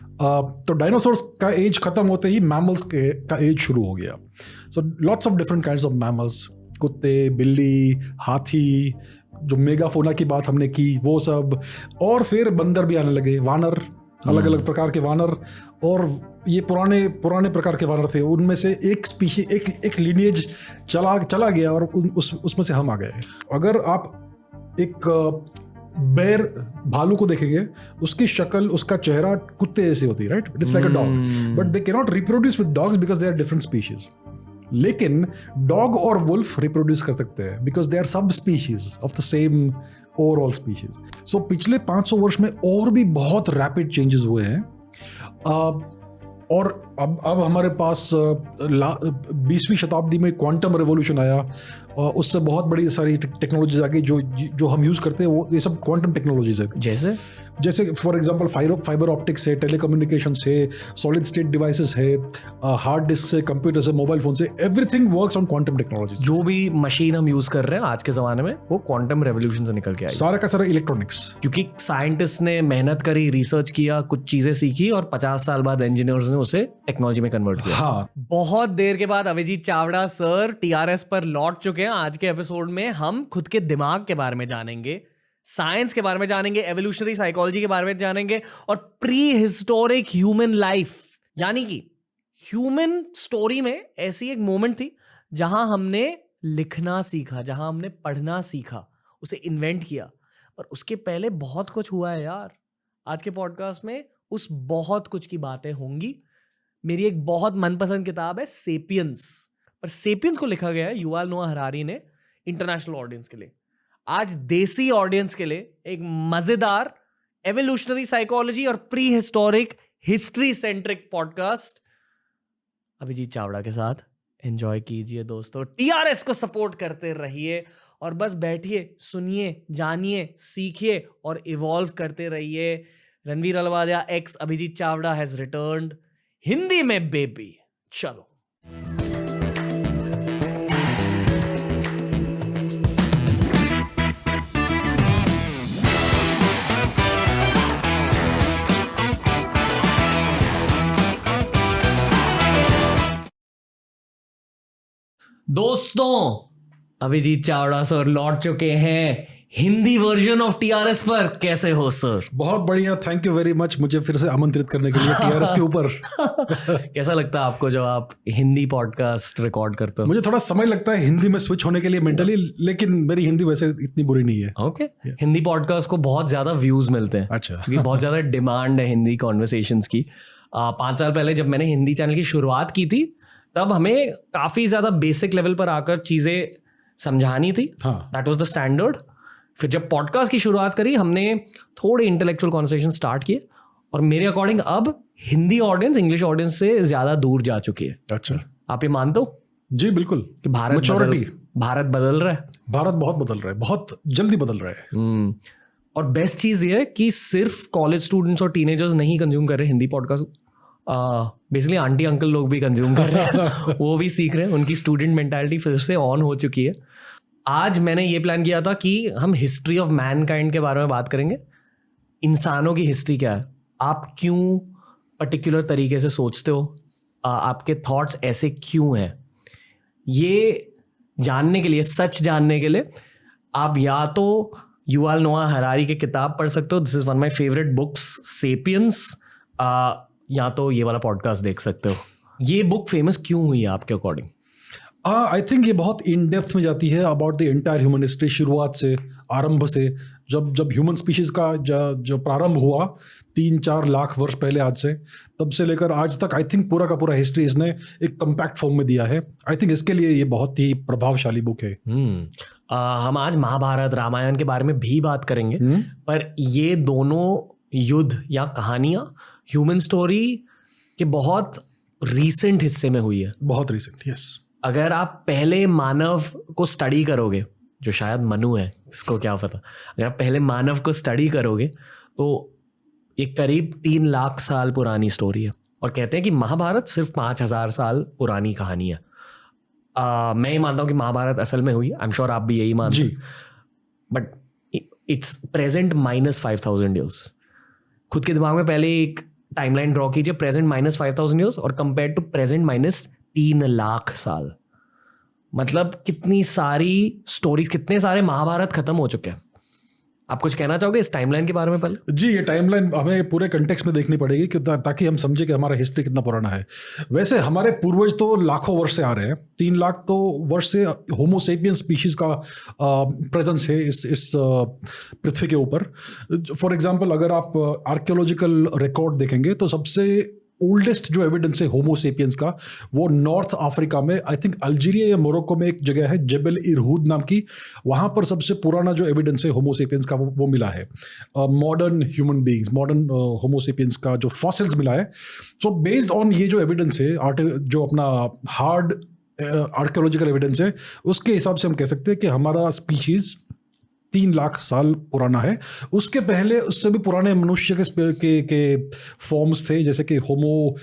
तो डायनासोर्स का एज खत्म होते ही मैमल्स का एज शुरू हो गया. So lots of different kinds of mammals, कुत्ते, बिल्ली, हाथी, जो मेगाफोना की बात हमने की वो सब, और फिर बंदर भी आने लगे, वानर, अलग अलग प्रकार के वानर. और ये पुराने प्रकार के वानर थे, उनमें से एक स्पीशी, एक लिनिएज चला गया और उसमें से हम आ गए. अगर आप एक बेर, भालू को देखेंगे, उसकी शक्ल, उसका चेहरा कुत्ते जैसी होती है, right? It's like a dog, but they can not reproduce with dogs because they are different species. लेकिन डॉग और वुल्फ रिप्रोड्यूस कर सकते हैं बिकॉज दे आर सब species of the same overall species. So पिछले 500 वर्ष में और भी बहुत रैपिड चेंजेस हुए हैं. और अब हमारे पास 20वीं शताब्दी में क्वांटम रेवोल्यूशन आया, उससे बहुत बड़ी सारी टेक्नोलॉजीज आ गई जो हम यूज़ करते हैं, वो ये सब क्वांटम टेक्नोलॉजीज है. जैसे फॉर एग्जांपल फाइबर ऑप्टिक्स है, टेलीकम्युनिकेशन है, सॉलिड स्टेट डिवाइसेस है, हार्ड डिस्क से, कंप्यूटर से, मोबाइल फोन से, everything works on quantum technologies. जो भी मशीन हम यूज कर रहे हैं आज के जमाने में वो क्वांटम रेवोल्यूशन से निकल के आई. सारा का सारा इलेक्ट्रॉनिक्स, क्योंकि साइंटिस्ट ने मेहनत करी, रिसर्च किया, कुछ चीजें सीखी और 50 साल बाद इंजीनियर्स ने उसे टेक्नोलॉजी में कन्वर्ट किया. हाँ. बहुत देर के बाद अभिजीत चावड़ा सर टीआरएस पर लौट चुके हैं. आज के एपिसोड में हम खुद के दिमाग के बारे में जानेंगे, साइंस के बारे में जानेंगे, एवोल्यूशनरी साइकोलॉजी के बारे में जानेंगे, और प्री हिस्टोरिक ह्यूमन लाइफ, यानी कि ह्यूमन स्टोरी में ऐसी एक मोमेंट थी जहां हमने लिखना सीखा, जहां हमने पढ़ना सीखा, उसे इन्वेंट किया. पर उसके पहले बहुत कुछ हुआ है यार. आज के पॉडकास्ट में उस बहुत कुछ की बातें होंगी. मेरी एक बहुत मनपसंद किताब है सेपियंस, पर सेपियंस को लिखा गया है युval नोआ हरारी ने इंटरनेशनल ऑडियंस के लिए. आज देसी ऑडियंस के लिए एक मजेदार एवोल्यूशनरी साइकोलॉजी और prehistoric history centric podcast Abhijit Chawda के साथ एंजॉय कीजिए दोस्तों. टीआरएस को सपोर्ट करते रहिए और बस बैठिए, सुनिए, जानिए, सीखिए और इवॉल्व करते रहिए. Ranveer Ahluwalia x Abhijit Chavda has returned, Hindi में बेबी. चलो. दोस्तों, अभिजीत चावड़ा सर लौट चुके हैं हिंदी वर्जन ऑफ टीआरएस पर. कैसे हो सर? बहुत बढ़िया, थैंक यू वेरी मच मुझे फिर से आमंत्रित करने के लिए टीआरएस के ऊपर. कैसा लगता है आपको जब आप हिंदी पॉडकास्ट रिकॉर्ड करते हो? मुझे थोड़ा समय लगता है हिंदी में स्विच होने के लिए मेंटली, लेकिन मेरी हिंदी वैसे इतनी बुरी नहीं है. ओके. हिंदी पॉडकास्ट को बहुत ज्यादा व्यूज मिलते हैं. अच्छा. क्योंकि बहुत ज्यादा डिमांड है हिंदी कॉन्वर्सेशंस की. 5 साल पहले जब मैंने हिंदी चैनल की शुरुआत की थी तब हमें काफी ज्यादा बेसिक लेवल पर आकर चीजें समझानी थी. That was the standard. फिर जब पॉडकास्ट की शुरुआत करी हमने थोड़े इंटेलेक्चुअल कॉन्वर्सेशन स्टार्ट किए और मेरे अकॉर्डिंग अब हिंदी ऑडियंस इंग्लिश ऑडियंस से ज्यादा दूर जा चुकी है. अच्छा. आप ये मानते हो? जी बिल्कुल. कि भारत बदल रहा है. भारत बहुत बदल रहा है, बहुत जल्दी बदल रहा है. और बेस्ट चीज ये है कि सिर्फ कॉलेज स्टूडेंट्स और टीनेजर्स नहीं कंज्यूम कर रहे Hindi podcast. Basically aunty uncle लोग भी कंज्यूम कर रहे हैं. वो भी सीख रहे हैं. उनकी स्टूडेंट मेंटालिटी फिर से ऑन हो चुकी है. आज मैंने ये प्लान किया था कि हम हिस्ट्री ऑफ मैनकाइंड के बारे में बात करेंगे. इंसानों की हिस्ट्री क्या है, आप क्यों पर्टिकुलर तरीके से सोचते हो, आपके थॉट्स ऐसे क्यों हैं, ये जानने के लिए, सच जानने के लिए आप या तो युval नोआ हरारी की किताब पढ़ सकते हो. This is one my favourite books, sapiens. या तो ये वाला पॉडकास्ट देख सकते हो. ये बुक फेमस क्यों हुई है आपके अकॉर्डिंग? आई थिंक ये बहुत इन डेप्थ में जाती है about the entire human history. शुरुआत से, आरंभ से, जब ह्यूमन स्पीशीज का जो प्रारंभ हुआ 3-4 लाख वर्ष पहले आज से, तब से लेकर आज तक आई थिंक पूरा का पूरा हिस्ट्री इसने एक कम्पैक्ट फॉर्म में दिया है. आई थिंक इसके लिए ये बहुत ही प्रभावशाली बुक है. हम आज महाभारत रामायण के बारे में भी बात करेंगे. पर ये दोनों युद्ध या कहानियां ह्यूमन स्टोरी के बहुत रीसेंट हिस्से में हुई है. बहुत रीसेंट, यस. अगर आप पहले मानव को स्टडी करोगे, जो शायद मनु है, इसको क्या पता, अगर आप पहले मानव को स्टडी करोगे तो ये करीब 3 लाख साल पुरानी स्टोरी है. और कहते हैं कि महाभारत सिर्फ 5000 साल पुरानी कहानी है. मैं ये मानता हूँ कि महाभारत असल में हुई. आई एम श्योर आप भी यही मानते हैं. But it's present -5000 years. खुद के दिमाग में पहले एक टाइमलाइन ड्रॉ कीजिए, प्रेजेंट -5,000 ईयर्स और कंपेयर टू प्रेजेंट -3 लाख साल। मतलब कितनी सारी स्टोरीज, कितने सारे महाभारत खत्म हो चुके हैं। आप कुछ कहना चाहोगे इस टाइमलाइन के बारे में? पहले जी, ये टाइमलाइन हमें पूरे कंटेक्स्ट में देखनी पड़ेगी कि ताकि हम समझे कि हमारा हिस्ट्री कितना पुराना है। वैसे हमारे पूर्वज तो लाखों वर्ष से आ रहे हैं, 3 लाख तो वर्ष से होमो सेपियंस स्पीशीज का प्रेजेंस है इस पृथ्वी के ऊपर। फॉर एग्जांपल अगर आप आर्कियोलॉजिकल रिकॉर्ड देखेंगे तो सबसे ओल्डेस्ट जो एविडेंस है होमो सेपियंस का वो नॉर्थ अफ्रीका में, आई थिंक अल्जीरिया या मोरक्को में एक जगह है जेबल इरहूद नाम की, वहाँ पर सबसे पुराना जो एविडेंस है होमो सेपियंस का वो मिला है। मॉडर्न ह्यूमन बीइंग्स, मॉडर्न होमो सेपियंस का जो फॉसिल्स मिला है। सो बेस्ड ऑन ये जो एविडेंस है, जो अपना हार्ड आर्कियोलॉजिकल एविडेंस है, उसके हिसाब से हम कह सकते हैं कि हमारा स्पीशीज 3 लाख साल पुराना है। उसके पहले उससे भी पुराने मनुष्य के फॉर्म्स थे, जैसे कि होमो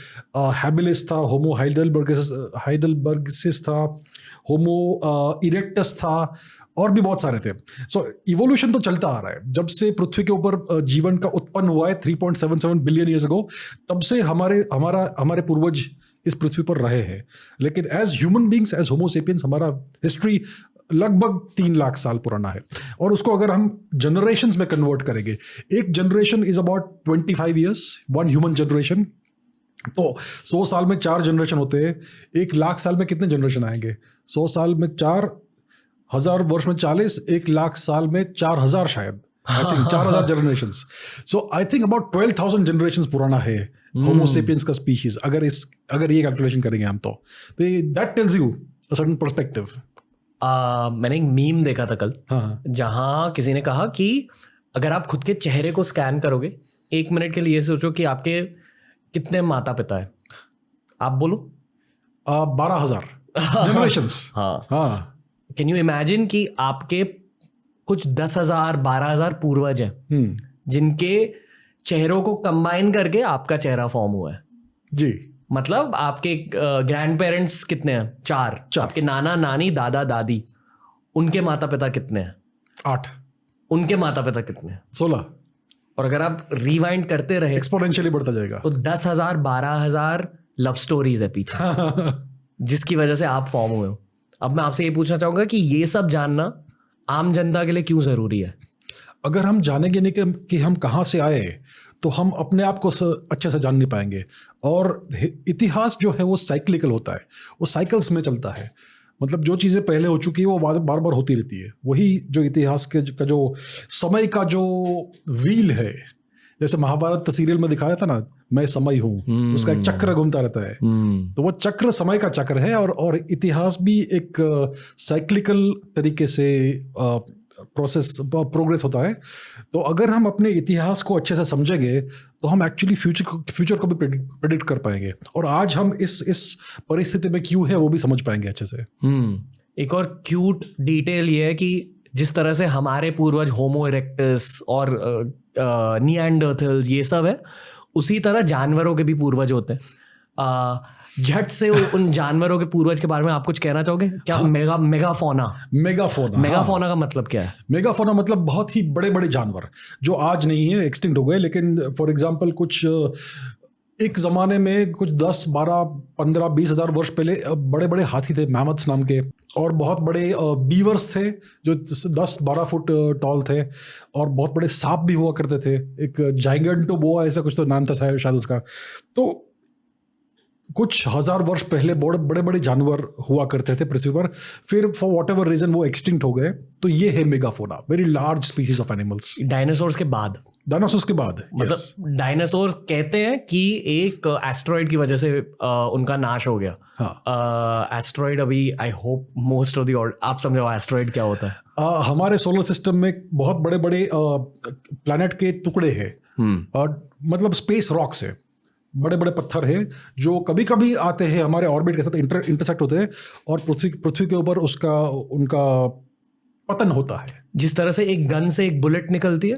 हैबिलिस था, होमो हाइडेलबर्गिसिस था, होमो इरेक्टस था, और भी बहुत सारे थे। सो इवोल्यूशन तो चलता आ रहा है जब से पृथ्वी के ऊपर जीवन का उत्पन्न हुआ है 3.77 बिलियन ईयर्स अगो, तब से हमारे पूर्वज इस पृथ्वी पर रहे हैं। लेकिन एज ह्यूमन बींग्स, एज होमो सेपियंस, हमारा हिस्ट्री लगभग 3 लाख साल पुराना है। और उसको अगर हम जनरेशंस में कन्वर्ट करेंगे, एक generation is about 25 years, 1 human generation. तो 100 साल में 4 जनरेशन होते हैं। 1 लाख साल में कितने जनरेशन आएंगे? 100 साल में 4, 1000 वर्ष में 40, 1 लाख साल में 4000 शायद, I think 4000 generations. So I think about 12,000 generations पुराना है होमो सेपियंस का स्पीशीज, अगर ये कैलकुलेशन करेंगे हम तो that tells you a certain perspective. मैंने एक मीम देखा था कल, हाँ, जहाँ किसी ने कहा कि अगर आप खुद के चेहरे को स्कैन करोगे 1 मिनट के लिए, ये सोचो कि आपके कितने माता पिता है। आप बोलो 12,000 जनरेशंस। हाँ, कैन यू इमेजिन कि आपके कुछ 10,000 12,000 पूर्वज हैं जिनके चेहरों को कंबाइन करके आपका चेहरा फॉर्म हुआ है। जी, मतलब आपके ग्रैंड पेरेंट्स कितने हैं? 4। आपके नाना नानी दादा दादी, उनके माता पिता कितने हैं? 8। उनके माता पिता कितने हैं? 16। और अगर आप रिवाइंड करते रहे एक्सपोनेंशियली बढ़ता जाएगा। तो 10,000 12,000 लव स्टोरीज है पीछे जिसकी वजह से आप फॉर्म हुए हो। अब मैं आपसे ये पूछना चाहूंगा कि ये सब जानना आम जनता के लिए क्यों जरूरी है? अगर हम जानेंगे नहीं कि हम कहाँ से आए, तो हम अपने आप को अच्छे से जान नहीं पाएंगे। और इतिहास जो है वो साइक्लिकल होता है, वो साइकिल्स में चलता है। मतलब जो चीज़ें पहले हो चुकी है वो बार बार होती रहती है। वही जो इतिहास का जो समय का जो व्हील है, जैसे महाभारत सीरियल में दिखाया था ना, मैं समय हूँ, उसका एक चक्र घूमता रहता है। तो वो चक्र समय का चक्र है, और इतिहास भी एक साइक्लिकल तरीके से प्रोग्रेस होता है। तो अगर हम अपने इतिहास को अच्छे से समझेंगे तो हम एक्चुअली फ्यूचर को भी प्रेडिक्ट कर पाएंगे, और आज हम इस परिस्थिति में क्यों है वो भी समझ पाएंगे अच्छे से। एक और क्यूट डिटेल ये है कि जिस तरह से हमारे पूर्वज होमो इरेक्टस और निएंडरथल्स ये सब है, उसी तरह जानवरों के भी पूर्वज होते हैं। झट से उन जानवरों के पूर्वज के बारे में आप कुछ कहना चाहोगे क्या? हाँ। मेगाफोना का मतलब क्या है? मेगाफोना मतलब बहुत ही बड़े बड़े जानवर जो आज नहीं है, एक्सटिंक्ट हो गए। लेकिन फॉर एग्जांपल कुछ एक ज़माने में कुछ 10, 12, 15, 20 हज़ार वर्ष पहले बड़े बड़े हाथी थे, मैमथ्स नाम के, और बहुत बड़े बीवर्स थे जो 10-12 फुट टॉल थे, और बहुत बड़े सांप भी हुआ करते थे। एक जाइगेंटोबोआ ऐसा कुछ तो नाम था शायद उसका। तो कुछ 1000 वर्ष पहले बड़े बड़े जानवर हुआ करते थे पृथ्वी पर। फिर फॉर वॉट एवर रीजन वो एक्सटिंक्ट हो गए। तो ये है megafauna, very large species of animals. Dinosaurs के बाद मतलब डायनासोर्स कहते हैं कि एक एस्ट्रॉइड की वजह से उनका नाश हो गया। एस्ट्रॉइड अभी I hope most of the, आप समझो एस्ट्रॉइड क्या होता है? हमारे सोलर सिस्टम में बहुत बड़े बड़े प्लैनेट के टुकड़े हैं, मतलब स्पेस रॉक्स है, बड़े बड़े पत्थर है जो कभी कभी आते हैं हमारे ऑर्बिट के साथ इंटरसेक्ट होते हैं, और पृथ्वी के ऊपर उनका पतन होता है। जिस तरह से एक गन से एक बुलेट निकलती है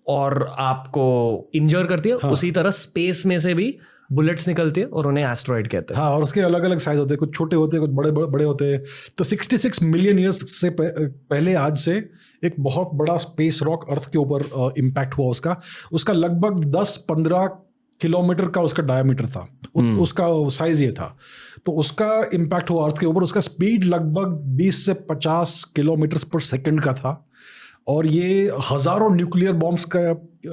और आपको इंजर करती है, हाँ। उसी तरह स्पेस में से भी बुलेट्स निकलती है और उन्हें एस्ट्रॉइड कहते हैं। हाँ, और उसके अलग अलग साइज होते हैं, कुछ छोटे होते हैं, कुछ बड़े बड़े होते हैं। तो 66 मिलियन ईयर्स से पहले आज से एक बहुत बड़ा स्पेस रॉक अर्थ के ऊपर इम्पैक्ट हुआ। उसका लगभग 10-15 किलोमीटर का उसका डायमीटर था, उसका साइज ये था। तो उसका इम्पैक्ट हुआ अर्थ के ऊपर। उसका स्पीड लगभग 20 से 50 किलोमीटर पर सेकंड का था, और ये हजारों न्यूक्लियर बॉम्ब्स का,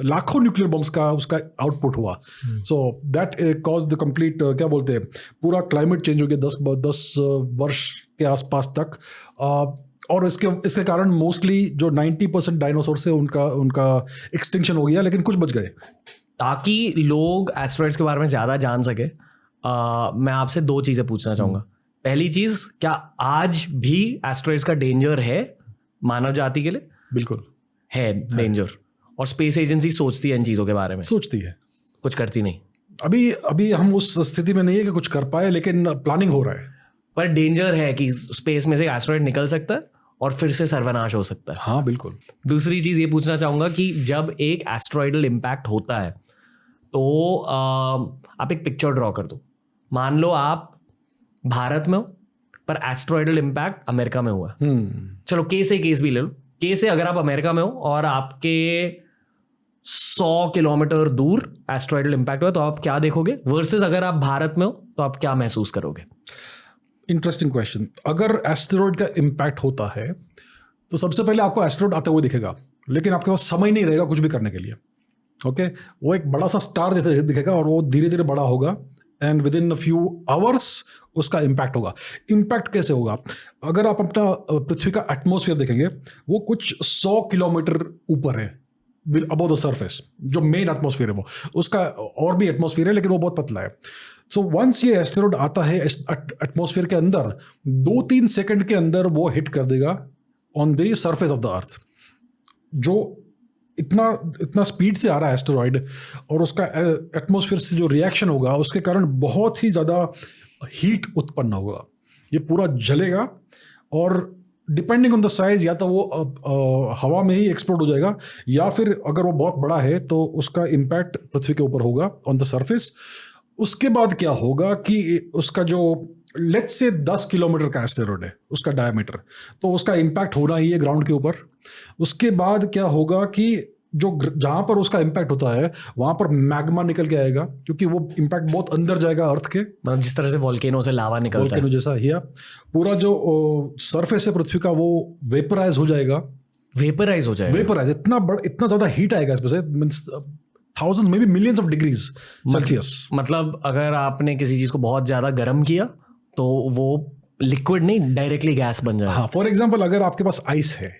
लाखों न्यूक्लियर बॉम्ब्स का उसका आउटपुट हुआ। So that cause the complete, क्या बोलते हैं, पूरा क्लाइमेट चेंज हो गया 10 वर्ष के आसपास तक। और इसके कारण मोस्टली जो 90% डायनासोर से उनका एक्सटिंक्शन हो गया, लेकिन कुछ बच गए। ताकि लोग एस्ट्रॉइड्स के बारे में ज़्यादा जान सके, मैं आपसे 2 चीज़ें पूछना चाहूँगा। पहली चीज़, क्या आज भी एस्ट्रॉइड्स का डेंजर है मानव जाति के लिए? बिल्कुल है डेंजर। और स्पेस एजेंसी सोचती है इन चीज़ों के बारे में? सोचती है, कुछ करती नहीं। अभी हम उस स्थिति में नहीं है कि कुछ कर पाए, लेकिन प्लानिंग हो रहा है। पर डेंजर है कि स्पेस में से एस्ट्रॉइड निकल सकता है और फिर से सर्वनाश हो सकता है। हाँ बिल्कुल। दूसरी चीज़ ये पूछना चाहूँगा कि जब एक एस्ट्रॉइडल इम्पैक्ट होता है तो आप एक पिक्चर ड्रॉ कर दो। मान लो आप भारत में हो, पर एस्ट्रॉइडल इम्पैक्ट अमेरिका में हुआ। चलो केस भी ले लो। केस है, अगर आप अमेरिका में हो और आपके 100 किलोमीटर दूर एस्ट्रॉइडल इम्पैक्ट हुआ, तो आप क्या देखोगे? वर्सेस अगर आप भारत में हो तो आप क्या महसूस करोगे? Interesting question. अगर एस्टेरॉइड का इम्पैक्ट होता है तो सबसे पहले आपको एस्टेरॉइड आते हुए दिखेगा, लेकिन आपके पास समय नहीं रहेगा कुछ भी करने के लिए। ओके, वो एक बड़ा सा स्टार जैसे दिखेगा और वो धीरे धीरे बड़ा होगा, and with in a few hours उसका इम्पैक्ट होगा। इम्पैक्ट कैसे होगा? अगर आप अपना पृथ्वी का एटमॉस्फेयर देखेंगे, वो कुछ 100 किलोमीटर ऊपर है अबव द सरफेस। जो मेन एटमॉस्फेयर है वो, उसका और भी एटमॉस्फेयर है, लेकिन वो बहुत पतला है। सो वंस ये एस्टेरॉइड आता है एटमॉस्फेयर के अंदर, 2-3 सेकंड के अंदर वो हिट कर देगा on the surface of the earth. जो इतना स्पीड से आ रहा है एस्टेरॉइड, और उसका एटमॉस्फेयर से जो रिएक्शन होगा, उसके कारण बहुत ही ज़्यादा हीट उत्पन्न होगा। ये पूरा जलेगा, और डिपेंडिंग ऑन द साइज, या तो वो हवा में ही एक्सप्लोड हो जाएगा, या फिर अगर वो बहुत बड़ा है तो उसका इम्पैक्ट पृथ्वी के ऊपर होगा ऑन द सरफेस। उसके बाद क्या होगा कि उसका जो लेट्स से 10 किलोमीटर का एस्टेरॉइड है, उसका डायमीटर, तो उसका इम्पैक्ट होना ही है ग्राउंड के ऊपर। उसके बाद क्या होगा कि जो जहां पर उसका इम्पैक्ट होता है वहां पर मैग्मा निकल के आएगा, क्योंकि वो इम्पैक्ट बहुत अंदर जाएगा अर्थ के। मतलब जिस तरह से वॉल्केनो से लावा निकलता है, वॉल्केनो जैसा ही पूरा जो सरफेस है पृथ्वी का, वो वेपराइज हो जाएगा। वेपराइज इतना ज्यादा हीट आएगा इसमें से, मींस थाउजेंड्स में भी मिलियंस ऑफ डिग्रीज सेल्सियस। मतलब अगर आपने किसी चीज को बहुत ज्यादा गर्म किया तो वो लिक्विड नहीं, डायरेक्टली गैस बन जाएगा। हाँ, फॉर एग्जाम्पल अगर आपके पास आइस है,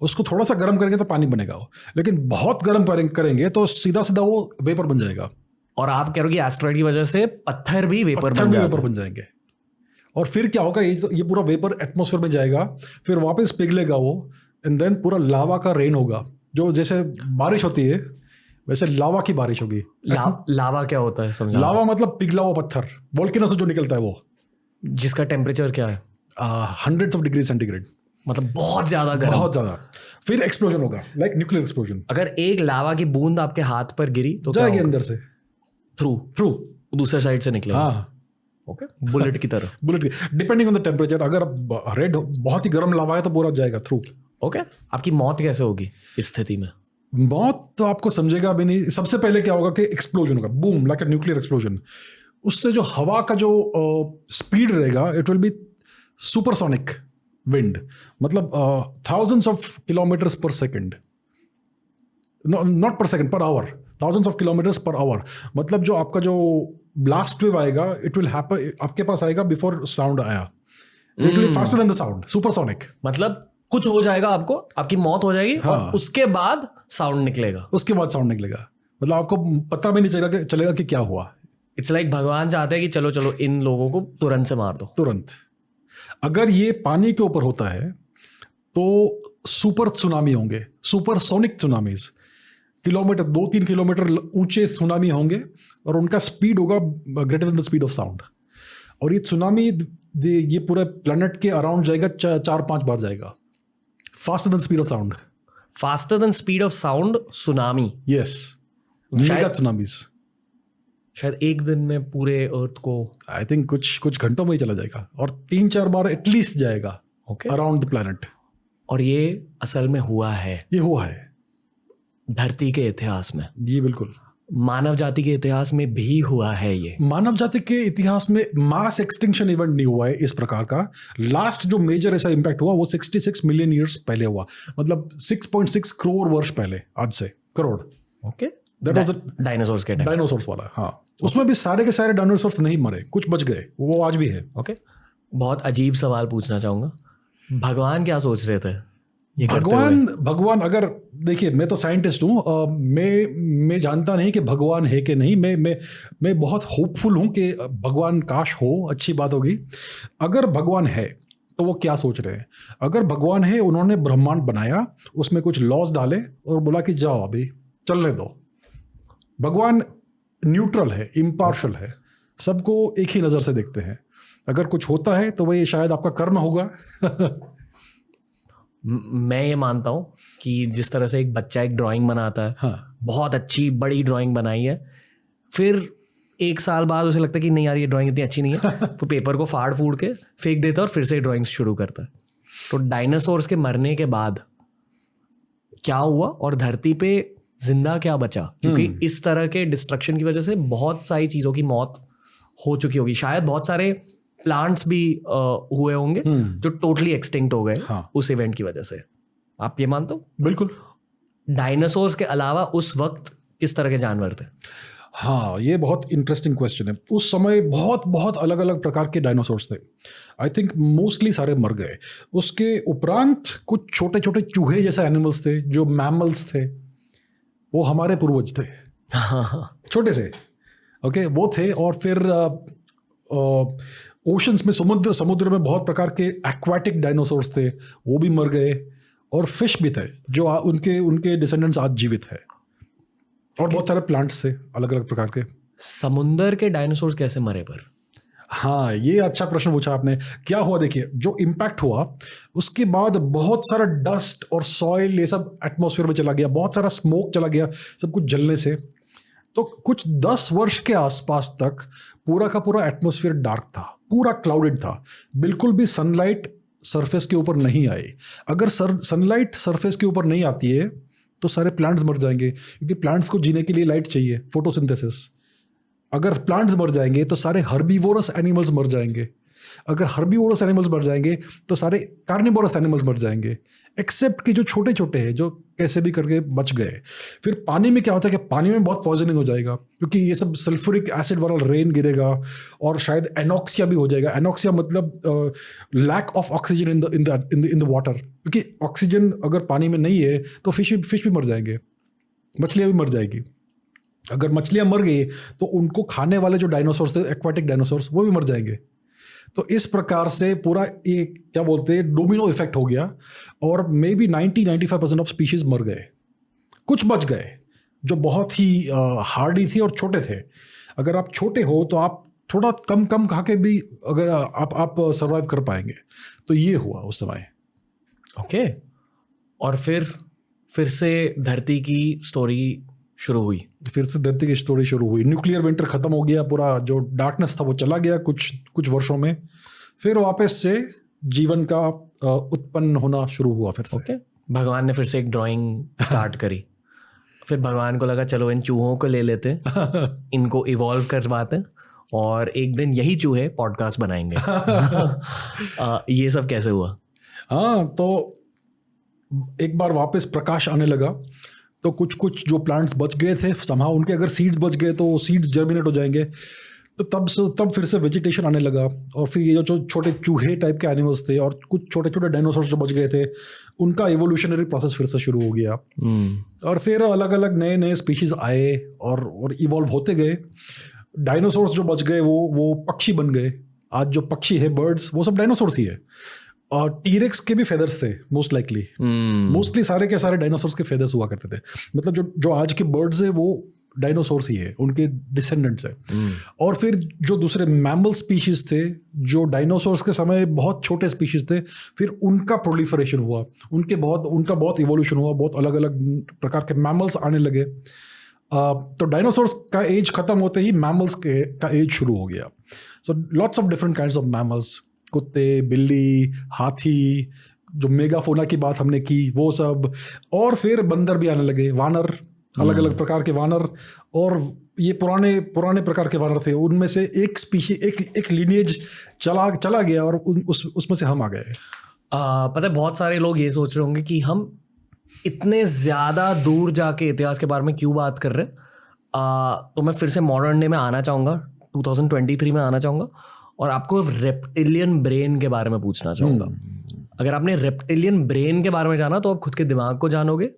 उसको थोड़ा सा गर्म करेंगे तो पानी बनेगा वो, लेकिन बहुत गर्म करेंगे तो सीधा वो वेपर बन जाएगा। और आप कह रहे हो कि एस्ट्रॉइड की वजह से पत्थर भी वेपर बन जाएंगे। और फिर क्या होगा, ये पूरा वेपर एटमॉस्फेयर में जाएगा, फिर वापस पिघलेगा वो, एंड देन पूरा लावा का रेन होगा। जो जैसे बारिश होती है वैसे लावा की बारिश होगी। लावा क्या होता है समझा? लावा मतलब पिघला हुआ पत्थर, वोल्केनो से जो निकलता है वो, जिसका टेम्परेचर क्या है? 100 डिग्री सेंटीग्रेड, मतलब बहुत ज्यादा गर्म। बहुत ज्यादा। फिर एक्सप्लोजन होगा, लाइक न्यूक्लियर एक्सप्लोजन। अगर एक लावा की बूंद आपके हाथ पर गिरी तो जाएगी अंदर से, थ्रू दूसरे साइड से निकलेगा। हाँ, ओके, बुलेट की तरह। बुलेट की, डिपेंडिंग ऑन द टेम्परेचर। अगर रेड बहुत ही गर्म लावा है तो पूरा जाएगा थ्रू। ओके, आपकी मौत कैसे होगी इस स्थिति में? मौत तो आपको समझेगा भी नहीं। सबसे पहले क्या होगा कि एक्सप्लोजन होगा, boom, like a nuclear explosion. उससे जो हवा का जो स्पीड रहेगा, it will B supersonic wind, मतलब थाउजेंड्स ऑफ किलोमीटर्स पर सेकेंड, नॉट पर second, per hour, thousands of kilometres per hour. मतलब जो आपका जो ब्लास्ट वेव आएगा, इट विल हैपन, आपके पास आएगा बिफोर साउंड आया। It will faster than the sound, supersonic. मतलब कुछ हो जाएगा, आपकी मौत हो जाएगी। हाँ। और उसके बाद साउंड निकलेगा। मतलब आपको पता भी नहीं चलेगा कि क्या हुआ। इट्स लाइक भगवान चाहते हैं कि चलो चलो इन लोगों को तुरंत से मार दो। तुरंत। अगर ये पानी के ऊपर होता है तो सुपर सुनामी होंगे, सुपरसोनिक सुनामीज। किलोमीटर, 2-3 किलोमीटर ऊंचे सुनामी होंगे, और उनका स्पीड होगा greater than the speed of sound. और ये सुनामी ये पूरे प्लेनेट के अराउंड जाएगा, 4-5 बार जाएगा, faster than speed of sound. Faster than speed of sound tsunami. Yes, mega tsunamis. शायद एक दिन में पूरे अर्थ को। आई थिंक कुछ घंटों में ही चला जाएगा और 3-4 बार एटलीस्ट जाएगा ओके। Around the planet. और ये असल में हुआ है, ये हुआ है धरती के इतिहास में। जी बिल्कुल। मानव जाति के इतिहास में भी हुआ है ये। मानव जाति के इतिहास में मास एक्सटिंक्शन इवेंट नहीं हुआ है इस प्रकार का। लास्ट जो मेजर ऐसा इम्पैक्ट हुआ वो 66 मिलियन ईयर्स पहले हुआ, मतलब 6.6 करोड़ वर्ष पहले, आज से crore. Okay, that was the dinosaurs के टाइम। डायनासोर्स वाला। हाँ, उसमें भी सारे के सारे डायनासोर्स नहीं मरे, कुछ बच गए, वो आज भी है। ओके, बहुत अजीब सवाल पूछना चाहूंगा, भगवान क्या सोच रहे थे ये करते हुए? भगवान अगर देखिए, मैं तो साइंटिस्ट हूँ, मैं जानता नहीं कि भगवान है कि नहीं। मैं बहुत होपफुल हूँ कि भगवान काश हो, अच्छी बात होगी। अगर भगवान है तो वो क्या सोच रहे हैं? अगर भगवान है, उन्होंने ब्रह्मांड बनाया, उसमें कुछ लॉज डाले और बोला कि जाओ अभी चलने दो। भगवान न्यूट्रल है, इम्पार्शल है, सबको एक ही नज़र से देखते हैं। अगर कुछ होता है तो वही शायद आपका कर्म होगा। मैं ये मानता हूँ कि जिस तरह से एक बच्चा एक ड्राइंग बनाता है, हाँ, बहुत अच्छी बड़ी ड्राइंग बनाई है, फिर 1 साल बाद उसे लगता है कि नहीं यार ये ड्राइंग इतनी अच्छी नहीं है, तो पेपर को फाड़ फूड़ के फेंक देता है और फिर से ड्राइंग शुरू करता है। तो डायनासोर्स के मरने के बाद क्या हुआ और धरती पे जिंदा क्या बचा? क्योंकि इस तरह के डिस्ट्रक्शन की वजह से बहुत सारी चीज़ों की मौत हो चुकी होगी। शायद बहुत सारे प्लांट्स भी हुए होंगे जो टोटली एक्सटिंक्ट हो गए उस इवेंट की वजह से। आप ये मानते हो? बिल्कुल। डायनासोर्स के अलावा उस वक्त किस तरह के जानवर थे? हाँ, ये बहुत इंटरेस्टिंग क्वेश्चन है। उस समय बहुत अलग अलग प्रकार के डायनासोर्स थे। आई थिंक मोस्टली सारे मर गए। उसके उपरांत कुछ छोटे छोटे चूहे जैसे एनिमल्स थे जो मैमल्स थे, वो हमारे पूर्वज थे, छोटे से। ओके, वो थे। और फिर ओशंस में, समुद्र में बहुत प्रकार के एक्वाटिक डायनासोर्स थे, वो भी मर गए। और फिश भी थे जो उनके डिसेंडेंट्स आज जीवित है। और बहुत सारे प्लांट्स थे अलग अलग प्रकार के। समुंदर के डायनासोर्स कैसे मरे पर? हाँ, ये अच्छा प्रश्न पूछा आपने। क्या हुआ, देखिए, जो इम्पैक्ट हुआ उसके बाद बहुत सारा डस्ट और सॉइल ये सब एटमॉस्फेयर में चला गया, बहुत सारा स्मोक चला गया सब कुछ जलने से। तो कुछ 10 वर्ष के आसपास तक पूरा का पूरा एटमॉस्फेयर डार्क था, पूरा क्लाउडेड था, बिल्कुल भी सनलाइट सरफेस के ऊपर नहीं आई। अगर सनलाइट सरफेस के ऊपर नहीं आती है तो सारे प्लांट्स मर जाएंगे, क्योंकि प्लांट्स को जीने के लिए लाइट चाहिए, फोटोसिंथेसिस। अगर प्लांट्स मर जाएंगे तो सारे हर्बीवोरस एनिमल्स मर जाएंगे। अगर हर्बीवोरस एनिमल्स मर जाएंगे तो सारे कार्निवोरस एनिमल्स मर जाएंगे, एक्सेप्ट कि जो छोटे छोटे हैं जो कैसे भी करके बच गए। फिर पानी में क्या होता है कि पानी में बहुत पॉइजनिंग हो जाएगा, क्योंकि ये सब सल्फ्यूरिक एसिड वाला रेन गिरेगा और शायद एनॉक्सिया भी हो जाएगा। एनॉक्सिया मतलब lack of oxygen in the water, क्योंकि ऑक्सीजन अगर पानी में नहीं है तो फिश भी मर जाएंगे, मछलियाँ भी मर जाएगी। अगर मछलियाँ मर गई तो उनको खाने वाले जो डायनासोर्स थे, एक्वाटिक डायनासोर्स, वो भी मर जाएंगे। तो इस प्रकार से पूरा एक क्या बोलते हैं डोमिनो इफेक्ट हो गया और मे बी 90-95% ऑफ स्पीशीज मर गए। कुछ बच गए जो बहुत ही हार्डी थी और छोटे थे। अगर आप छोटे हो तो आप थोड़ा कम खा के भी अगर आप सर्वाइव कर पाएंगे। तो ये हुआ उस समय। ओके, और फिर से धरती की स्टोरी शुरू हुई। फिर से धरती की स्टोरी शुरू हुई। न्यूक्लियर विंटर खत्म हो गया, पूरा जो डार्कनेस था वो चला गया कुछ वर्षों में। फिर वापस से जीवन का उत्पन्न होना शुरू हुआ फिर से। ओके, भगवान ने फिर से एक ड्राइंग स्टार्ट करी। फिर भगवान को लगा चलो इन चूहों को ले लेते, इनको इवॉल्व करवाते और एक दिन यही चूहे पॉडकास्ट बनाएंगे। ये सब कैसे हुआ? हाँ, तो एक बार वापस प्रकाश आने लगा तो कुछ जो प्लांट्स बच गए थे समहा, उनके अगर सीड्स बच गए तो सीड्स जर्मिनेट हो जाएंगे। तो तब फिर से वेजिटेशन आने लगा। और फिर ये जो छोटे चूहे टाइप के एनिमल्स थे और कुछ छोटे छोटे डायनासोर्स जो बच गए थे, उनका इवोल्यूशनरी प्रोसेस फिर से शुरू हो गया। और फिर अलग अलग नए नए स्पीशीज आए और इवॉल्व होते गए। डायनासोर्स जो बच गए वो पक्षी बन गए। आज जो पक्षी है, बर्ड्स, वो सब डायनासोर्स ही है। और टीरेक्स के भी फेदर्स थे मोस्टली सारे के सारे डायनासोर्स के फेदर्स हुआ करते थे। मतलब जो आज के बर्ड्स है वो डायनासोर्स ही है, उनके डिसेंडेंट्स है। और फिर जो दूसरे मैमल स्पीशीज थे जो डायनासोर्स के समय बहुत छोटे स्पीशीज थे, फिर उनका प्रोलिफरेशन हुआ, उनका बहुत इवोल्यूशन हुआ, बहुत अलग अलग प्रकार के मैमल्स आने लगे। तो डायनासोर्स का एज खत्म होते ही मैमल्स का एज शुरू हो गया. So lots of different kinds of mammals, कुत्ते, बिल्ली, हाथी, जो मेगाफोना की बात हमने की वो सब, और फिर बंदर भी आने लगे, वानर, अलग अलग प्रकार के वानर. और ये पुराने प्रकार के वानर थे, उनमें से एक स्पीशी, एक लिनिएज चला गया और उसमें से हम आ गए. पता है बहुत सारे लोग ये सोच रहे होंगे कि हम इतने ज़्यादा दूर जाके इतिहास के बारे में क्यों बात कर रहे हैं. तो मैं फिर से मॉडर्न डे में आना चाहूँगा, 2023 में आना चाहूँगा और आपको रेप्टिलियन ब्रेन के बारे में पूछना चाहूँगा. अगर आपने रेप्टिलियन ब्रेन के बारे में जाना तो आप खुद के दिमाग को जानोगे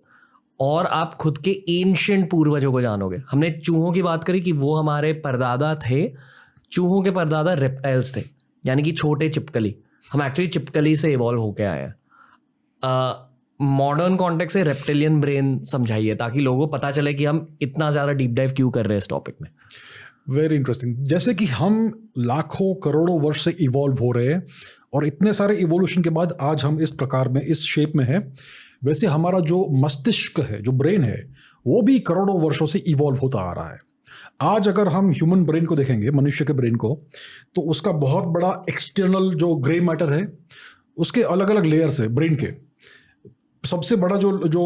और आप खुद के एंशिएंट पूर्वजों को जानोगे. हमने चूहों की बात करी कि वो हमारे परदादा थे. चूहों के परदादा रेप्टाइल्स थे, यानी कि छोटे चिपकली. हम एक्चुअली चिपकली से इवॉल्व होके आए हैं. मॉडर्न कॉन्टेक्स्ट से रेप्टिलियन ब्रेन समझाइए ताकि लोगों को पता चले कि हम इतना ज़्यादा डीप डाइव क्यों कर रहे हैं इस टॉपिक में. Very interesting. जैसे कि हम लाखों करोड़ों वर्ष से इवॉल्व हो रहे हैं और इतने सारे इवोल्यूशन के बाद आज हम इस प्रकार में, इस शेप में है, वैसे हमारा जो मस्तिष्क है, जो ब्रेन है, वो भी करोड़ों वर्षों से इवॉल्व होता आ रहा है. आज अगर हम ह्यूमन ब्रेन को देखेंगे, मनुष्य के ब्रेन को, तो उसका बहुत बड़ा एक्सटर्नल जो ग्रे मैटर है, उसके अलग अलग लेयर्स है ब्रेन के. सबसे बड़ा जो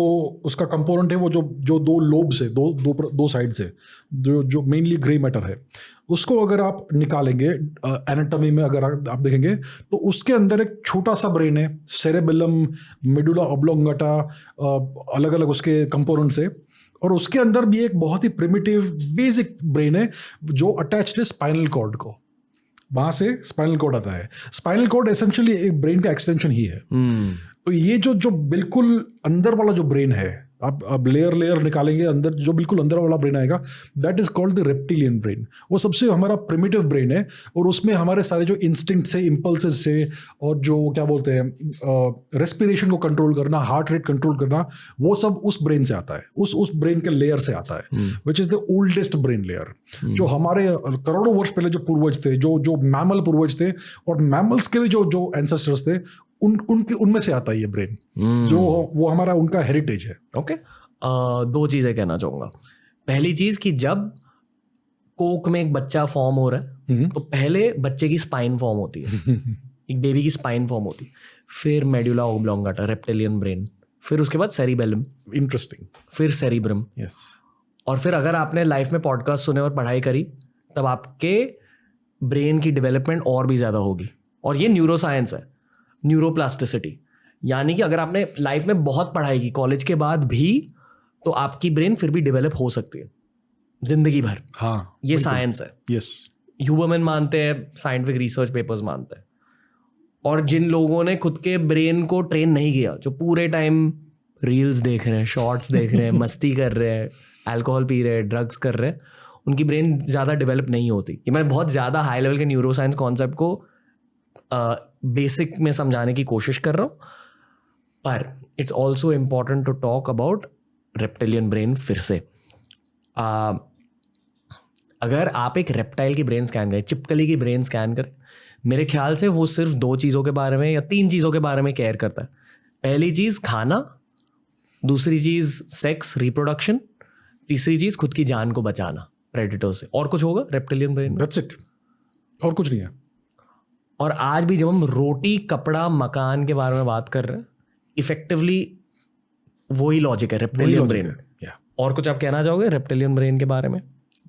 उसका कंपोनेंट है वो जो दो लोब्स है, दो साइड से, जो मेनली ग्रे मैटर है, उसको अगर आप निकालेंगे एनाटॉमी में, अगर आप देखेंगे तो उसके अंदर एक छोटा सा ब्रेन है, सेरेबेलम, मेडुला ऑब्लोंगाटा, अलग अलग उसके कंपोनेंट्स है. और उसके अंदर भी एक बहुत ही प्रिमिटिव बेसिक ब्रेन है जो अटैच्ड है स्पाइनल कॉर्ड को. वहाँ से स्पाइनल कॉर्ड आता है. स्पाइनल कॉर्ड एसेंशियली एक ब्रेन का एक्सटेंशन ही है. तो ये जो बिल्कुल अंदर वाला जो ब्रेन है, आप लेयर निकालेंगे, अंदर जो बिल्कुल अंदर वाला ब्रेन आएगा, that is called the reptilian brain. वो सबसे हमारा प्रिमिटिव ब्रेन है और उसमें हमारे सारे जो इंस्टिंक्ट से, इम्पल्सेस से, और जो क्या बोलते हैं, रेस्पिरेशन को कंट्रोल करना, हार्ट रेट कंट्रोल करना, वो सब उस ब्रेन से आता है, उस ब्रेन के लेयर से आता है, which is the oldest brain layer. जो हमारे करोड़ों वर्ष पहले जो पूर्वज थे, जो मैमल पूर्वज थे, और मैमल्स के भी जो एंसेस्टर्स थे, उनमें से आता है ये ब्रेन, जो वो हमारा उनका हेरिटेज है. ओके. दो चीजें कहना चाहूंगा. पहली चीज कि जब कोक में एक बच्चा फॉर्म हो रहा है तो पहले बच्चे की स्पाइन फॉर्म होती है, एक बेबी की स्पाइन फॉर्म होती है, फिर मेडुला ऑब्लोंगाटा, रेप्टिलियन ब्रेन, फिर उसके बाद सेरिबेलम, इंटरेस्टिंग, फिर सेरिब्रम. यस. और फिर अगर आपने लाइफ में पॉडकास्ट सुने और पढ़ाई करी तब आपके ब्रेन की डेवलपमेंट और भी ज़्यादा होगी. और ये न्यूरोसाइंस है, न्यूरोप्लास्टिसिटी. यानी कि अगर आपने लाइफ में बहुत पढ़ाई की कॉलेज के बाद भी, तो आपकी ब्रेन फिर भी डेवलप हो सकती है जिंदगी भर. हाँ, ये साइंस है. यस. ह्यूमन मानते हैं, साइंटिफिक रिसर्च पेपर्स मानते हैं. और जिन लोगों ने खुद के ब्रेन को ट्रेन नहीं किया, जो पूरे टाइम रील्स देख रहे हैं, शॉर्ट्स देख रहे हैं, मस्ती कर रहे हैं, अल्कोहल पी रहे हैं, ड्रग्स कर रहे हैं, उनकी ब्रेन ज़्यादा डेवलप नहीं होती. ये मैं बहुत ज़्यादा हाई लेवल के न्यूरोसाइंस कॉन्सेप्ट को बेसिक में समझाने की कोशिश कर रहा हूँ. पर it's also important to talk about reptilian brain. फिर से अगर आप एक रेप्टाइल की ब्रेन स्कैन करें, चिपकली की ब्रेन स्कैन करें, मेरे ख्याल से वो सिर्फ 2 चीज़ों के बारे में या 3 चीज़ों के बारे में केयर करता है. पहली चीज़ खाना, दूसरी चीज़ सेक्स, रिप्रोडक्शन, तीसरी चीज़ खुद की जान को बचाना प्रेडेटर से. और कुछ होगा रेप्टिलियन ब्रेन? दैट्स इट, और कुछ नहीं है. और आज भी जब हम रोटी, कपड़ा, मकान के बारे में बात कर रहे हैं, इफेक्टिवली वही लॉजिक है रेप्टिलियन ब्रेन. और कुछ आप कहना चाहोगे रेप्टिलियन ब्रेन के बारे में?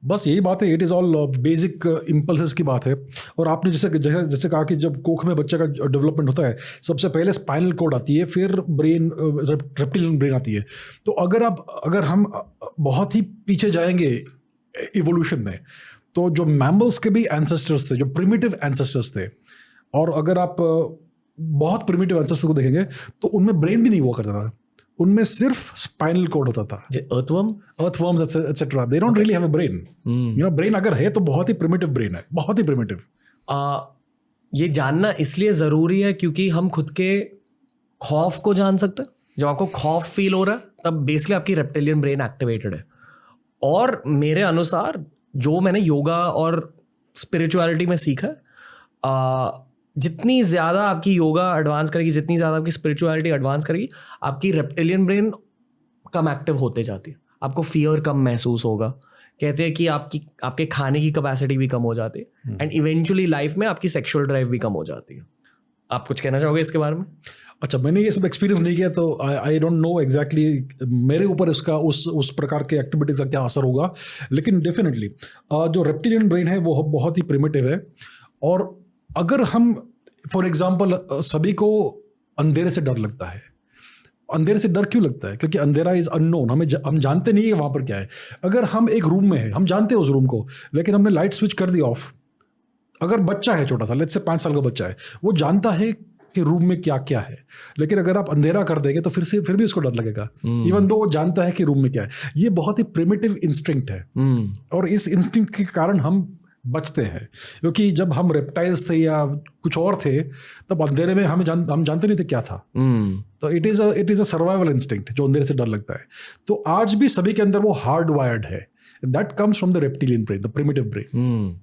बस यही बात है, it is all basic impulses की बात है. और आपने जैसे कहा कि जब कोख में बच्चे का डेवलपमेंट होता है, सबसे पहले स्पाइनल कॉर्ड आती है, फिर ब्रेन, रेप्टिलियन ब्रेन आती है. तो अगर हम बहुत ही पीछे जाएंगे इवोल्यूशन में, तो जो मैमल्स के भी एंसेस्टर्स थे, जो प्रिमिटिव एंसेस्टर्स थे, और अगर आप बहुत प्रिमिटिव एंसेस्टर्स को देखेंगे तो उनमें ब्रेन भी नहीं हुआ करता था, उनमें सिर्फ स्पाइनल कॉर्ड होता था. Earthworms etcetera, they don't really have a brain. You know, brain अगर है तो बहुत ही प्रिमिटिव ब्रेन है, बहुत ही प्रिमिटिव. ये जानना इसलिए ज़रूरी है क्योंकि हम खुद के खौफ को जान सकते हैं. जब आपको खौफ फील हो रहा है तब बेसिकली आपकी रेप्टिलियन ब्रेन एक्टिवेटेड है. और मेरे अनुसार जो मैंने योगा और स्पिरिचुअलिटी में सीखा है, जितनी ज़्यादा आपकी योगा एडवांस करेगी, जितनी ज़्यादा आपकी स्पिरिचुअलिटी एडवांस करेगी, आपकी रेप्टिलियन ब्रेन कम एक्टिव होते जाती है. आपको फियर कम महसूस होगा, कहते हैं कि आपके खाने की कैपेसिटी भी कम हो जाती है, एंड इवेंचुअली लाइफ में आपकी सेक्सुअल ड्राइव भी कम हो जाती है। आप कुछ कहना चाहोगे इसके बारे में? अच्छा, मैंने ये सब एक्सपीरियंस नहीं किया तो आई डोंट नो एग्जैक्टली मेरे ऊपर इसका उस प्रकार के एक्टिविटीज़ का क्या असर होगा, लेकिन डेफिनेटली जो रेप्टिलियन ब्रेन है वो बहुत ही प्रिमिटिव है। और अगर हम फॉर एग्जांपल सभी को अंधेरे से डर लगता है, अंधेरे से डर क्यों लगता है? क्योंकि अंधेरा इज अननोन, हम जानते नहीं है वहाँ पर क्या है। अगर हम एक रूम में हैं, हम जानते हैं उस रूम को, लेकिन हमने लाइट स्विच कर दी ऑफ। अगर बच्चा है छोटा सा, लेट्स से 5 साल का बच्चा है, वो जानता है कि रूम में क्या क्या है, लेकिन अगर आप अंधेरा कर देंगे तो फिर भी उसको डर लगेगा, इवन दो वो जानता है कि रूम में क्या है। ये बहुत ही प्रिमिटिव इंस्टिंक्ट है, और इस इंस्टिंक्ट के कारण हम बचते हैं। क्योंकि जब हम रेप्टाइल्स थे या कुछ और थे, तब अंधेरे में हम जानते नहीं थे क्या था। तो it is a survival instinct जो अंधेरे से डर लगता है। तो आज भी सभी के अंदर वो हार्ड वायर्ड है, that comes from the reptilian brain, the primitive brain.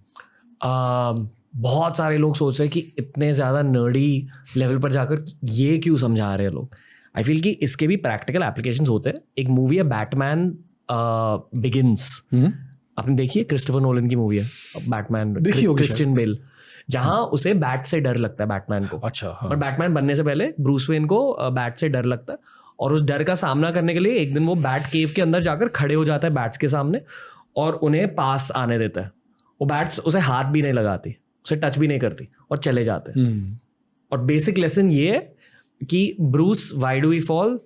बहुत सारे लोग सोच रहे हैं कि इतने ज़्यादा नर्डी लेवल पर जाकर ये क्यों समझा रहे हैं लोग। आई फील कि इसके भी प्रैक्टिकल एप्लीकेशंस होते हैं। एक मूवी है बैटमैन बिगिंस, आपने देखी है? क्रिस्टोफर नोलन की मूवी है बैटमैन, क्रिश्चियन बेल, जहाँ उसे बैट से डर लगता है, बैटमैन को। अच्छा, हाँ। और बैटमैन बनने से पहले ब्रूस वेन को बैट से डर लगता है, और उस डर का सामना करने के लिए एक दिन वो बैट केव के अंदर जाकर खड़े हो जाता है बैट्स के सामने, और उन्हें पास आने देता है। वो बैट्स उसे हाथ भी नहीं लगाती, उसे टच भी नहीं करती, और चले जाते हैं। और बेसिक लेसन ये है कि Bruce, why do we fall?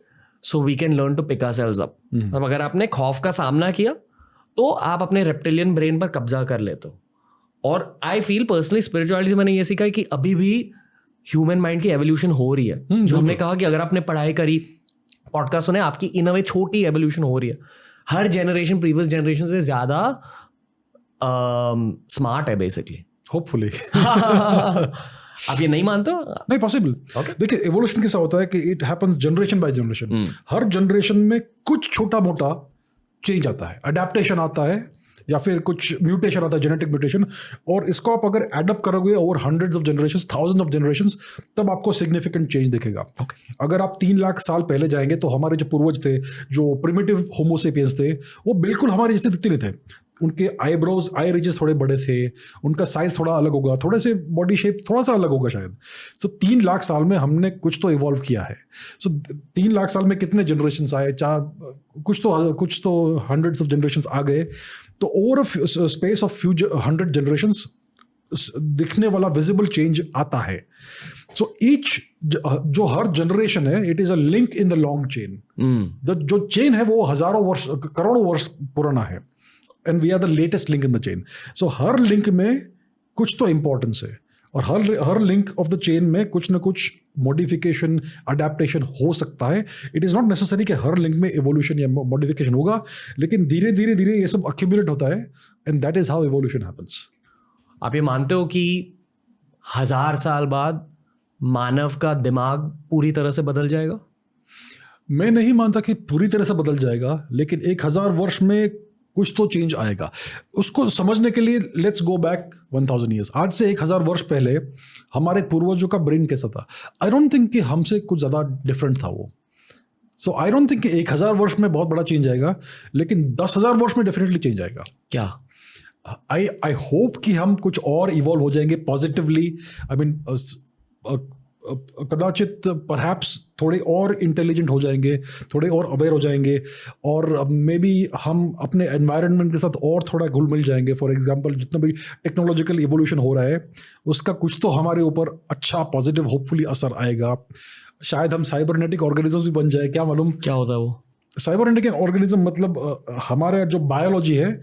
So we can learn to pick ourselves up. अब अगर आपने खौफ का सामना किया तो आप अपने रेप्टिलियन ब्रेन पर कब्जा कर लेते हो। और आई फील पर्सनली स्पिरिचुअलिटी से मैंने ये सीखा है कि अभी भी ह्यूमन माइंड की एवोल्यूशन हो रही है। जो हमने कहा कि अगर आपने पढ़ाई करी, पॉडकास्ट सुने, आपकी इन अ वे छोटी एवोल्यूशन हो रही है। हर जनरेशन प्रीवियस जनरेशन से ज्यादा स्मार्ट है बेसिकली, होपफुली। आप ये नहीं मानते हो? नहीं, पॉसिबल। देखिए, एवोल्यूशन कैसा होता है कि it happens generation by generation. Her generation में कुछ छोटा मोटा चेंज आता है, अडेप्टेशन आता है, या फिर कुछ म्यूटेशन आता है, जेनेटिक म्यूटेशन। और इसको आप अगर एडअप करोगे over hundreds of generations, thousands of generations, तब आपको सिग्निफिकेंट चेंज दिखेगा। अगर आप 3 लाख साल पहले जाएंगे तो हमारे जो पूर्वज थे, जो प्रिमिटिव होमोसेपियंस थे, वो बिल्कुल हमारे जैसे दिखते नहीं थे। उनके आईब्रोज, आई रिजेस थोड़े बड़े थे, उनका साइज थोड़ा अलग होगा, थोड़े से बॉडी शेप थोड़ा सा अलग होगा शायद। तो 3 लाख साल में हमने कुछ तो इवॉल्व किया है। सो 3 लाख साल में कितने जनरेशन्स आए? कुछ तो हंड्रेड्स ऑफ जनरेशन्स आ गए। तो over space of few 100 generations दिखने वाला विजिबल चेंज आता है। सो ईच जो हर जनरेशन है, it is a link in the long chain. जो चेन है वो हजारों वर्ष, करोड़ों वर्ष पुराना है, and we are the latest link in the chain. So हर लिंक में कुछ तो इंपॉर्टेंस है, और हर लिंक ऑफ द चेन में कुछ ना कुछ मॉडिफिकेशन, अडेप्टेशन हो सकता है। इट इज़ नॉट नेसेसरी कि हर लिंक में एवोल्यूशन या मॉडिफिकेशन होगा, लेकिन धीरे धीरे धीरे ये सब अक्यूमुलेट होता है, and that is how evolution happens. आप ये मानते हो कि 1000 साल बाद मानव का दिमाग पूरी तरह से बदल जाएगा? मैं नहीं मानता कि पूरी तरह से बदल जाएगा, लेकिन 1000 वर्ष में कुछ तो चेंज आएगा। उसको समझने के लिए लेट्स गो बैक 1000 ईयर्स। आज से 1000 वर्ष पहले हमारे पूर्वजों का ब्रेन कैसा था? आई डोंट थिंक कि हमसे कुछ ज़्यादा डिफरेंट था वो। सो आई डोंट थिंक कि 1000 वर्ष में बहुत बड़ा चेंज आएगा, लेकिन 10,000 वर्ष में डेफिनेटली चेंज आएगा। क्या? आई होप कि हम कुछ और इवॉल्व हो जाएंगे पॉजिटिवली। आई मीन कदाचित परहैप्स थोड़े और इंटेलिजेंट हो जाएंगे, थोड़े और अवेयर हो जाएंगे, और मे बी हम अपने एनवायरनमेंट के साथ और थोड़ा घुल मिल जाएंगे। फॉर एग्जांपल, जितना भी टेक्नोलॉजिकल इवोल्यूशन हो रहा है, उसका कुछ तो हमारे ऊपर अच्छा पॉजिटिव होपफुली असर आएगा। शायद हम साइबरनेटिक ऑर्गेनिज्म भी बन जाए, क्या मालूम। क्या होता है वो साइबरनेटिक ऑर्गेनिज्म? मतलब हमारा जो बायोलॉजी है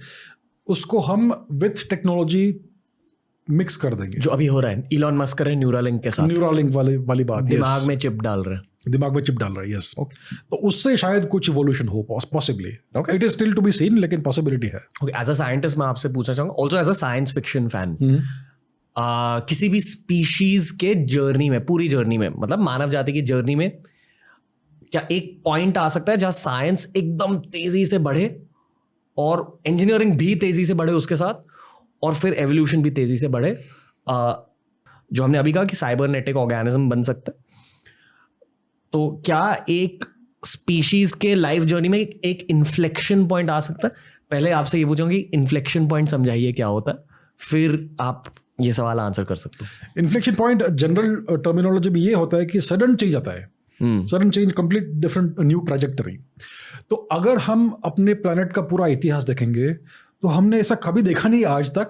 उसको हम विथ टेक्नोलॉजी मिक्स कर देंगे, जो अभी हो रहा है। इलॉन मस्क कर रहे हैं न्यूरालिंक के साथ, न्यूरालिंक वाली बात, दिमाग में चिप डाल रहे हैं, दिमाग में चिप डाल रहा है। यस, तो उससे शायद कुछ इवोल्यूशन हो, possibly. It is still to be seen, लेकिन पॉसिबिलिटी है। एज अ साइंटिस्ट मैं आपसे पूछना चाहूंगा, also as a science fiction fan, किसी भी स्पीशीज के जर्नी में, पूरी जर्नी में, मतलब मानव जाति की जर्नी में, क्या एक पॉइंट आ सकता है जहां साइंस एकदम तेजी से बढ़े और इंजीनियरिंग भी तेजी से बढ़े उसके साथ, और फिर एवोल्यूशन भी तेजी से बढ़े? जो हमने अभी कहा कि साइबरनेटिक ऑर्गेनिज्म बन सकता है, तो क्या एक स्पीशीज के लाइफ जर्नी में एक इन्फ्लेक्शन पॉइंट आ सकता है? पहले आपसे ये पूछूंगी, इन्फ्लेक्शन पॉइंट समझाइए क्या होता है, फिर आप ये सवाल आंसर कर सकते हो। इन्फ्लेक्शन पॉइंट जनरल टर्मिनोलॉजी में ये होता है कि सडन चेंज आता है, sudden change, complete different new trajectory. तो अगर हम अपने प्लैनेट का पूरा इतिहास देखेंगे तो हमने ऐसा कभी देखा नहीं आज तक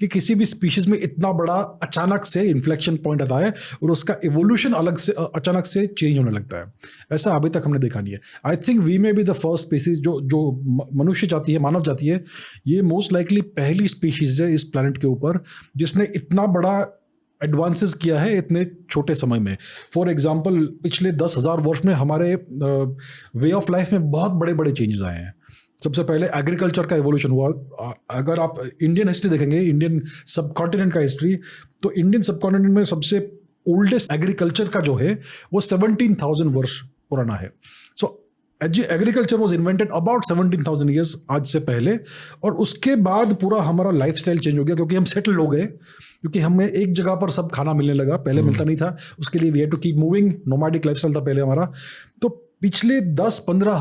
कि किसी भी स्पीशीज में इतना बड़ा अचानक से इन्फ्लेक्शन पॉइंट आता है और उसका इवोल्यूशन अलग से अचानक से चेंज होने लगता है। ऐसा अभी तक हमने देखा नहीं है। I think we may be the first species जो मनुष्य जाति है, मानव जाति है, ये मोस्ट लाइकली पहली स्पीशीज है इस प्लैनेट के ऊपर जिसने इतना बड़ा एडवांसेस किया है इतने छोटे समय में। फॉर एग्जाम्पल पिछले 10,000 वर्ष में हमारे वे ऑफ लाइफ में बहुत बड़े बड़े चेंजेस आए हैं। सबसे पहले एग्रीकल्चर का इवोल्यूशन हुआ। अगर आप इंडियन हिस्ट्री देखेंगे, इंडियन सब कॉन्टिनेंट का हिस्ट्री, तो इंडियन सब कॉन्टिनेंट में सबसे ओल्डेस्ट एग्रीकल्चर का जो है वो 17,000 वर्ष पुराना है। सो agriculture was invented about 17,000 years आज से पहले, और उसके बाद पूरा हमारा लाइफ स्टाइल चेंज हो गया क्योंकि हम सेटल हो गए, क्योंकि हमें एक जगह पर सब खाना मिलने लगा, पहले मिलता नहीं था। उसके लिए we had to keep moving, nomadic lifestyle था पहले हमारा। तो पिछले 10-15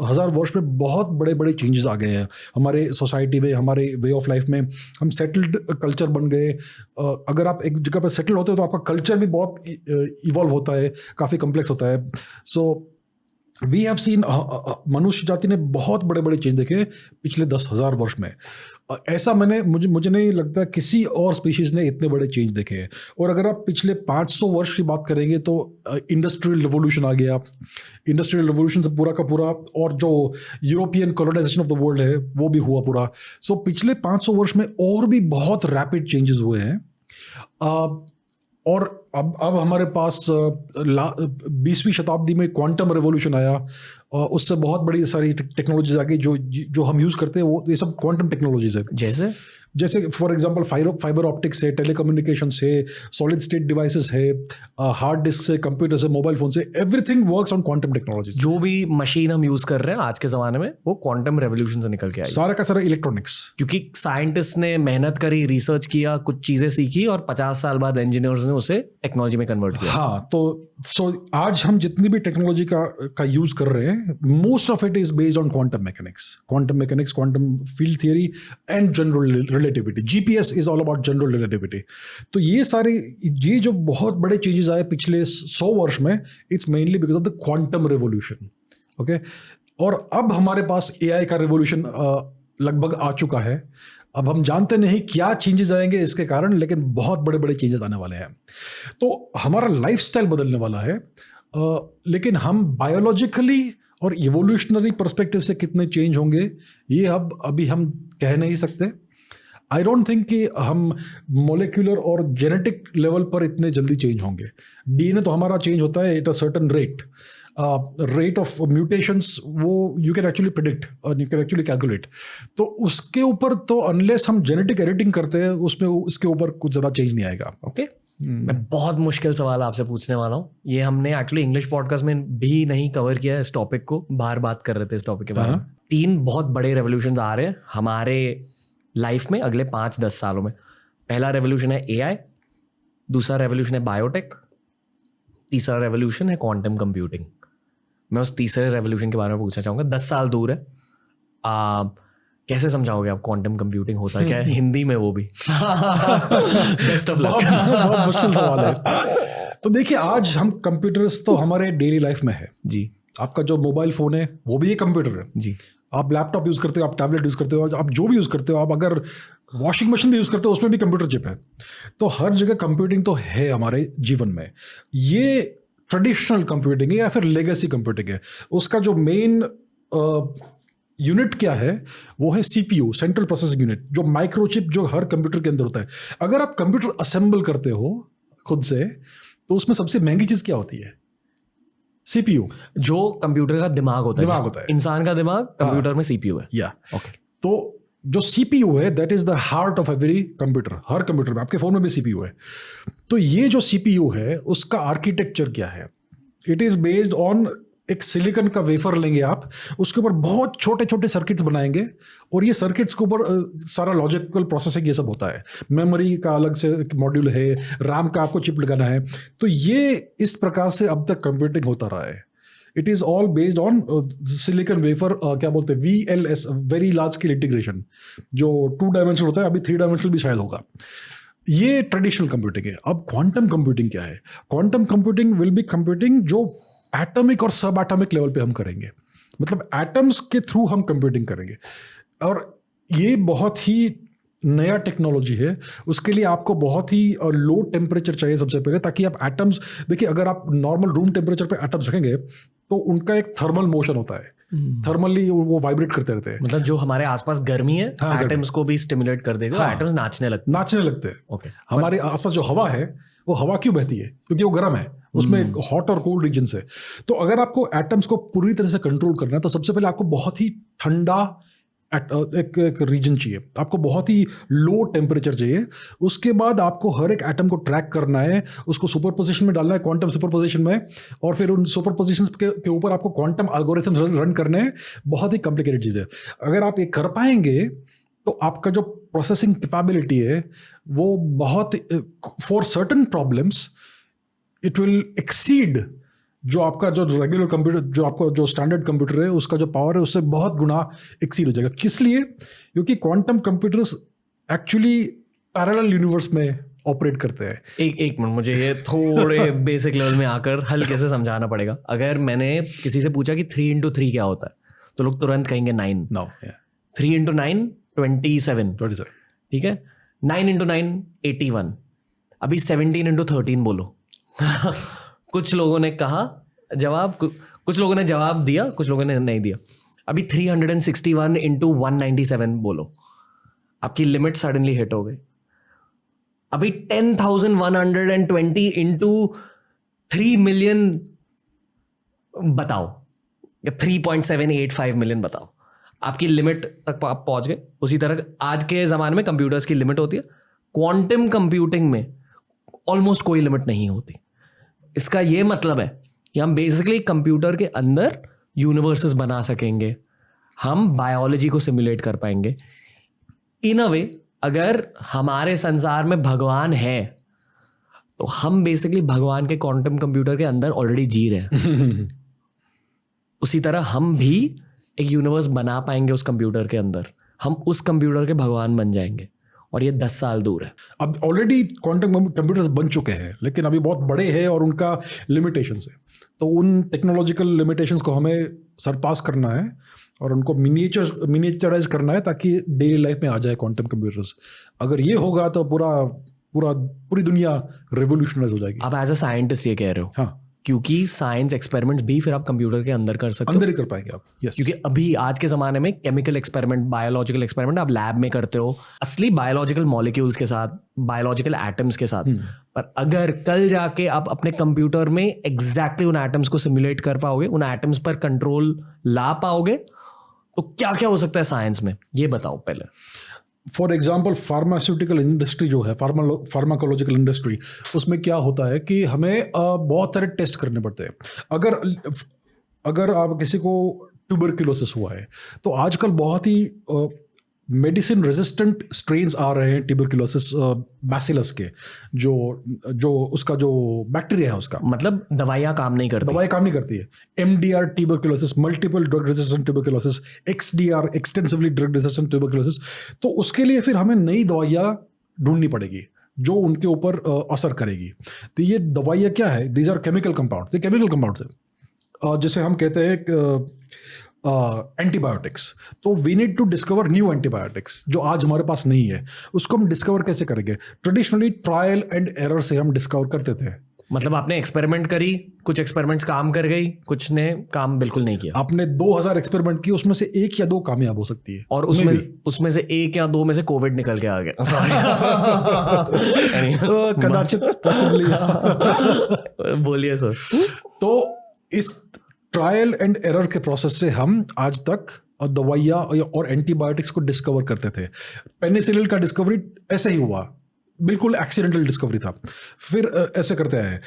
हजार वर्ष में बहुत बड़े बड़े चेंजेस आ गए हैं हमारे सोसाइटी में, हमारे वे ऑफ लाइफ में। हम सेटल्ड कल्चर बन गए। अगर आप एक जगह पर सेटल होते हो तो आपका कल्चर भी बहुत इवॉल्व होता है, काफ़ी कम्प्लेक्स होता है। सो वी हैव सीन, मनुष्य जाति ने बहुत बड़े बड़े चेंज देखे पिछले 10,000 वर्ष में। ऐसा मुझे नहीं लगता किसी और स्पीशीज ने इतने बड़े चेंज देखे हैं। और अगर आप पिछले 500 वर्ष की बात करेंगे तो इंडस्ट्रियल रिवोल्यूशन आ गया। इंडस्ट्रियल रिवोल्यूशन से पूरा का पूरा, और जो European colonization of the world है वो भी हुआ पूरा। सो पिछले 500 वर्ष में और भी बहुत रैपिड चेंजेस हुए हैं। और अब हमारे पास 20वीं शताब्दी में क्वांटम रेवोल्यूशन आया, और उससे बहुत बड़ी सारी टेक्नोलॉजीज आ गई जो हम यूज़ करते हैं, वो ये सब क्वांटम टेक्नोलॉजीज है। जैसे फॉर एग्जांपल फाइबर ऑप्टिक्स है, टेलीकम्युनिकेशन से, सॉलिड स्टेट डिवाइसेस है, हार्ड डिस्क से, कंप्यूटर से, मोबाइल फोन से, everything works on quantum technology. जो भी मशीन हम यूज कर रहे हैं आज के ज़माने में वो क्वांटम रेवोल्यूशन से निकल के आई। सारा का सारा इलेक्ट्रॉनिक्स, क्योंकि साइंटिस्ट ने मेहनत करी, रिसर्च किया, कुछ चीज़ें सीखी, और 50 साल बाद इंजीनियर्स ने उसे टेक्नोलॉजी में कन्वर्ट किया। हाँ, तो आज हम जितनी भी टेक्नोलॉजी का यूज कर रहे हैं, most of it is based on quantum mechanics, quantum field theory and general relativity. GPS is all about general relativity. तो ये जो बहुत बड़े चेंजेस आए पिछले 100 वर्ष में, it's mainly because of the quantum revolution. Okay, और अब हमारे पास एआई का रेवोल्यूशन लगभग आ चुका है। अब हम जानते नहीं क्या चेंजेस आएंगे इसके कारण, लेकिन बहुत बड़े बड़े चेंजेस आने वाले हैं। तो हमारा लाइफस्टाइल बदलने वाला है, लेकिन हम बायोलॉजिकली और इवोल्यूशनरी पर्सपेक्टिव से कितने चेंज होंगे ये अभी हम कह नहीं सकते। आई डोंट थिंक कि हम मोलिकुलर और जेनेटिक लेवल पर इतने जल्दी चेंज होंगे। डीएनए तो हमारा चेंज होता है at a certain rate of mutations, वो यू कैन एक्चुअली प्रिडिक्ट और यू कैन एक्चुअली कैलकुलेट। तो उसके ऊपर तो अनलेस हम जेनेटिक एडिटिंग करते हैं उसमें उसके ऊपर कुछ ज़्यादा चेंज नहीं आएगा। ओके, मैं बहुत मुश्किल सवाल आपसे पूछने वाला हूँ। ये हमने एक्चुअली इंग्लिश पॉडकास्ट में भी नहीं कवर किया इस टॉपिक को, बाहर बात कर रहे थे इस टॉपिक के बारे में। 3 बहुत बड़े रेवोल्यूशन आ रहे हैं हमारे लाइफ में अगले 5-10 सालों में। पहला रेवोल्यूशन है एआई, दूसरा रेवोल्यूशन है बायोटेक, तीसरा रेवोल्यूशन है क्वांटम कंप्यूटिंग। मैं उस तीसरे रेवोल्यूशन के बारे में पूछना चाहूँगा। 10 साल दूर है, कैसे समझाओगे आप क्वांटम कंप्यूटिंग होता क्या है हिंदी में, वो भी? Best of luck. बहुत मुश्किल सवाल है। तो देखिए, आज हम कंप्यूटर्स तो हमारे डेली लाइफ में है जी। आपका जो मोबाइल फ़ोन है वो भी एक कंप्यूटर है जी। आप लैपटॉप यूज़ करते हो, आप टैबलेट यूज़ करते हो, आप जो भी यूज़ करते हो, आप अगर वॉशिंग मशीन भी यूज़ करते हो उसमें भी कंप्यूटर चिप है। तो हर जगह कंप्यूटिंग तो है हमारे जीवन में। ये ट्रेडिशनल कंप्यूटिंग है या फिर लेगेसी कंप्यूटिंग है। उसका जो मेन यूनिट क्या है वो है सीपीयू, सेंट्रल प्रोसेसिंग यूनिट, जो माइक्रोचिप जो हर कंप्यूटर के अंदर होता है। अगर आप कंप्यूटर असेंबल करते हो खुद से तो उसमें सबसे महंगी चीज़ क्या होती है? सीपीयू, जो कंप्यूटर का दिमाग होता है। इंसान का दिमाग कंप्यूटर में सीपीयू है। या ओके, तो जो सीपीयू है that is the heart of every computer. Her computer में, आपके फोन में भी सीपीयू है। तो ये जो सीपीयू है उसका आर्किटेक्चर क्या है? इट इज बेस्ड ऑन एक सिलिकॉन का वेफर लेंगे आप, उसके ऊपर बहुत छोटे छोटे सर्किट्स बनाएंगे और ये सर्किट्स के ऊपर सारा लॉजिकल प्रोसेसिंग ये सब होता है। मेमोरी का अलग से मॉड्यूल है, रैम का आपको चिप लगाना है। तो ये इस प्रकार से अब तक कंप्यूटिंग होता रहा है। It is all based on silicon wafer, क्या बोलते हैं, VLS, very large scale integration, जो 2 डायमेंशनल होता है, अभी 3 डायमेंशनल भी शायद होगा। ये ट्रेडिशनल कंप्यूटिंग है। अब क्वांटम कंप्यूटिंग क्या है? Quantum computing will be computing जो एटॉमिक और सब एटॉमिक लेवल पे हम करेंगे, मतलब एटम्स के थ्रू हम कंप्यूटिंग करेंगे। और ये बहुत ही नया टेक्नोलॉजी है। उसके लिए आपको बहुत ही लो टेम्परेचर चाहिए सबसे पहले, ताकि आप एटम्स, देखिए अगर आप नॉर्मल रूम टेम्परेचर पे एटम्स रखेंगे तो उनका एक थर्मल मोशन होता है, थर्मली वो वाइब्रेट करते रहते हैं। मतलब जो हमारे आसपास गर्मी है, हाँ, एटम्स को भी स्टिमुलेट कर देगा, हाँ, एटम्स नाचने लगते हैं। ओके, हमारे आसपास जो हवा है वो हवा क्यों बहती है? क्योंकि वो गर्म है, उसमें हॉट और कोल्ड रीजन है। तो अगर आपको एटम्स को पूरी तरह से कंट्रोल करना है तो सबसे पहले आपको बहुत ही ठंडा एक रीजन चाहिए, आपको बहुत ही लो टेम्परेचर चाहिए। उसके बाद आपको हर एक एटम को ट्रैक करना है, उसको सुपरपोजिशन में डालना है, क्वांटम सुपरपोजिशन में, और फिर उन सुपरपोजिशन के ऊपर आपको क्वांटम एल्गोरिथम्स रन करने हैं। बहुत ही कॉम्प्लिकेटेड चीज़ है। अगर आप ये कर पाएंगे तो आपका जो प्रोसेसिंग कैपेबिलिटी है वो बहुत, for certain problems it will exceed जो आपका जो रेगुलर कंप्यूटर, जो आपका जो स्टैंडर्ड कंप्यूटर है उसका जो पावर है उससे बहुत गुना एक्सीड हो जाएगा। किस लिए? क्योंकि quantum computers actually parallel universe में ऑपरेट करते हैं। एक मिनट, मुझे ये थोड़े बेसिक लेवल में आकर हल्के से समझाना पड़ेगा। अगर मैंने किसी से पूछा कि 3x3 क्या होता है तो लोग तुरंत कहेंगे 9। 3 × 9 27, ठीक है। 9 × 9 81। अभी 17 × 13 बोलो। कुछ लोगों ने कहा जवाब, कुछ लोगों ने जवाब दिया, कुछ लोगों ने नहीं दिया। अभी 361 × 197 बोलो, आपकी लिमिट सडनली हिट हो गई। अभी 10,120 × 3 मिलियन बताओ, या 3.785 मिलियन बताओ, आपकी लिमिट तक आप पहुंच गए। उसी तरह आज के ज़माने में कंप्यूटर्स की लिमिट होती है, क्वांटम कंप्यूटिंग में ऑलमोस्ट कोई लिमिट नहीं होती। इसका ये मतलब है कि हम बेसिकली कंप्यूटर के अंदर यूनिवर्सेस बना सकेंगे, हम बायोलॉजी को सिमुलेट कर पाएंगे। इन अ वे अगर हमारे संसार में भगवान है तो हम बेसिकली भगवान के क्वांटम कंप्यूटर के अंदर ऑलरेडी जी रहे हैं। उसी तरह हम भी एक यूनिवर्स बना पाएंगे उस कंप्यूटर के अंदर, हम उस कंप्यूटर के भगवान बन जाएंगे, और ये 10 साल दूर है। अब ऑलरेडी क्वांटम कंप्यूटर्स बन चुके हैं, लेकिन अभी बहुत बड़े हैं और उनका लिमिटेशंस है। तो उन टेक्नोलॉजिकल लिमिटेशंस को हमें सरपास करना है और उनको मिनिएचराइज करना है ताकि डेली लाइफ में आ जाए क्वांटम कंप्यूटर्स। अगर ये होगा तो पूरी दुनिया रेवोल्यूशनाइज हो जाएगी। आप एज अ साइंटिस्ट ये कह रहे हो? हाँ, क्योंकि साइंस एक्सपेरिमेंट्स भी फिर आप कंप्यूटर के अंदर कर सकते हो। अंदर ही कर पाएंगे आप। यस, क्योंकि अभी आज के ज़माने में केमिकल एक्सपेरिमेंट, बायोलॉजिकल एक्सपेरिमेंट आप लैब में करते हो, असली बायोलॉजिकल मॉलिक्यूल्स के साथ, बायोलॉजिकल एटम्स के साथ। पर अगर कल जाके आप अपने कंप्यूटर में एग्जैक्टली उन एटम्स को सिमुलेट कर पाओगे, उन एटम्स पर कंट्रोल ला पाओगे, तो क्या क्या हो सकता है साइंस में, ये बताओ पहले। फॉर एग्जाम्पल फार्मास्यूटिकल इंडस्ट्री जो है, फार्माकोलॉजिकल इंडस्ट्री, उसमें क्या होता है कि हमें बहुत सारे टेस्ट करने पड़ते हैं। अगर आप किसी को ट्यूबरक्लोसिस हुआ है तो आजकल बहुत ही मेडिसिन रेजिस्टेंट स्ट्रेन्स आ रहे हैं ट्यूबरक्लोसिस बैसिलस के, जो उसका जो बैक्टीरिया है उसका, मतलब दवाइयाँ काम नहीं करती है। MDR tuberculosis, multiple drug resistant tuberculosis, XDR extensively drug resistant tuberculosis. तो उसके लिए फिर हमें नई दवाइयाँ ढूंढनी पड़ेगी जो उनके ऊपर असर करेगी। तो ये दवाइयाँ क्या है? दीज आर केमिकल कंपाउंड्स है, जिसे हम कहते हैं एंटीबायोटिक्स। तो we need to discover new antibiotics जो आज हमारे पास नहीं है। उसको हम डिस्कवर कैसे करेंगे? ट्रेडिशनली ट्रायल एंड एरर से हम डिस्कवर करते थे। मतलब आपने एक्सपेरिमेंट करी, कुछ एक्सपेरिमेंट्स काम कर गई, कुछ ने काम बिल्कुल नहीं किया। आपने 2000 एक्सपेरिमेंट किए, उसमें से 1 या 2 कामयाब हो सकती है, और उसमें से 1 या 2 में से कोविड निकल के आ गया। कदाचित पॉसिबली। बोलिए सर। तो इस ट्रायल एंड एरर के प्रोसेस से हम आज तक दवाइयाँ और एंटीबायोटिक्स को डिस्कवर करते थे। पेनिसिलिन का डिस्कवरी ऐसे ही हुआ, बिल्कुल एक्सीडेंटल डिस्कवरी था, फिर ऐसे करते आए।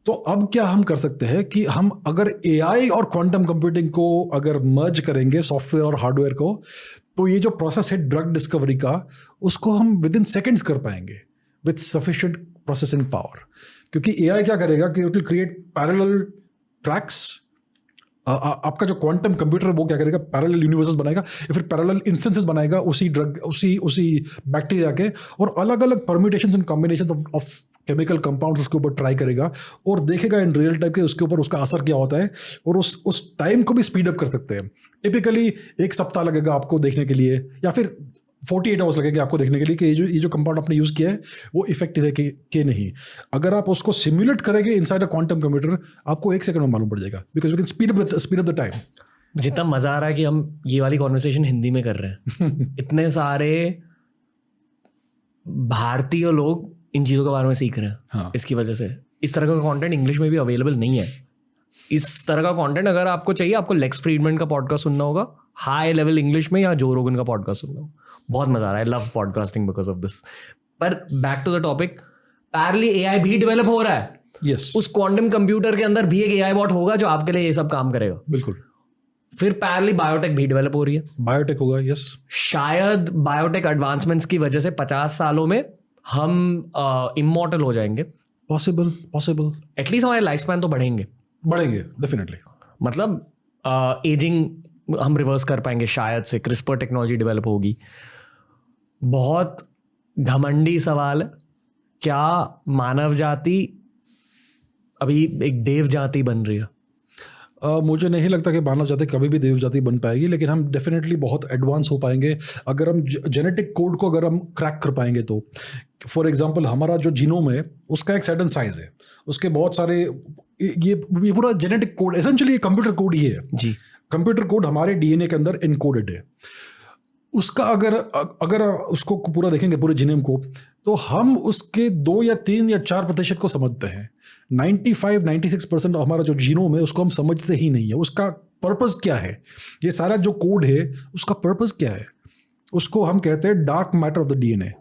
तो अब क्या हम कर सकते हैं कि हम अगर AI और क्वांटम कंप्यूटिंग को अगर मर्ज करेंगे, सॉफ्टवेयर और हार्डवेयर को, तो ये जो प्रोसेस है ड्रग डिस्कवरी का, उसको हम विद इन सेकेंड्स कर पाएंगे विथ सफिशिएंट प्रोसेसिंग पावर। क्योंकि AI क्या करेगा कि it will create parallel tracks आपका जो क्वांटम कंप्यूटर है वो क्या करेगा, पैरेलल यूनिवर्सेस बनाएगा या फिर पैरेलल इंस्टेंसेस बनाएगा उसी ड्रग उसी बैक्टीरिया के, और अलग अलग permutations and combinations of chemical compounds उसके ऊपर ट्राई करेगा और देखेगा इन रियल टाइम के उसके ऊपर उसका असर क्या होता है, और उस टाइम को भी स्पीड अप कर सकते हैं। टिपिकली 1 सप्ताह लगेगा आपको देखने के लिए, या फिर 48 आवर्स लगेंगे आपको देखने के लिए कि ये जो कंपाउंड आपने यूज़ किया है वो इफेक्टिव है कि नहीं। अगर आप उसको सिमुलेट करेंगे इनसाइड अ क्वांटम कंप्यूटर, आपको 1 सेकंड में मालूम पड़ जाएगा, because we can speed up the time. जितना मजा आ रहा है कि हम ये वाली कॉन्वर्सेशन हिंदी में कर रहे हैं। इतने सारे भारतीय लोग इन चीज़ों के बारे में सीख रहे हैं। हाँ। इसकी वजह से इस तरह का कंटेंट इंग्लिश में भी अवेलेबल नहीं है। इस तरह का कंटेंट अगर आपको चाहिए, आपको लेक्स फ्रीडमैन का पॉडकास्ट सुनना होगा हाई लेवल इंग्लिश में, या जो रोगन का पॉडकास्ट सुनना होगा। बहुत मजा आ रहा है, love podcasting because of this. पर back to the topic, parallelly AI भी डेवलप हो रहा है। यस, उस क्वांटम कंप्यूटर के अंदर भी एक एआई बॉट होगा जो आपके लिए ये सब काम करेगा। बिल्कुल। फिर पैरेलली बायोटेक भी डेवलप हो रही है। बायोटेक होगा, यस। शायद बायोटेक एडवांसमेंट्स की वजह से 50 सालों में हम इमॉर्टल हो जाएंगे। पॉसिबल एटलीस्ट हमारे लाइफ स्पैन तो बढ़ेंगे डेफिनेटली। मतलब एजिंग हम रिवर्स कर पाएंगे शायद से, क्रिस्पर टेक्नोलॉजी डेवलप होगी। बहुत घमंडी सवाल है, क्या मानव जाति अभी एक देव जाति बन रही है? मुझे नहीं लगता कि मानव जाति कभी भी देव जाति बन पाएगी, लेकिन हम डेफिनेटली बहुत एडवांस हो पाएंगे अगर हम जेनेटिक कोड को अगर हम क्रैक कर पाएंगे तो। फॉर एग्जांपल, हमारा जो जीनोम है उसका एक सर्टेन साइज है, उसके बहुत सारे ये पूरा genetic code essentially computer code ही है जी। कंप्यूटर कोड हमारे डीएनए के अंदर इनकोडेड है। उसका अगर उसको पूरा देखेंगे पूरे जीनोम को, तो हम उसके 2 या 3 या 4% को समझते हैं। 95-96% हमारा जो जीनोम है उसको हम समझते ही नहीं है। उसका पर्पस क्या है, ये सारा जो कोड है उसका पर्पस क्या है, उसको हम कहते हैं dark matter of the DNA.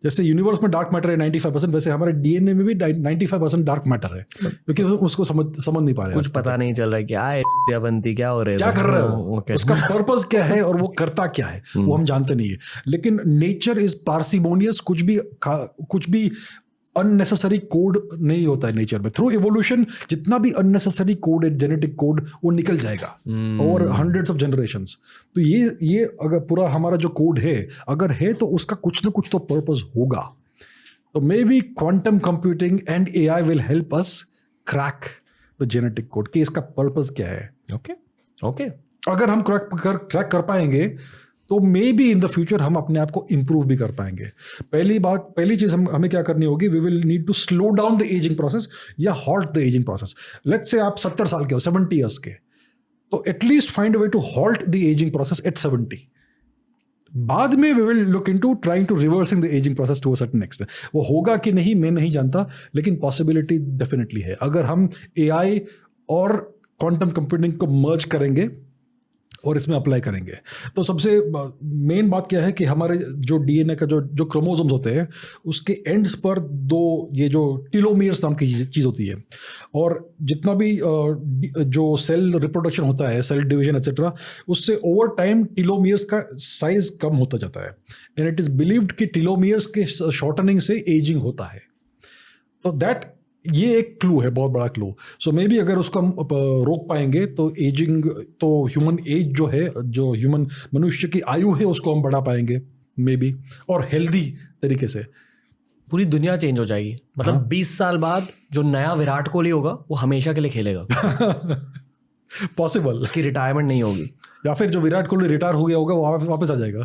जैसे यूनिवर्स में डार्क मैटर है 95%, वैसे हमारे डीएनए में भी 95% डार्क मैटर है, क्योंकि उसको समझ नहीं पा रहे, कुछ पता नहीं चल रहा है क्या बनती, क्या हो रहा है, क्या कर रहे हो, उसका पर्पस क्या है और वो करता क्या है वो हम जानते नहीं है। लेकिन नेचर इज पार्सिमोनियस, कुछ भी अननेसेसरी कोड नहीं होता है नेचर में। थ्रू इवोल्यूशन जितना भी अननेसेसरी कोड है, जेनेटिक कोड, वो निकल जाएगा ओवर हंड्रेड्स ऑफ जनरेशंस। तो ये अगर पूरा हमारा जो कोड है अगर है तो उसका कुछ ना कुछ तो पर्पस होगा। तो may be quantum computing and AI will help us crack the genetic code कि इसका पर्पस क्या है। ओके अगर हम क्रैक कर पाएंगे तो may be in the future हम अपने आप को इंप्रूव भी कर पाएंगे। पहली चीज हमें क्या करनी होगी, we will need to slow down the ageing process या halt the ageing process. Let's say आप 70 साल के हो, 70 ईयर्स के, तो at least find a way to halt the ageing process at 70। बाद में we will look into trying to reversing the ageing process to a certain extent. वो होगा कि नहीं मैं नहीं जानता, लेकिन पॉसिबिलिटी डेफिनेटली है अगर हम एआई और क्वांटम कंप्यूटिंग को मर्ज करेंगे और इसमें अप्लाई करेंगे। तो सबसे मेन बात क्या है कि हमारे जो डीएनए का जो क्रोमोसोम्स होते हैं उसके एंड्स पर 2 ये जो टीलोमियर्स नाम की चीज़ होती है, और जितना भी जो सेल रिप्रोडक्शन होता है, सेल डिवीजन एक्सेट्रा, उससे ओवर टाइम टीलोमियर्स का साइज कम होता जाता है। एंड इट इज़ बिलीव्ड कि टीलोमियर्स के शॉर्टनिंग से एजिंग होता है। तो दैट ये एक क्लू है, बहुत बड़ा क्लू। सो मे बी अगर उसको हम रोक पाएंगे तो एजिंग, तो ह्यूमन एज जो है, जो ह्यूमन मनुष्य की आयु है उसको हम बढ़ा पाएंगे मे बी, और हेल्दी तरीके से। पूरी दुनिया चेंज हो जाएगी। मतलब 20 साल बाद जो नया विराट कोहली होगा वो हमेशा के लिए खेलेगा। पॉसिबल, उसकी रिटायरमेंट नहीं होगी, या फिर जो विराट कोहली रिटायर हो गया होगा वो वापस आ जाएगा।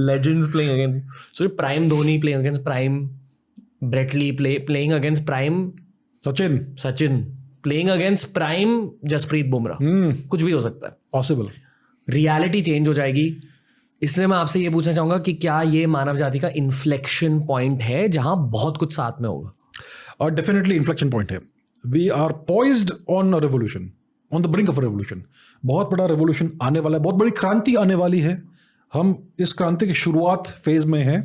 Legends playing against, so prime Dhoni playing against prime Brett Lee, playing against prime Sachin playing against prime Jasprit Bumrah, कुछ भी हो सकता है, पॉसिबल। रियलिटी चेंज हो जाएगी। इसलिए मैं आपसे ये पूछना चाहूंगा कि क्या ये मानव जाति का इन्फ्लेक्शन पॉइंट है जहां बहुत कुछ साथ में होगा? और डेफिनेटली इन्फ्लेक्शन पॉइंट है। We are poised on a revolution, on the brink of a revolution. बहुत बड़ा रेवोल्यूशन आने वाला है, बहुत बड़ी क्रांति आने वाली है। हम इस क्रांति की शुरुआत फेज में हैं।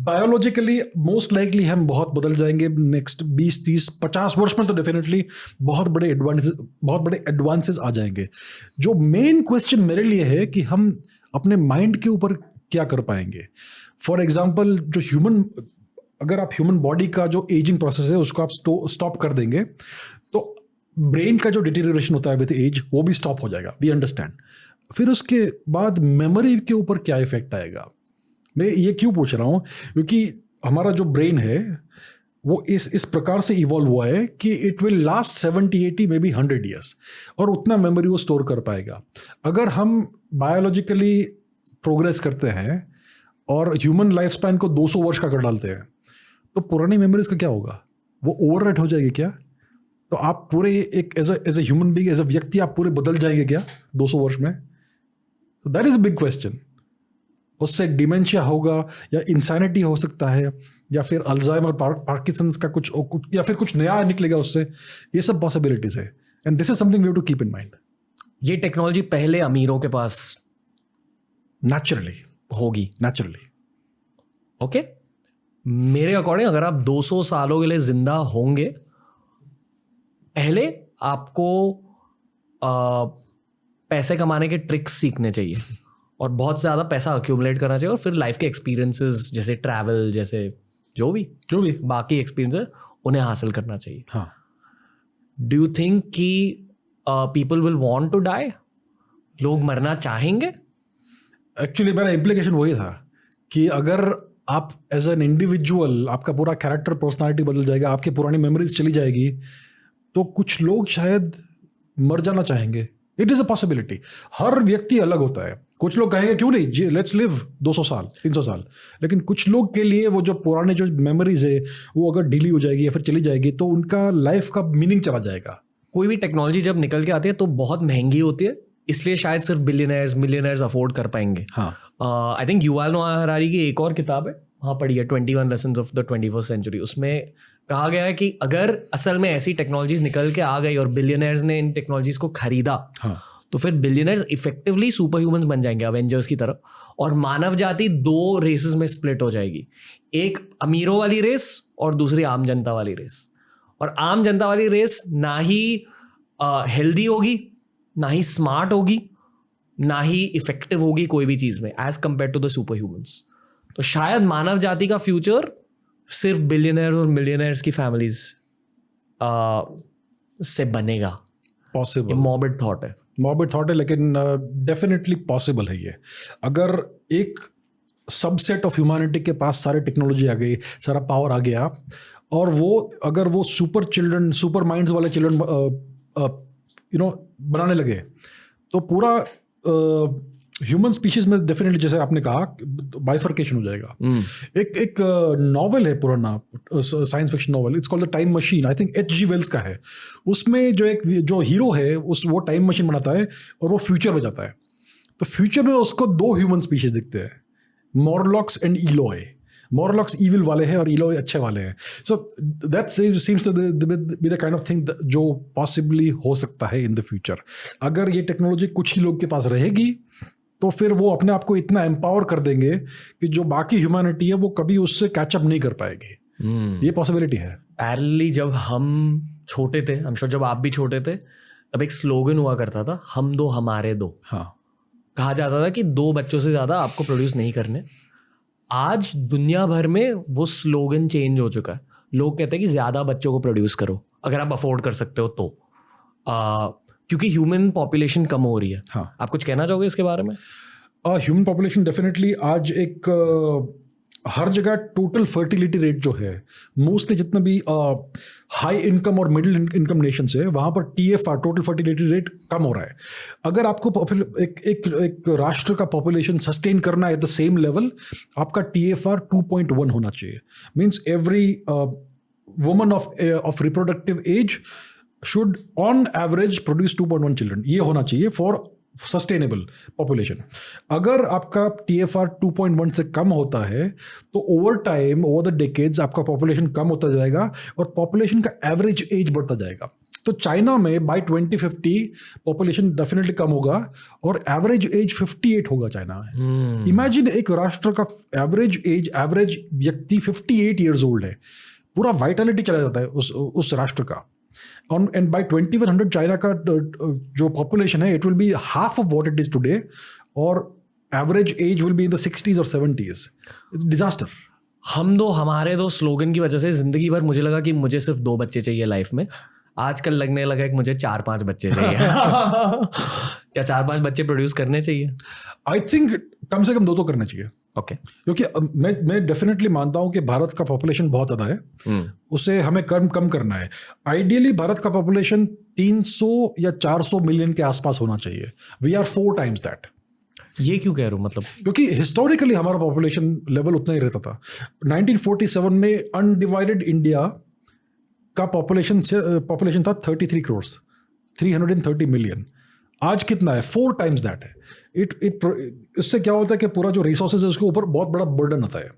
बायोलॉजिकली मोस्ट लाइकली हम बहुत बदल जाएंगे नेक्स्ट 20-30-50 वर्ष में। तो डेफिनेटली बहुत बड़े एडवांसेस आ जाएंगे। जो मेन क्वेश्चन मेरे लिए है कि हम अपने माइंड के ऊपर क्या कर पाएंगे। फॉर एग्जाम्पल, जो ह्यूमन अगर आप ह्यूमन बॉडी का जो एजिंग प्रोसेस है उसको आप स्टॉप कर देंगे तो ब्रेन का जो डिटेरियोरेशन होता है विद एज वो भी स्टॉप हो जाएगा, वी अंडरस्टैंड। फिर उसके बाद मेमोरी के ऊपर क्या इफेक्ट आएगा? मैं ये क्यों पूछ रहा हूँ, क्योंकि हमारा जो ब्रेन है वो इस प्रकार से इवॉल्व हुआ है कि it will last 70, 80 may be 100 years, और उतना मेमोरी वो स्टोर कर पाएगा। अगर हम बायोलॉजिकली प्रोग्रेस करते हैं और ह्यूमन लाइफ स्पैन को 200 वर्ष का कर डालते हैं तो पुरानी मेमोरीज का क्या होगा? वो ओवरराइट हो जाएगी क्या? तो आप पूरे एक as a human being, as a व्यक्ति आप पूरे बदल जाएंगे क्या 200 वर्ष में? That is a big question. उससे डिमेंशिया होगा या इंसैनिटी हो सकता है या फिर अल्जाइमर, पार्किंसंस का कुछ या फिर कुछ नया निकलेगा उससे। ये सब पॉसिबिलिटीज है and this is something we have to keep in mind. ये टेक्नोलॉजी पहले अमीरों के पास नेचुरली होगी। नेचुरली ओके, मेरे अकॉर्डिंग अगर आप 200 सालों के लिए जिंदा होंगे, पहले आपको पैसे कमाने के ट्रिक्स सीखने चाहिए और बहुत ज़्यादा पैसा अक्यूमुलेट करना चाहिए, और फिर लाइफ के एक्सपीरियंसेस जैसे ट्रैवल, जैसे जो भी बाकी एक्सपीरियंस उन्हें हासिल करना चाहिए। हाँ। डू यू थिंक कि people will want to die? लोग मरना चाहेंगे? एक्चुअली मेरा इम्प्लीकेशन वही था कि अगर आप एज एन इंडिविजुअल, आपका पूरा कैरेक्टर, पर्सनालिटी बदल जाएगा, आपकी पुरानी मेमोरीज चली जाएगी, तो कुछ लोग शायद मर जाना चाहेंगे। It is a possibility. हर व्यक्ति अलग होता है। कुछ लोग कहेंगे क्यों नहीं जी, लेट्स लिव 200 साल 300 साल, लेकिन कुछ लोग के लिए वो जो पुराने जो मेमोरीज है वो अगर डिली हो जाएगी या फिर चली जाएगी तो उनका लाइफ का मीनिंग चला जाएगा। कोई भी टेक्नोलॉजी जब निकल के आती है तो बहुत महंगी होती है, इसलिए शायद सिर्फ बिलियनर्स मिलियनर्स अफोर्ड कर पाएंगे। हाँ, I think Yuval Noah Harari की एक और किताब है, वहाँ पढ़ी है, 21 lessons of the 21st century. उसमें कहा गया है कि अगर असल में ऐसी टेक्नोलॉजीज निकल के आ गई और बिलियनर्स ने इन टेक्नोलॉजीज को खरीदा, हाँ, तो फिर बिलियनर्स इफेक्टिवली सुपर ह्यूमंस बन जाएंगे, अवेंजर्स की तरफ, और मानव जाति 2 रेसेस में स्प्लिट हो जाएगी, एक अमीरों वाली रेस और दूसरी आम जनता वाली रेस। और आम जनता वाली रेस ना ही हेल्दी होगी, ना ही स्मार्ट होगी, ना ही इफेक्टिव होगी कोई भी चीज़ में as compare to the super humans. तो शायद मानव जाति का फ्यूचर सिर्फ बिलियनर्स और मिलियनर्स की फैमिलीज से बनेगा। पॉसिबल। मॉर्बिड थॉट है, मॉर्बिड थॉट है, लेकिन डेफिनेटली पॉसिबल है ये। अगर एक सबसेट ऑफ ह्यूमैनिटी के पास सारी टेक्नोलॉजी आ गई, सारा पावर आ गया, और वो अगर वो सुपर माइंड्स वाले चिल्ड्रन बनाने लगे, तो पूरा ह्यूमन स्पीशीज में डेफिनेटली, जैसे आपने कहा, बाइफर्केशन हो जाएगा। एक नॉवेल है पुराना, science fiction novel, it's called the time machine, I think H.G. Wells का है। उसमें जो हीरो है वो टाइम मशीन बनाता है और वो फ्यूचर में जाता है। तो फ्यूचर में उसको 2 ह्यूमन स्पीशीज दिखते हैं, मॉरलॉक्स एंड इलोय। मॉरलॉक्स इविल वाले हैं और इलोय अच्छे वाले हैं। So that seems to be the kind of thing जो पॉसिबली हो सकता है इन द फ्यूचर। अगर ये टेक्नोलॉजी कुछ ही लोग के पास रहेगी तो फिर वो अपने आप को इतना एम्पावर कर देंगे कि जो बाकी ह्यूमैनिटी है वो कभी उससे कैचअप नहीं कर पाएगी। ये पॉसिबिलिटी है। पैरेलली जब हम छोटे थे, हम श्योर जब आप भी छोटे थे, तब एक स्लोगन हुआ करता था, हम 2 हमारे 2। हाँ, कहा जाता था कि 2 बच्चों से ज़्यादा आपको प्रोड्यूस नहीं करने। आज दुनिया भर में वो स्लोगन चेंज हो चुका है। लोग कहते हैं कि ज़्यादा बच्चों को प्रोड्यूस करो अगर आप अफोर्ड कर सकते हो तो, क्योंकि ह्यूमन पॉपुलेशन कम हो रही है। हाँ। आप कुछ कहना चाहोगे इसके बारे में? ह्यूमन पॉपुलेशन डेफिनेटली आज एक हर जगह टोटल फर्टिलिटी रेट जो है, मोस्टली जितना भी हाई इनकम और मिडिल इनकम नेशंस है, वहाँ पर TFR, टोटल फर्टिलिटी रेट, कम हो रहा है। अगर आपको एक राष्ट्र का पॉपुलेशन सस्टेन करना है एट द सेम लेवल, आपका TFR 2.1 होना चाहिए। Means every woman of reproductive age should on average produce 2.1 children. ये होना चाहिए फॉर सस्टेनेबल पॉपुलेशन। अगर आपका TFR 2.1 से कम होता है तो over time, over the decades, आपका पॉपुलेशन कम होता जाएगा और पॉपुलेशन का एवरेज एज बढ़ता जाएगा। तो चाइना में बाय 2050 पॉपुलेशन डेफिनेटली कम होगा और एवरेज एज 58 होगा चाइना में। इमेजिन एक राष्ट्र का एवरेज व्यक्ति 58 ईयर्स ओल्ड है, पूरा वाइटलिटी चला जाता है उस राष्ट्र का। एंड बाय 2100 चाइना का जो पॉपुलेशन है, it will be half of what it is today, और average age will be in the 60s और 70s। It's disaster. हम दो हमारे दो स्लोगन की वजह से जिंदगी भर मुझे लगा कि मुझे सिर्फ 2 बच्चे चाहिए लाइफ में, आजकल लगने लगा कि मुझे 4-5 बच्चे चाहिए। क्या 4-5 बच्चे प्रोड्यूस करने चाहिए? आई थिंक कम से कम 2 तो करने चाहिए, ओके क्योंकि मैं डेफिनेटली मानता हूं कि भारत का पॉपुलेशन बहुत ज़्यादा है, उसे हमें कम करना है। आइडियली भारत का पॉपुलेशन 300 या 400 मिलियन के आसपास होना चाहिए। We are 4 times that. ये क्यों कह रहा हूँ? मतलब क्योंकि हिस्टोरिकली हमारा पॉपुलेशन लेवल उतना ही रहता था। 1947 में अनडिवाइडेड इंडिया का पॉपुलेशन था 33 करोड़, 330 मिलियन। आज कितना है? 4 times दैट है। इससे क्या होता है कि पूरा जो रिसोर्सेज है उसके ऊपर बहुत बड़ा बर्डन होता है।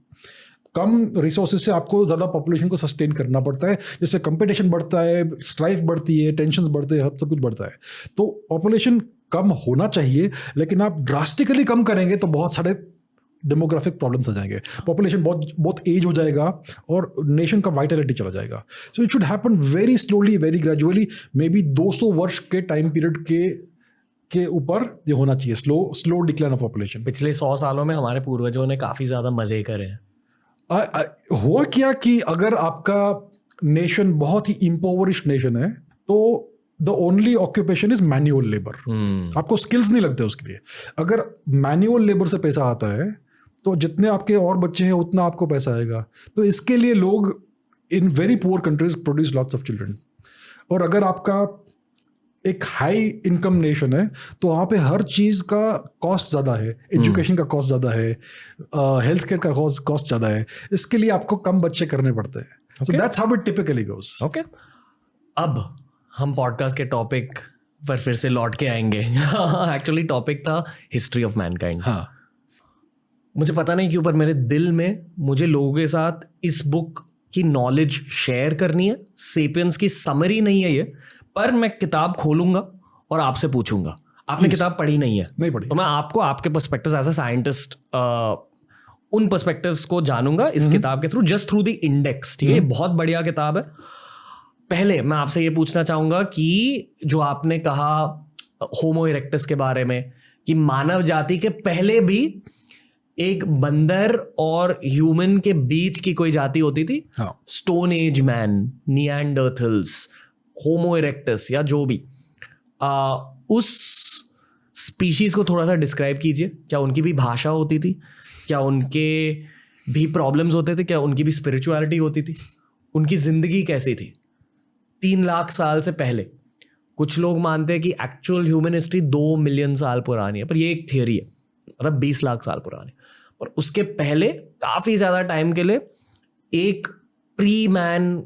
कम रिसोर्सेज से आपको ज़्यादा पॉपुलेशन को सस्टेन करना पड़ता है, जिससे कंपटीशन बढ़ता है, स्ट्राइफ बढ़ती है, टेंशन बढ़ते हैं, सब कुछ बढ़ता है। तो पॉपुलेशन कम होना चाहिए, लेकिन आप ड्रास्टिकली कम करेंगे तो बहुत सारे डेमोग्राफिक प्रॉब्लम्स आ जाएंगे। पॉपुलेशन बहुत एज हो जाएगा और नेशन का वाइटलिटी चला जाएगा। So it should happen very slowly, very gradually. May be 200 वर्ष के टाइम पीरियड के ऊपर ये होना चाहिए, स्लो डिक्लाइन ऑफ पॉपुलेशन। पिछले 100 सालों में हमारे पूर्वजों ने काफी ज्यादा मजे करे हैं। हुआ क्या कि अगर आपका नेशन बहुत ही इम्पोवरिश्ड नेशन है तो the only occupation is manual labour. आपको स्किल्स नहीं लगते उसके लिए। अगर मैन्युअल लेबर से पैसा आता है तो जितने आपके और बच्चे हैं उतना आपको पैसा आएगा। तो इसके लिए लोग in very poor countries produce lots of children. और अगर आपका एक हाई इनकम नेशन है तो वहाँ पे हर चीज़ का कॉस्ट ज़्यादा है, एजुकेशन का कॉस्ट ज़्यादा है, हेल्थ केयर का कॉस्ट ज़्यादा है। इसके लिए आपको कम बच्चे करने पड़ते हैं। So that's how it typically goes. Okay, अब हम पॉडकास्ट के टॉपिक पर फिर से लौट के आएंगे। एक्चुअली टॉपिक था हिस्ट्री ऑफ मैनकाइंड। हाँ, मुझे पता नहीं क्यों पर मेरे दिल में मुझे लोगों के साथ इस बुक की नॉलेज शेयर करनी है। सेपियंस की समरी नहीं है ये, पर मैं किताब खोलूंगा और आपसे पूछूंगा। आपने किताब पढ़ी नहीं है? नहीं पढ़ी। तो मैं आपको आपके पर्सपेक्टिव्स एज अ साइंटिस्ट उन पर्सपेक्टिव्स को जानूंगा इस किताब के through, just through the index. ठीक है, ये बहुत बढ़िया किताब है। पहले मैं आपसे ये पूछना चाहूंगा कि जो आपने कहा होमो इरेक्टस के बारे में कि मानव जाति के पहले भी एक बंदर और ह्यूमन के बीच की कोई जाति होती थी। हाँ, स्टोन एज मैन, निएंडरथल्स, होमो इरेक्टस या जो भी, उस स्पीशीज को थोड़ा सा डिस्क्राइब कीजिए। क्या उनकी भी भाषा होती थी? क्या उनके भी प्रॉब्लम्स होते थे? क्या उनकी भी स्पिरिचुअलिटी होती थी? उनकी जिंदगी कैसी थी 3 लाख साल से पहले? कुछ लोग मानते हैं कि एक्चुअल ह्यूमन हिस्ट्री 2 मिलियन साल पुरानी है, पर ये एक थियरी है, मतलब 20 लाख साल पुरानी। और उसके पहले काफी ज्यादा टाइम के लिए एक प्री मैन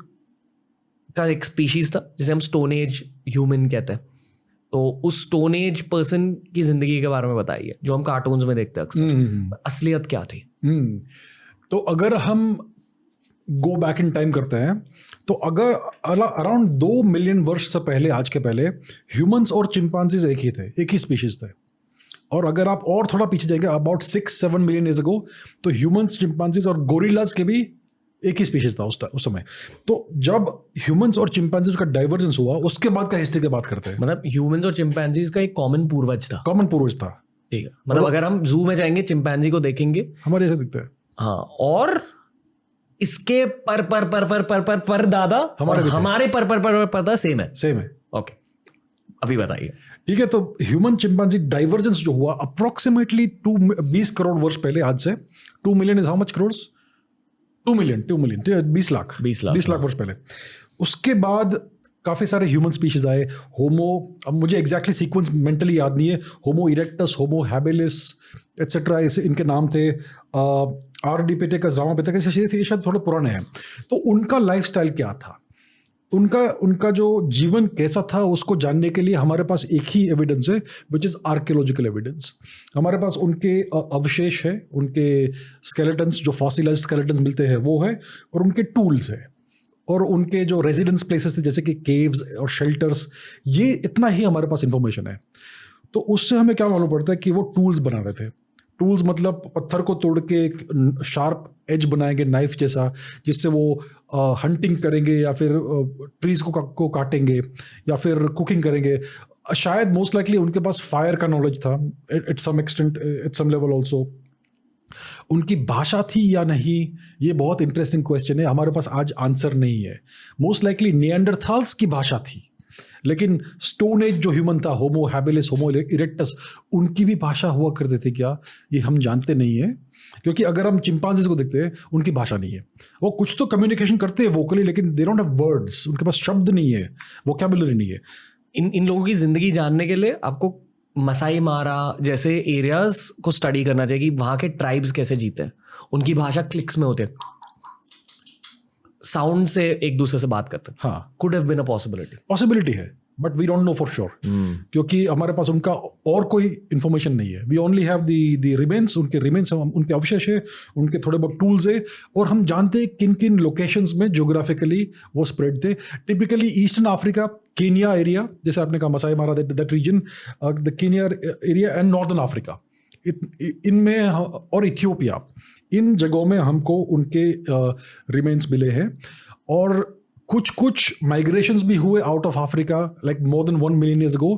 का एक स्पीशीज था जिसे हम स्टोन एज ह्यूमन कहते हैं। तो उस स्टोन एज पर्सन की जिंदगी के बारे में बताइए, जो हम कार्टून्स में देखते हैं अक्सर। असलियत क्या थी? तो अगर हम गो बैक इन टाइम करते हैं तो अगर अराउंड 2 मिलियन वर्ष से पहले, आज के पहले, ह्यूमंस और चिंपांजीज एक ही थे, एक ही स्पीशीज थे। और अगर आप और थोड़ा पीछे जाएंगे, अबाउट 6-7 मिलियन ईयर्स अगो, तो ह्यूमंस, चिंपांजीज और गोरिल्लाज के भी एक ही स्पीशीज था उस समय। तो जब ह्यूमंस और चिंपांजीज का डाइवर्जेंस हुआ, उसके बाद का हिस्ट्री की बात करते हैं। मतलब ह्यूमंस और चिंपैंजीज का एक कॉमन पूर्वज था। कॉमन पूर्वज था, ठीक है। मतलब अगर हम जू में जाएंगे, चिंपैंजी को देखेंगे, हमारे जैसे दिखते हैं। हाँ, और इसके पर दादा हमारे पर सेम है। ओके, अभी बताइए। ठीक है, तो ह्यूमन चिंपांजी डाइवर्जेंस जो हुआ अप्रोक्सीमेटली 20 करोड़ वर्ष पहले, आज से 2 million is how much crores? 2 million 20 lakh वर्ष पहले। उसके बाद काफ़ी सारे ह्यूमन स्पीशीज आए। होमो, अब मुझे एग्जैक्टली सीक्वेंस मेंटली याद नहीं है, होमो इरेक्टस, होमो हैबिलिस एट्सेट्रा, ऐसे इनके नाम थे। आर्डिपिटेकस, रामापिथेकस, ये शायद थोड़े पुराने हैं। तो उनका लाइफस्टाइल क्या था, उनका जो जीवन कैसा था, उसको जानने के लिए हमारे पास एक ही एविडेंस है, विच इज़ आर्कियोलॉजिकल एविडेंस। हमारे पास उनके अवशेष है, उनके स्केलेटन्स, जो फॉसिलाइज्ड स्केलेटन्स मिलते हैं वो है, और उनके टूल्स है, और उनके जो रेजिडेंस प्लेसेस थे जैसे कि केव्स और शेल्टर्स, ये इतना ही हमारे पास इंफॉर्मेशन है। तो उससे हमें क्या मालूम पड़ता है कि वो टूल्स बना रहे थे। टूल्स मतलब पत्थर को तोड़ के एक शार्प एज बनाएंगे, नाइफ जैसा, जिससे वो हंटिंग करेंगे या फिर ट्रीज को काटेंगे या फिर कुकिंग करेंगे। शायद मोस्ट लाइकली उनके पास फायर का नॉलेज था at some extent, at some level also. उनकी भाषा थी या नहीं, ये बहुत इंटरेस्टिंग क्वेश्चन है, हमारे पास आज आंसर नहीं है। मोस्ट लाइकली निएंडरथाल्स की भाषा थी, लेकिन स्टोन एज जो ह्यूमन था, होमो हैबिलिस, होमो इरेक्टस, उनकी भी भाषा हुआ करते थे क्या, ये हम जानते नहीं है। क्योंकि अगर हम चिंपांजीज को देखते हैं, उनकी भाषा नहीं है, वो कुछ तो कम्युनिकेशन करते हैं वोकली, लेकिन दे डोंट हैव वर्ड्स, उनके पास शब्द नहीं है, वोकैबुलरी नहीं है। इन लोगों की जिंदगी जानने के लिए आपको मसाई मारा जैसे एरियाज को स्टडी करना चाहिए कि वहाँ के ट्राइब्स कैसे जीते हैं। उनकी भाषा क्लिक्स में होते हैं, साउंड से एक दूसरे से बात करते हैं। हाँ, could have been a possibility है, but we don't know for sure, क्योंकि हमारे पास उनका और कोई इन्फॉर्मेशन नहीं है। We only have the remains, उनके रिमेन्स, उनके अवशेष है, उनके थोड़े बहुत टूल्स है, और हम जानते हैं किन किन लोकेशंस में ज्योग्राफिकली वो स्प्रेड थे। Typically eastern Africa, Kenya area, जैसे आपने कहा Maasai Mara, that region, the Kenya area and northern Africa, इनमें, और इथियोपिया, इन जगहों में हमको उनके रिमेन्स मिले हैं। और कुछ कुछ माइग्रेशंस भी हुए out of Africa, like more than 1 million years ago.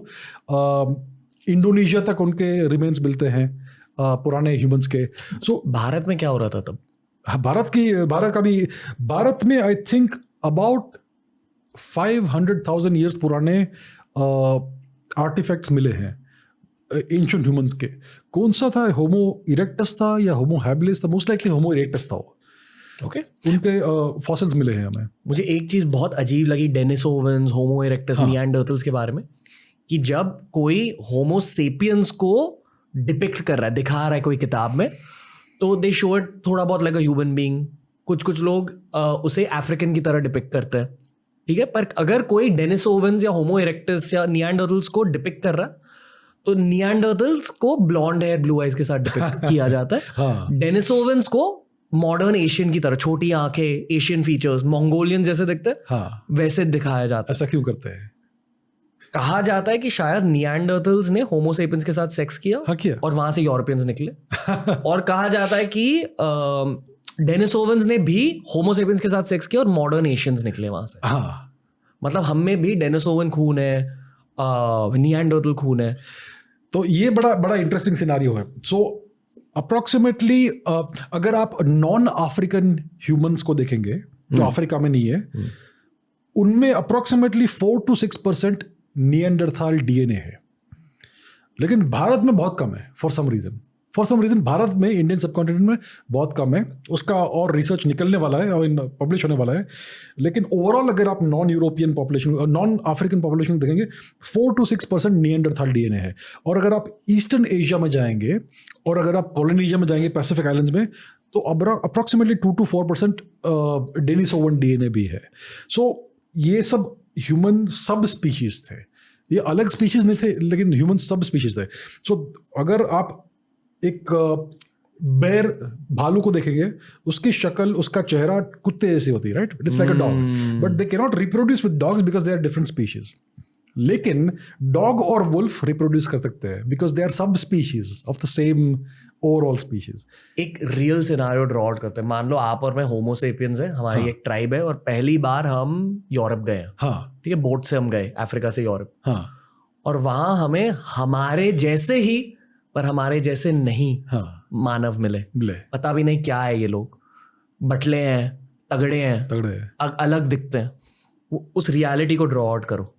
Indonesia तक उनके रिमेन्स मिलते हैं पुराने ह्यूमंस के। सो भारत में क्या हो रहा था तब? भारत में आई थिंक अबाउट 500,000 ईयर्स पुराने आर्टिफैक्ट्स मिले हैं एंशिएंट ह्यूमंस के। कौन सा था, होमो इरेक्टस था या होमो हैबिलिस था? मोस्ट लाइकली होमो इरेक्टस था। ओके, उनके फॉसिल्स मिले हैं हमें। मुझे एक चीज़ बहुत अजीब लगी डेनिसोवेंस, होमो इरेक्टस, निएंडरथल्स के बारे में, कि जब कोई होमो सेपियंस को डिपिक्ट कर रहा है, दिखा रहा है कोई किताब में, तो दे शो इट थोड़ा बहुत लाइक अ ह्यूमन बीइंग। कुछ लोग उसे अफ्रीकन की तरह डिपिक्ट करते हैं, ठीक है। पर अगर कोई डेनिसोवेंस या होमो इरेक्टस या निएंडरथल्स को डिपिक्ट कर रहा है, तो निएंडरथल्स को ब्लॉन्ड हेयर, ब्लू आइज के साथ डिपिक्ट किया जाता है। डेनिसोवेंस को मॉडर्न एशियन की तरह, छोटी आंखें, एशियन फीचर्स, मंगोलियन जैसे दिखते हैं, हाँ, वैसे दिखाया जाता है। ऐसा क्यों करते हैं? कहा जाता है कि शायद निएंडरथल्स ने होमो सेपियंस के साथ सेक्स किया, हाँ, किया, और वहां से यूरोपियंस निकले। और कहा जाता है कि डेनिसोवेंस ने भी होमो सेपियंस के साथ सेक्स किया और मॉडर्न एशियंस निकले वहां से। हाँ, मतलब हम में भी डेनिसोवन खून है, निएंडरथल खून है। तो ये बड़ा इंटरेस्टिंग सिनारियो है। सो अप्रोक्सीमेटली अगर आप नॉन अफ्रीकन ह्यूमंस को देखेंगे जो अफ्रीका में नहीं है, उनमें अप्रोक्सीमेटली 4 to 6% निएंडरथाल डीएनए है। लेकिन भारत में बहुत कम है, फॉर सम रीजन भारत में, इंडियन सबकॉन्टिनेंट में बहुत कम है। उसका और रिसर्च निकलने वाला है और पब्लिश होने वाला है। लेकिन ओवरऑल अगर आप non European population, non African population देखेंगे, 4 to 6% निएंडरथाल डीएनए है। और अगर आप ईस्टर्न एशिया में जाएंगे, और अगर आप पोलिनेशिया में जाएंगे, पैसिफिक आइलैंड्स में, तो अप्रोक्सीमेटली 2 to 4% डेनिसोवन डीएनए भी है। सो ये सब ह्यूमन सब स्पीशीज थे, ये अलग स्पीशीज नहीं थे, लेकिन ह्यूमन सब स्पीशीज थे। सो अगर आप एक बेर, भालू को देखेंगे, उसकी शक्ल, उसका चेहरा कुत्ते जैसी होती है, right? It's like a dog, but they can not reproduce with dogs because they are different species. लेकिन डॉग और वुल्फ रिप्रोड्यूस कर सकते हैं बिकॉज दे आर सब species of the same overall species. एक रियल सिनारियो ड्रॉ आउट करते हैं। मान लो आप और मैं होमो सेपियंस है, हमारी एक ट्राइब है, और पहली बार हम यूरोप गए। हाँ, ठीक है, बोट से हम गए अफ्रीका से यूरोप। हाँ, और वहां हमें हमारे जैसे ही, पर हमारे जैसे नहीं, हाँ, मानव मिले। पता भी नहीं क्या है ये लोग, बटले हैं, तगड़े हैं, अलग दिखते हैं। उस रियलिटी को ड्रॉ आउट करो।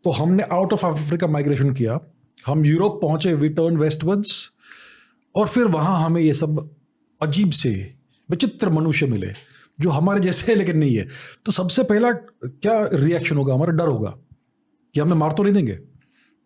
तो हमने आउट ऑफ अफ्रीका माइग्रेशन किया, हम यूरोप पहुंचे, वी टर्न वेस्टवर्ड्स, और फिर वहां हमें ये सब अजीब से विचित्र मनुष्य मिले जो हमारे जैसे है लेकिन नहीं है। तो सबसे पहला क्या रिएक्शन होगा? हमारा डर होगा कि हमें मार तो नहीं देंगे।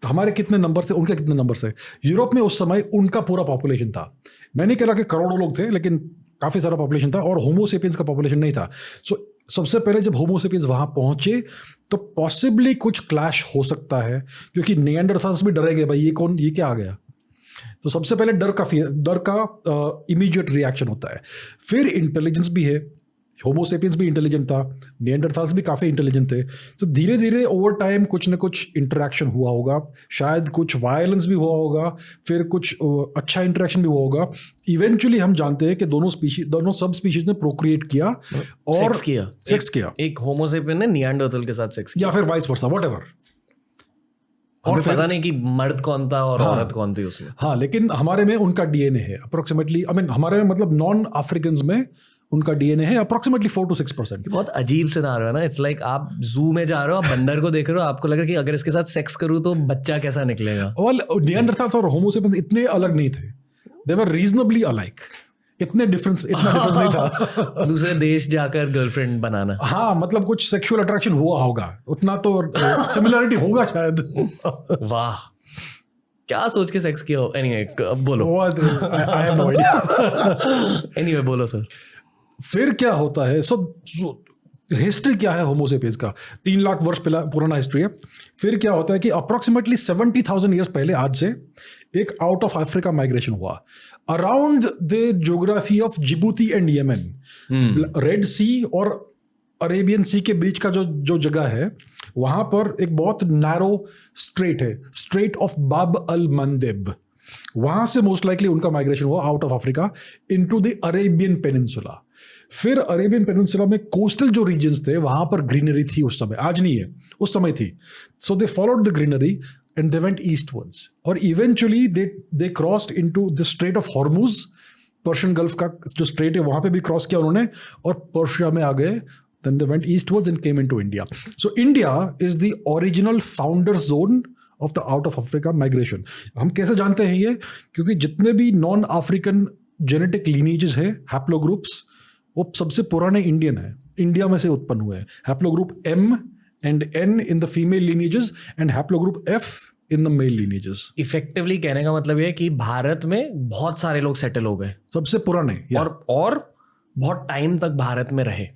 तो हमारे कितने नंबर से, उनके कितने नंबर से? यूरोप में उस समय उनका पूरा पॉपुलेशन था। मैं नहीं कह रहा कि करोड़ों लोग थे, लेकिन काफ़ी सारा पॉपुलेशन था, और होमो सेपियंस का पॉपुलेशन नहीं था। सो सबसे पहले जब होमो सेपियंस वहाँ पहुँचे तो पॉसिबली कुछ क्लैश हो सकता है, क्योंकि निएंडरथाल्स भी डरेंगे, भाई ये कौन, ये क्या आ गया। तो सबसे पहले डर का इमीडिएट रिएक्शन होता है। फिर इंटेलिजेंस भी है, होमो सेपियंस भी इंटेलिजेंट था, निएंडरथाल्स भी काफ़ी इंटेलिजेंट थे। तो धीरे धीरे ओवर टाइम कुछ ना कुछ इंटरेक्शन हुआ होगा, शायद कुछ वायलेंस भी हुआ होगा, फिर कुछ अच्छा इंटरेक्शन भी हुआ होगा। इवेंचुअली हम जानते हैं कि दोनों सब स्पीशीज ने प्रोक्रिएट किया और सेक्स किया। एक होमो सेपियन ने निएंडरथल के साथ सेक्स किया, या फिर वाइस वर्सा, व्हाटएवर। हमें पता नहीं कि मर्द कौन था और औरत कौन थी उसमें। हाँ, लेकिन हमारे में उनका डीएनए है अप्रोक्सीमेटली, आई मीन हमारे में मतलब नॉन अफ्रीकन में उनका डीएनए है अप्रोक्सीमेटली 4 to 6%। बहुत अजीब सिनारियो है ना। इट्स लाइक आप जू में जा रहे हो, आप बंदर को देख रहे हो, आपको लग रहा है कि अगर इसके साथ सेक्स करूं तो बच्चा कैसा निकलेगा। वेल, निएंडरथाल्स और होमो सेपियंस इतने अलग नहीं थे, दे वर रीजनेबली अलाइक। इतना डिफरेंस नहीं था। दूसरे देश जाकर गर्लफ्रेंड बनाना, हाँ, मतलब कुछ सेक्सुअल अट्रैक्शन हुआ होगा, उतना तो सिमिलरिटी होगा शायद। वाह, क्या सोच के सेक्स किया हो। एनीवे अब बोलो। I have no idea. Anyway बोलो सर। फिर क्या होता है? सो हिस्ट्री क्या है होमोसेपियंस का? 3 लाख वर्ष पहला पुराना हिस्ट्री है। फिर क्या होता है कि अप्रोक्सीमेटली 70,000 ईयर्स पहले आज से एक आउट ऑफ अफ्रीका माइग्रेशन हुआ around the geography of Djibouti and Yemen. Red sea और अरेबियन सी के बीच का जो जगह है, वहां पर एक बहुत नैरो स्ट्रेट है, स्ट्रेट ऑफ बाब अल मंदेब। वहां से मोस्ट लाइकली उनका माइग्रेशन हुआ out of Africa into the Arabian peninsula. फिर अरेबियन पेनिनसुला में कोस्टल जो रीजन्स थे वहां पर ग्रीनरी थी उस समय, आज नहीं है, उस समय थी। So they followed the greenery and they went eastwards और eventually they crossed into the strait of Hormuz, Persian gulf का जो स्ट्रेट है वहां पे भी क्रॉस किया उन्होंने और पर्शिया में आ गए। Then they went eastwards and came into India. So India is the original founder zone of the out of Africa migration. हम कैसे जानते हैं ये? क्योंकि जितने भी नॉन अफ्रीकन जेनेटिक lineages है, हैप्लोग्रुप्स, वो सबसे पुराने इंडियन है, इंडिया में से उत्पन्न हुए हैं। Haplogroup M and N in the female lineages and haplogroup F in the male lineages. Effectively कहने का मतलब ये है कि भारत में बहुत सारे लोग सेटल हो गए, सबसे पुराने और बहुत टाइम तक भारत में रहे।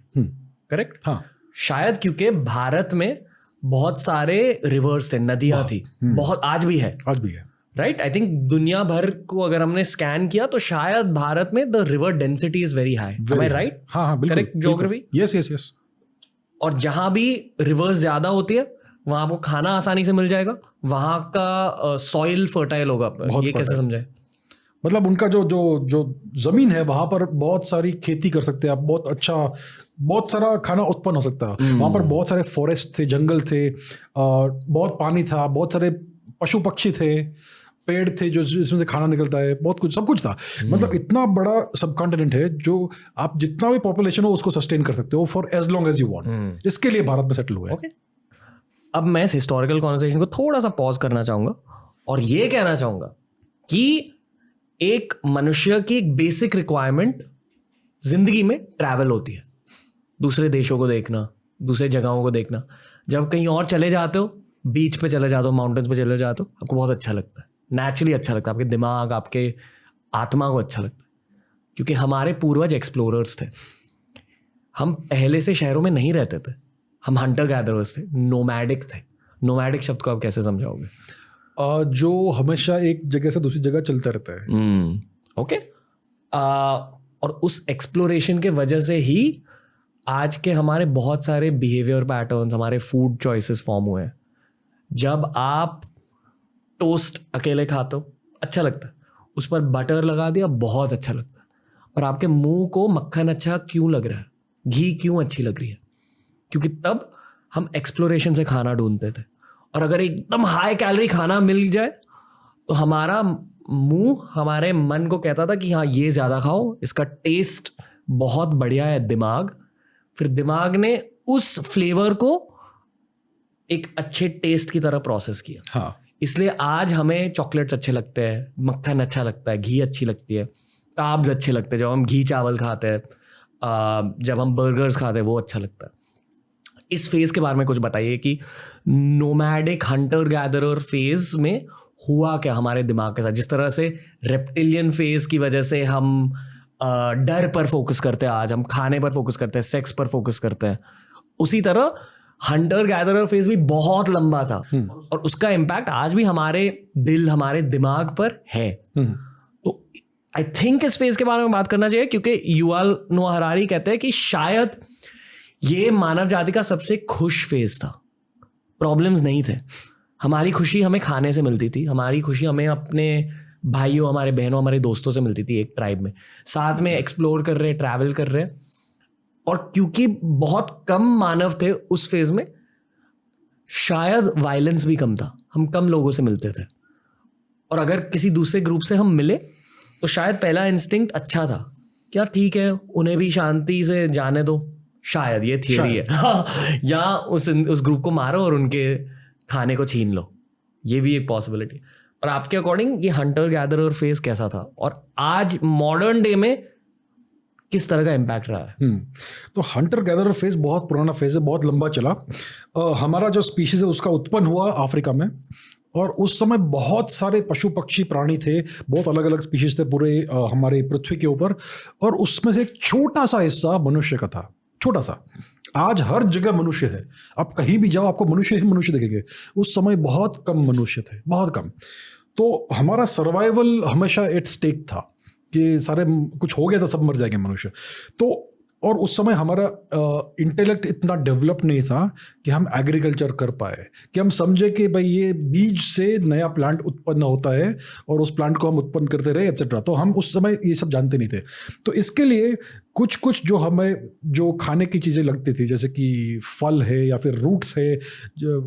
करेक्ट। हाँ, शायद क्योंकि भारत में बहुत सारे रिवर्स थे, नदियां थी, बहुत, आज भी है, राइट। आई थिंक दुनिया भर को अगर हमने स्कैन किया तो शायद भारत में the river density is very high. Am I right? हाँ, बिल्कुल करेक्ट ज्योग्राफी। यस। और जहां भी रिवर्स ज्यादा होती है वहां आपको खाना आसानी से मिल जाएगा, वहां का सॉइल फर्टाइल होगा। ये कैसे समझाए? मतलब उनका जो जमीन है वहां पर बहुत सारी खेती कर सकते हैं आप, बहुत सारा खाना उत्पन्न हो सकता है। वहां पर बहुत सारे फॉरेस्ट थे, जंगल थे, बहुत पानी था, बहुत सारे पशु पक्षी थे, पेड़ थे जो इसमें से खाना निकलता है, बहुत कुछ, सब कुछ था। मतलब इतना बड़ा सब कॉन्टिनेंट है जो आप जितना भी पॉपुलेशन हो उसको सस्टेन कर सकते हो for as long as you want. इसके लिए भारत में सेटल हुए। ओके, अब मैं इस हिस्टोरिकल कॉन्वर्सेशन को थोड़ा सा पॉज करना चाहूंगा और ये कहना चाहूंगा कि एक मनुष्य की एक बेसिक रिक्वायरमेंट जिंदगी में ट्रैवल होती है, दूसरे देशों को देखना, दूसरे जगहों को देखना। जब कहीं और चले जाते हो, बीच पे चले जाते हो, माउंटेन्स पे चले जाते हो, आपको बहुत अच्छा लगता है, नेचुरली अच्छा लगता है, आपके दिमाग, आपके आत्मा को अच्छा लगता है। क्योंकि हमारे पूर्वज एक्सप्लोरर्स थे, हम पहले से शहरों में नहीं रहते थे, हम हंटर गैदरर्स थे, नोमैडिक थे। नोमैडिक शब्द को आप कैसे समझाओगे? जो हमेशा एक जगह से दूसरी जगह चलता रहता है। ओके। और उस एक्सप्लोरेशन के वजह से ही आज के हमारे बहुत सारे बिहेवियर पैटर्न्स, हमारे फूड चॉइसेस फॉर्म हुए हैं। जब आप टोस्ट अकेले खाते हो अच्छा लगता है, उस पर बटर लगा दिया बहुत अच्छा लगता है, और आपके मुंह को मक्खन अच्छा क्यों लग रहा है, घी क्यों अच्छी लग रही है? क्योंकि तब हम एक्सप्लोरेशन से खाना ढूंढते थे। और अगर एकदम हाई कैलोरी खाना मिल जाए तो हमारा मुंह हमारे मन को कहता था कि हाँ ये ज़्यादा खाओ, इसका टेस्ट बहुत बढ़िया है। फिर दिमाग ने उस फ्लेवर को एक अच्छे टेस्ट की तरह प्रोसेस किया। हाँ, इसलिए आज हमें चॉकलेट्स अच्छे लगते हैं, मक्खन अच्छा लगता है, घी अच्छी लगती है, कार्ब्स अच्छे लगते हैं। जब हम घी चावल खाते हैं, जब हम बर्गर्स खाते हैं, वो अच्छा लगता है। इस फेज के बारे में कुछ बताइए कि नोमैडिक हंटर गैदरर फेज में हुआ क्या हमारे दिमाग के साथ। जिस तरह से रेप्टिलियन फेज की वजह से हम डर पर फोकस करते हैं, आज हम खाने पर फोकस करते हैं, सेक्स पर फोकस करते हैं, उसी तरह हंटर गैदरर फेज भी बहुत लंबा था और उसका इम्पैक्ट आज भी हमारे दिल, हमारे दिमाग पर है। तो आई थिंक इस फेज के बारे में बात करना चाहिए, क्योंकि युval नोआ हरारी कहते हैं कि शायद ये मानव जाति का सबसे खुश फेज था। प्रॉब्लम्स नहीं थे, हमारी खुशी हमें खाने से मिलती थी, हमारी खुशी हमें अपने भाइयों, हमारे बहनों, हमारे दोस्तों से मिलती थी, एक ट्राइब में साथ में एक्सप्लोर कर रहे, ट्रैवल कर रहे। और क्योंकि बहुत कम मानव थे उस फेज में, शायद वायलेंस भी कम था, हम कम लोगों से मिलते थे, और अगर किसी दूसरे ग्रुप से हम मिले तो शायद पहला इंस्टिंक्ट अच्छा था, क्या ठीक है उन्हें भी शांति से जाने दो, शायद ये थियरी है या उस ग्रुप को मारो और उनके खाने को छीन लो, ये भी एक पॉसिबिलिटी। और आपके अकॉर्डिंग ये हंटर गैदरर फेज कैसा था और आज मॉडर्न डे में किस तरह का इम्पैक्ट रहा है? तो हंटर गैदरर फेज बहुत पुराना फेज है, बहुत लंबा चला। हमारा जो स्पीशीज है उसका उत्पन्न हुआ अफ्रीका में, और उस समय बहुत सारे पशु पक्षी प्राणी थे, बहुत अलग अलग स्पीशीज थे पूरे हमारे पृथ्वी के ऊपर, और उसमें से एक छोटा सा हिस्सा मनुष्य का था, छोटा सा। आज हर जगह मनुष्य है, आप कहीं भी जाओ आपको मनुष्य ही मनुष्य दिखेंगे। उस समय बहुत कम मनुष्य थे, बहुत कम। तो हमारा सर्वाइवल हमेशा एट स्टेक था कि सारे कुछ हो गया तो सब मर जाएंगे मनुष्य। तो और उस समय हमारा इंटेलेक्ट इतना डेवलप नहीं था कि हम एग्रीकल्चर कर पाए, कि हम समझे कि भाई ये बीज से नया प्लांट उत्पन्न होता है और उस प्लांट को हम उत्पन्न करते रहे एट्सेट्रा। तो हम उस समय ये सब जानते नहीं थे। तो इसके लिए कुछ कुछ जो हमें जो खाने की चीज़ें लगती थी, जैसे कि फल है या फिर रूट्स है,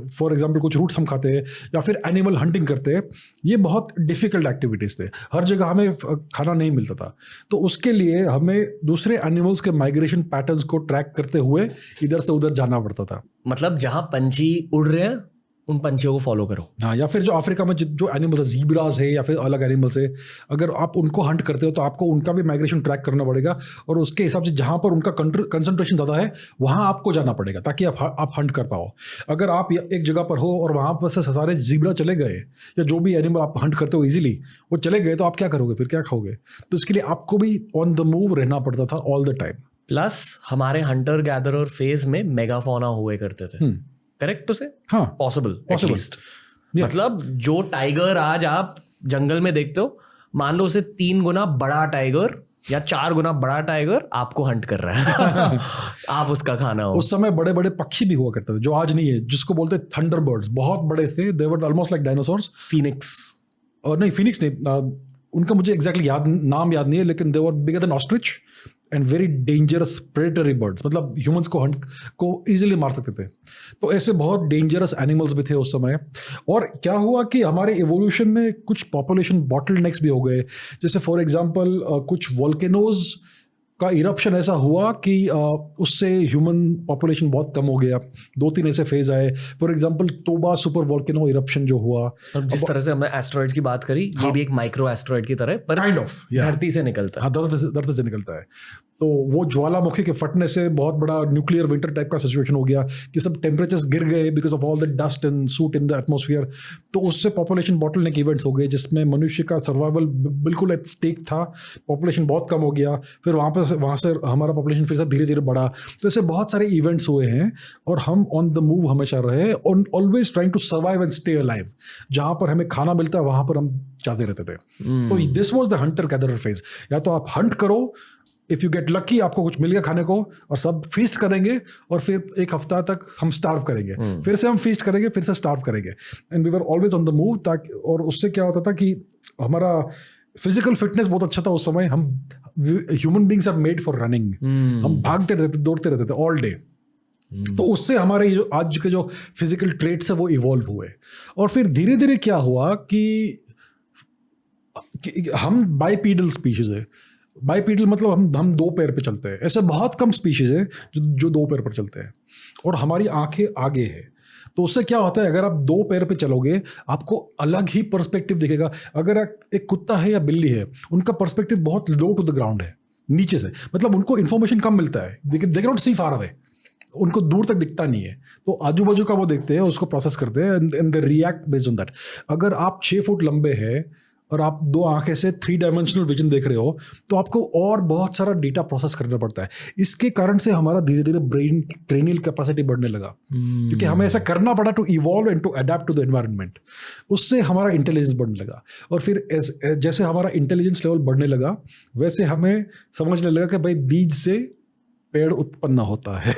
फॉर एग्जांपल कुछ रूट्स हम खाते हैं या फिर एनिमल हंटिंग करते हैं, ये बहुत डिफ़िकल्ट एक्टिविटीज़ थे, हर जगह हमें खाना नहीं मिलता था। तो उसके लिए हमें दूसरे एनिमल्स के माइग्रेशन पैटर्न्स को ट्रैक करते हुए इधर से उधर जाना पड़ता था। मतलब जहाँ पंछी उड़ रहे हैं उन पंछियों को फॉलो करो। हाँ, या फिर जो अफ्रीका में जो एनिमल्स है, जीब्रास है या फिर अलग एनिमल्स है, अगर आप उनको हंट करते हो तो आपको उनका भी माइग्रेशन ट्रैक करना पड़ेगा, और उसके हिसाब से जहाँ पर उनका कंसंट्रेशन ज़्यादा है वहाँ आपको जाना पड़ेगा ताकि आप हंट कर पाओ। अगर आप एक जगह पर हो और वहाँ पर से सारे जीब्रा चले गए या जो भी एनिमल आप हंट करते हो ईजिली वो चले गए, तो आप क्या करोगे फिर, क्या खाओगे? तो इसके लिए आपको भी ऑन द मूव रहना पड़ता था ऑल द टाइम। प्लस हमारे हंटर गैदरर फेज में मेगाफोना हुए करते थे, करेक्ट? उसे हाँ, पॉसिबल Yeah. मतलब जो टाइगर आज आप जंगल में देखते हो, मान लो उसे 3 गुना बड़ा टाइगर या 4 गुना बड़ा टाइगर आपको हंट कर रहा है आप उसका खाना हो। उस समय बड़े बड़े पक्षी भी हुआ करते थे जो आज नहीं है, जिसको बोलते थंडरबर्ड्स, बहुत बड़े थे, they were almost like dinosaurs. Phoenix, और नहीं, फिनिक्स नहीं, उनका मुझे एग्जैक्टली नाम याद नहीं है, लेकिन they were bigger than ostrich and very dangerous predatory birds, मतलब ह्यूमंस को हंट को इजीली मार सकते थे। तो ऐसे बहुत डेंजरस एनिमल्स भी थे उस समय। और क्या हुआ कि हमारे एवोल्यूशन में कुछ पॉपुलेशन बॉटलनेक्स भी हो गए। जैसे फॉर एग्जांपल कुछ वोल्केनोज का इरप्शन ऐसा हुआ कि उससे ह्यूमन पॉपुलेशन बहुत कम हो गया। 2-3 ऐसे फेज आए। फॉर एग्जांपल तोबा सुपर वोल्केनो इरप्शन जो हुआ, जिस तरह से हमने एस्ट्रॉइड्स की बात करी, ये भी एक माइक्रो एस्ट्रॉइड की तरह पर काइंड ऑफ धरती से निकलता है। हाँ, धरती से निकलता है। तो वो ज्वालामुखी के फटने से बहुत बड़ा न्यूक्लियर विंटर टाइप का सिचुएशन हो गया कि सब टेम्परेचर्स गिर गए because of all the dust and suit in the atmosphere. तो उससे पॉपुलेशन बॉटलनेक इवेंट्स हो गए जिसमें मनुष्य का सर्वाइवल बिल्कुल एट स्टेक था। पॉपुलेशन बहुत कम हो गया, फिर वहाँ से हमारा पॉपुलेशन फिर से धीरे धीरे बढ़ा। तो ऐसे बहुत सारे इवेंट्स हुए हैं और हम ऑन द मूव हमेशा रहे, always trying to survive and stay alive. जहाँ पर हमें खाना मिलता है वहाँ पर हम जाते रहते थे। तो this was the Hunter gatherer phase. या तो आप हंट करो, इफ यू गेट लकी आपको कुछ मिल गया खाने को और सब फीस्ट करेंगे, और फिर एक हफ्ता तक हम स्टार्व करेंगे, फिर से हम फीस्ट करेंगे, फिर से स्टार्व करेंगे, and we were always on the move. ताकि और उससे क्या होता था कि हमारा फिजिकल फिटनेस बहुत अच्छा था उस समय। हम human beings are made for running, हम भागते रहते, दौड़ते रहते थे ऑल डे। तो उससे हमारे जो आज के जो फिजिकल ट्रेट्स है वो इवॉल्व हुए। और फिर धीरे धीरे क्या हुआ कि हम बाइपीडल स्पीशीज है। बाइपीडल मतलब हम 2 पैर पे चलते हैं। ऐसे बहुत कम स्पीशीज है जो 2 पैर पर चलते हैं, और हमारी आंखें आगे है। तो उससे क्या होता है, अगर आप 2 पैर पे चलोगे आपको अलग ही पर्सपेक्टिव दिखेगा। अगर एक कुत्ता है या बिल्ली है, उनका पर्सपेक्टिव बहुत लो टू द ग्राउंड है, नीचे से, मतलब उनको इन्फॉर्मेशन कम मिलता है। They can not see far away, उनको दूर तक दिखता नहीं है। तो आजू बाजू का वो देखते हैं, उसको प्रोसेस करते हैं and they react based on that. अगर आप 6 फुट लंबे हैं और आप 2 आंखें से 3 डायमेंशनल विजन देख रहे हो, तो आपको और बहुत सारा डेटा प्रोसेस करना पड़ता है। इसके कारण से हमारा धीरे धीरे क्रेनियल कैपेसिटी बढ़ने लगा, क्योंकि हमें ऐसा करना पड़ा to evolve and to adapt to the environment. उससे हमारा इंटेलिजेंस बढ़ने लगा, और फिर जैसे हमारा इंटेलिजेंस लेवल बढ़ने लगा वैसे हमें समझने लगा कि भाई बीज से पेड़ उत्पन्न होता है।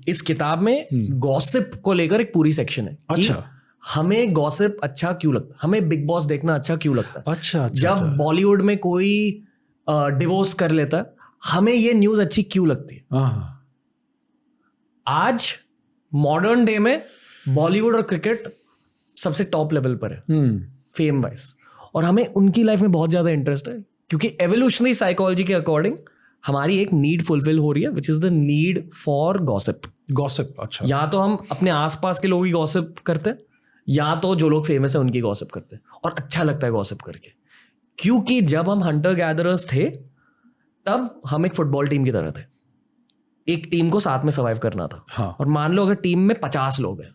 इस किताब में गॉसिप को लेकर एक पूरी सेक्शन है। अच्छा, हमें गॉसिप अच्छा क्यों लगता है, हमें बिग बॉस देखना अच्छा क्यों लगता है। अच्छा, जब बॉलीवुड में कोई डिवोर्स कर लेता है, हमें ये न्यूज अच्छी क्यों लगती है। आज मॉडर्न डे में बॉलीवुड और क्रिकेट सबसे टॉप लेवल पर है फेम वाइज, और हमें उनकी लाइफ में बहुत ज़्यादा इंटरेस्ट है क्योंकि एवोल्यूशनरी साइकोलॉजी के अकॉर्डिंग हमारी एक नीड फुलफिल हो रही है, which is the need for gossip. Gossip, अच्छा। या तो हम अपने आसपास के लोगों की गॉसिप करते हैं, या तो जो लोग फेमस है उनकी गॉसिप करते हैं, और अच्छा लगता है गॉसिप करके। क्योंकि जब हम हंटर गैदरर्स थे तब हम एक फुटबॉल टीम की तरह थे, एक टीम को साथ में सर्वाइव करना था। हाँ। और मान लो अगर टीम में 50 लोग हैं,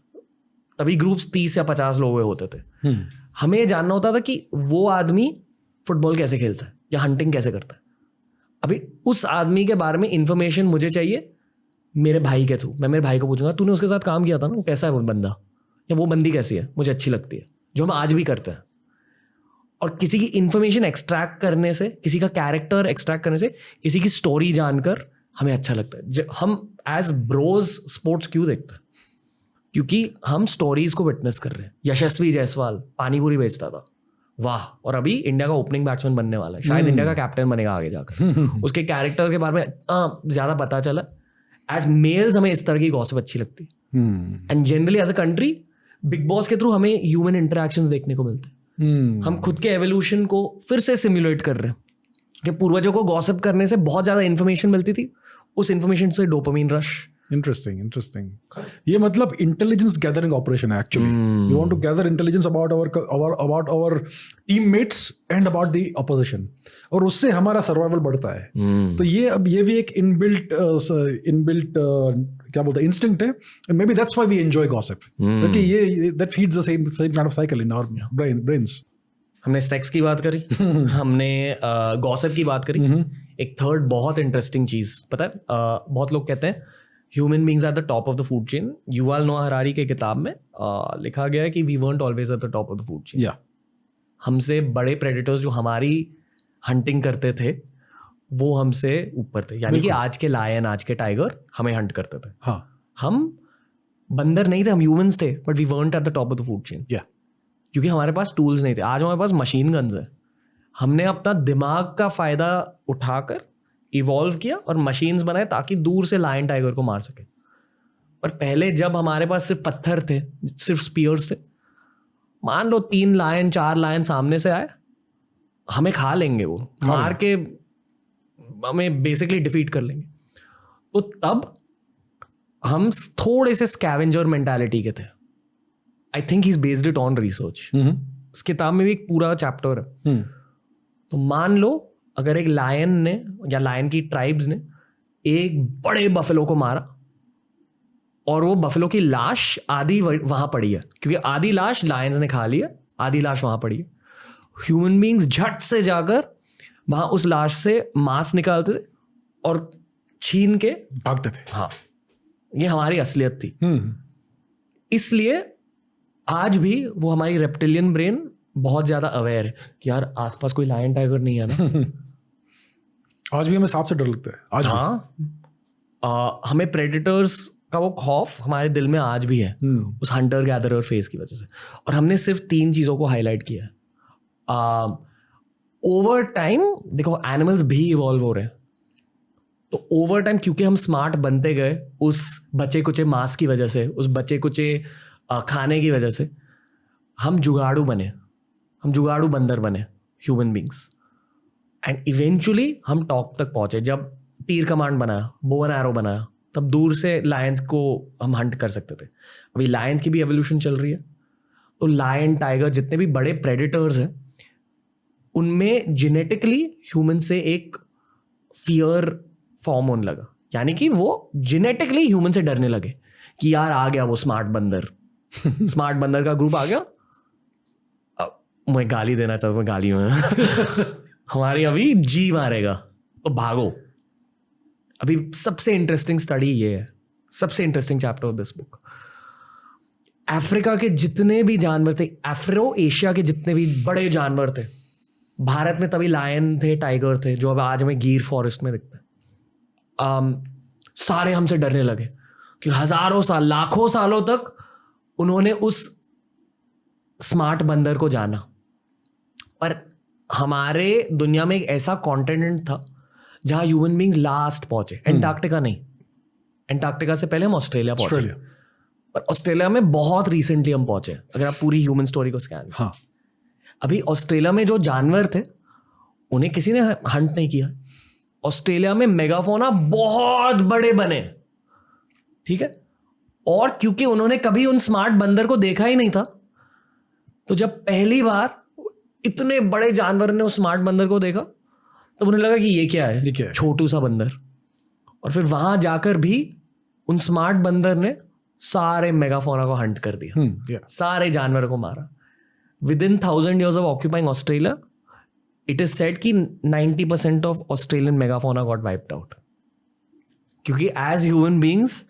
तभी ग्रुप्स 30 या 50 लोग हुए होते थे। हमें ये जानना होता था कि वो आदमी फुटबॉल कैसे खेलता है या हंटिंग कैसे करता है। अभी उस आदमी के बारे में इंफॉर्मेशन मुझे चाहिए मेरे भाई के थ्रू। मैं मेरे भाई को पूछूंगा तूने उसके साथ काम किया था ना, वो कैसा है वो बंदा, या वो बंदी कैसी है, मुझे अच्छी लगती है, जो हम आज भी करते हैं। और किसी की इंफॉर्मेशन एक्सट्रैक्ट करने से, किसी का कैरेक्टर एक्सट्रैक्ट करने से, किसी की स्टोरी जानकर हमें अच्छा लगता है। हम एज ब्रोज स्पोर्ट्स क्यों देखते हैं? क्योंकि हम स्टोरीज को विटनेस कर रहे हैं। यशस्वी जायसवाल पानीपुरी बेचता था, वाह, और अभी इंडिया का ओपनिंग बैट्समैन बनने वाला है, शायद इंडिया का कैप्टन बनेगा आगे जाकर। उसके कैरेक्टर के बारे में ज्यादा पता चला। एज मेल्स हमें इस तरह की गॉसिप अच्छी लगती है, and generally as a country Bigg Boss के थ्रू हमें ह्यूमन इंटरेक्शंस देखने को मिलते हैं। हम खुद के एवोल्यूशन को फिर से सिमुलेट कर रहे हैं कि पूर्वजों को गॉसिप करने से बहुत ज्यादा इन्फॉर्मेशन मिलती थी, उस इन्फॉर्मेशन से डोपामिन रश। इंटरेस्टिंग। ये मतलब इंटेलिजेंस गैदरिंग ऑपरेशन है actually. We want to gather intelligence about our teammates and about the opposition, और उससे हमारा सर्वाइवल बढ़ता है। तो ये भी एक इनबिल्ट क्या बोलते हैं इंस्टिंक्ट है, and may be that's why we enjoy gossip, क्योंकि ये that feeds the same kind of cycle in our brains. हमने सेक्स की बात करी, हमने गॉसिप की बात करी। एक थर्ड बहुत इंटरेस्टिंग चीज पता है, बहुत लोग कहते हैं human beings at the top of the food chain. Yuval Noah Harari के किताब में लिखा गया है कि we weren't always at the top of the food chain. हमसे बड़े प्रेडेटर्स जो हमारी हंटिंग करते थे वो हमसे ऊपर थे, यानी कि आज के लायन, आज के टाइगर हमें हंट करते थे। हाँ, हम बंदर नहीं थे, हम ह्यूमंस थे, but we weren't at the top of the food chain, क्योंकि हमारे पास टूल्स नहीं थे। आज हमारे पास मशीन गन्स है। हमने अपना दिमाग का फायदा उठाकर इवॉल्व किया और मशीन्स बनाए ताकि दूर से लायन टाइगर को मार सके। पर पहले जब हमारे पास सिर्फ पत्थर थे, सिर्फ स्पीयर्स थे, मान लो 3 लायन 4 लायन सामने से आए, हमें खा लेंगे, वो मार के हमें बेसिकली डिफीट कर लेंगे। तो तब हम थोड़े से स्कैवेंजर मेंटालिटी के थे। I think he is based it on research. इस किताब में भी एक पूरा चैप्टर है। तो मान लो अगर एक लायन ने या लायन की ट्राइब्स ने एक बड़े बफेलो को मारा और वो बफेलो की लाश आधी वहां पड़ी है, क्योंकि आधी लाश लायंस ने खा ली है, आधी लाश वहां पड़ी है। ह्यूमन बीइंग्स झट से जाकर वहां उस लाश से मांस निकालते थे और छीन के भागते थे। हाँ, ये हमारी असलियत थी। इसलिए आज भी वो हमारी रेप्टिलियन ब्रेन बहुत ज्यादा अवेयर है कि यार आसपास कोई लायन टाइगर नहीं है ना। आज भी हमें सांप से डर लगता है आज। हाँ, हमें प्रेडेटर्स का वो खौफ हमारे दिल में आज भी है, उस हंटर गैदरर फेज की वजह से। और हमने सिर्फ 3 चीजों को हाईलाइट किया है। ओवर टाइम देखो एनिमल्स भी इवॉल्व हो रहे हैं, तो ओवर टाइम क्योंकि हम स्मार्ट बनते गए उस बचे कुचे मांस की वजह से, उस बचे कुचे खाने की वजह से, हम जुगाड़ू बने, हम जुगाड़ू बंदर बने ह्यूमन बींग्स। एंड इवेंचुअली हम टॉप तक पहुंचे। जब तीर कमांड बनाया, बो एंड एरो बनाया, तब दूर से लायंस को हम हंट कर सकते थे। अभी लायंस की भी एवोल्यूशन चल रही है, तो लायन टाइगर जितने भी बड़े प्रेडेटर्स हैं उनमें जेनेटिकली ह्यूमन से एक फियर फॉर्म होने लगा, यानी कि वो जेनेटिकली ह्यूमन से डरने लगे कि यार आ गया वो स्मार्ट बंदर। स्मार्ट बंदर का ग्रुप आ गया, मैं गाली देना चाहता हूँ, गाली में हमारी अभी जी मारेगा तो भागो। अभी सबसे इंटरेस्टिंग स्टडी ये है, सबसे interesting chapter of this book. Africa के जितने भी जानवर थे, अफ्रो एशिया के जितने भी बड़े जानवर थे, भारत में तभी लायन थे, टाइगर थे, जो अब आज हमें गिर फॉरेस्ट में दिखते हैं। सारे हमसे डरने लगे कि हजारों साल, लाखों सालों तक उन्होंने उस स्मार्ट बंदर को जाना। पर हमारे दुनिया में एक ऐसा कॉन्टिनेंट था जहां ह्यूमन बीइंग्स लास्ट पहुंचे, एंटार्क्टिका नहीं। एंटार्क्टिका से पहले हम ऑस्ट्रेलिया पहुंचे। पर ऑस्ट्रेलिया में बहुत रिसेंटली हम पहुंचे, अगर आप पूरी ह्यूमन स्टोरी को स्कैन। हाँ, अभी ऑस्ट्रेलिया में जो जानवर थे उन्हें किसी ने हंट नहीं किया। ऑस्ट्रेलिया में मेगाफोना बहुत बड़े बने, ठीक है, और क्योंकि उन्होंने कभी उन स्मार्ट बंदर को देखा ही नहीं था, तो जब पहली बार इतने बड़े जानवर ने उस स्मार्ट बंदर को देखा तो उन्हें लगा कि ये क्या है, छोटू सा बंदर। और फिर वहां जाकर भी उन स्मार्ट बंदर ने सारे मेगाफोना को हंट कर दिया, सारे जानवरों को मारा। Within 1000 years of occupying Australia, it is said कि 90% of Australian megafauna got wiped out, क्योंकि एज ह्यूमन बींग्स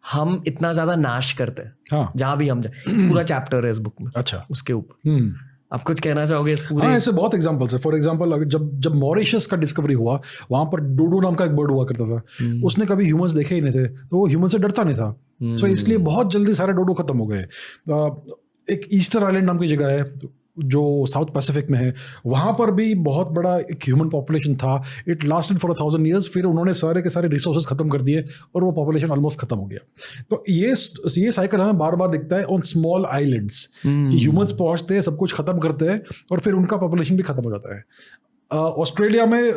हम इतना ज्यादा नाश करते हैं। हाँ, जहां भी हम जाए, पूरा चैप्टर है इस बुक में अच्छा उसके ऊपर। आप कुछ कहना चाहोगे इस पूरे? हाँ, ऐसे बहुत एग्जांपल्स है। फॉर एग्जांपल, जब मॉरिशस का डिस्कवरी हुआ, वहां पर डोडो नाम का एक बर्ड हुआ करता था, उसने कभी ह्यूमंस देखे ही नहीं थे, तो वो ह्यूमन से डरता नहीं था। सो इसलिए बहुत जल्दी सारे डोडो खत्म हो गए। एक ईस्टर आइलैंड नाम की जगह है जो साउथ पैसिफिक में है, वहाँ पर भी बहुत बड़ा एक ह्यूमन पॉपुलेशन था। इट लास्टेड फॉर 1000 years, फिर उन्होंने सारे के सारे रिसोर्सेज खत्म कर दिए और वो पॉपुलेशन ऑलमोस्ट खत्म हो गया। तो ये साइकिल हमें बार बार दिखता है ऑन स्मॉल आइलैंड्स, कि ह्यूमंस पहुँचते हैं, सब कुछ खत्म करते हैं और फिर उनका पॉपुलेशन भी खत्म हो जाता है। ऑस्ट्रेलिया में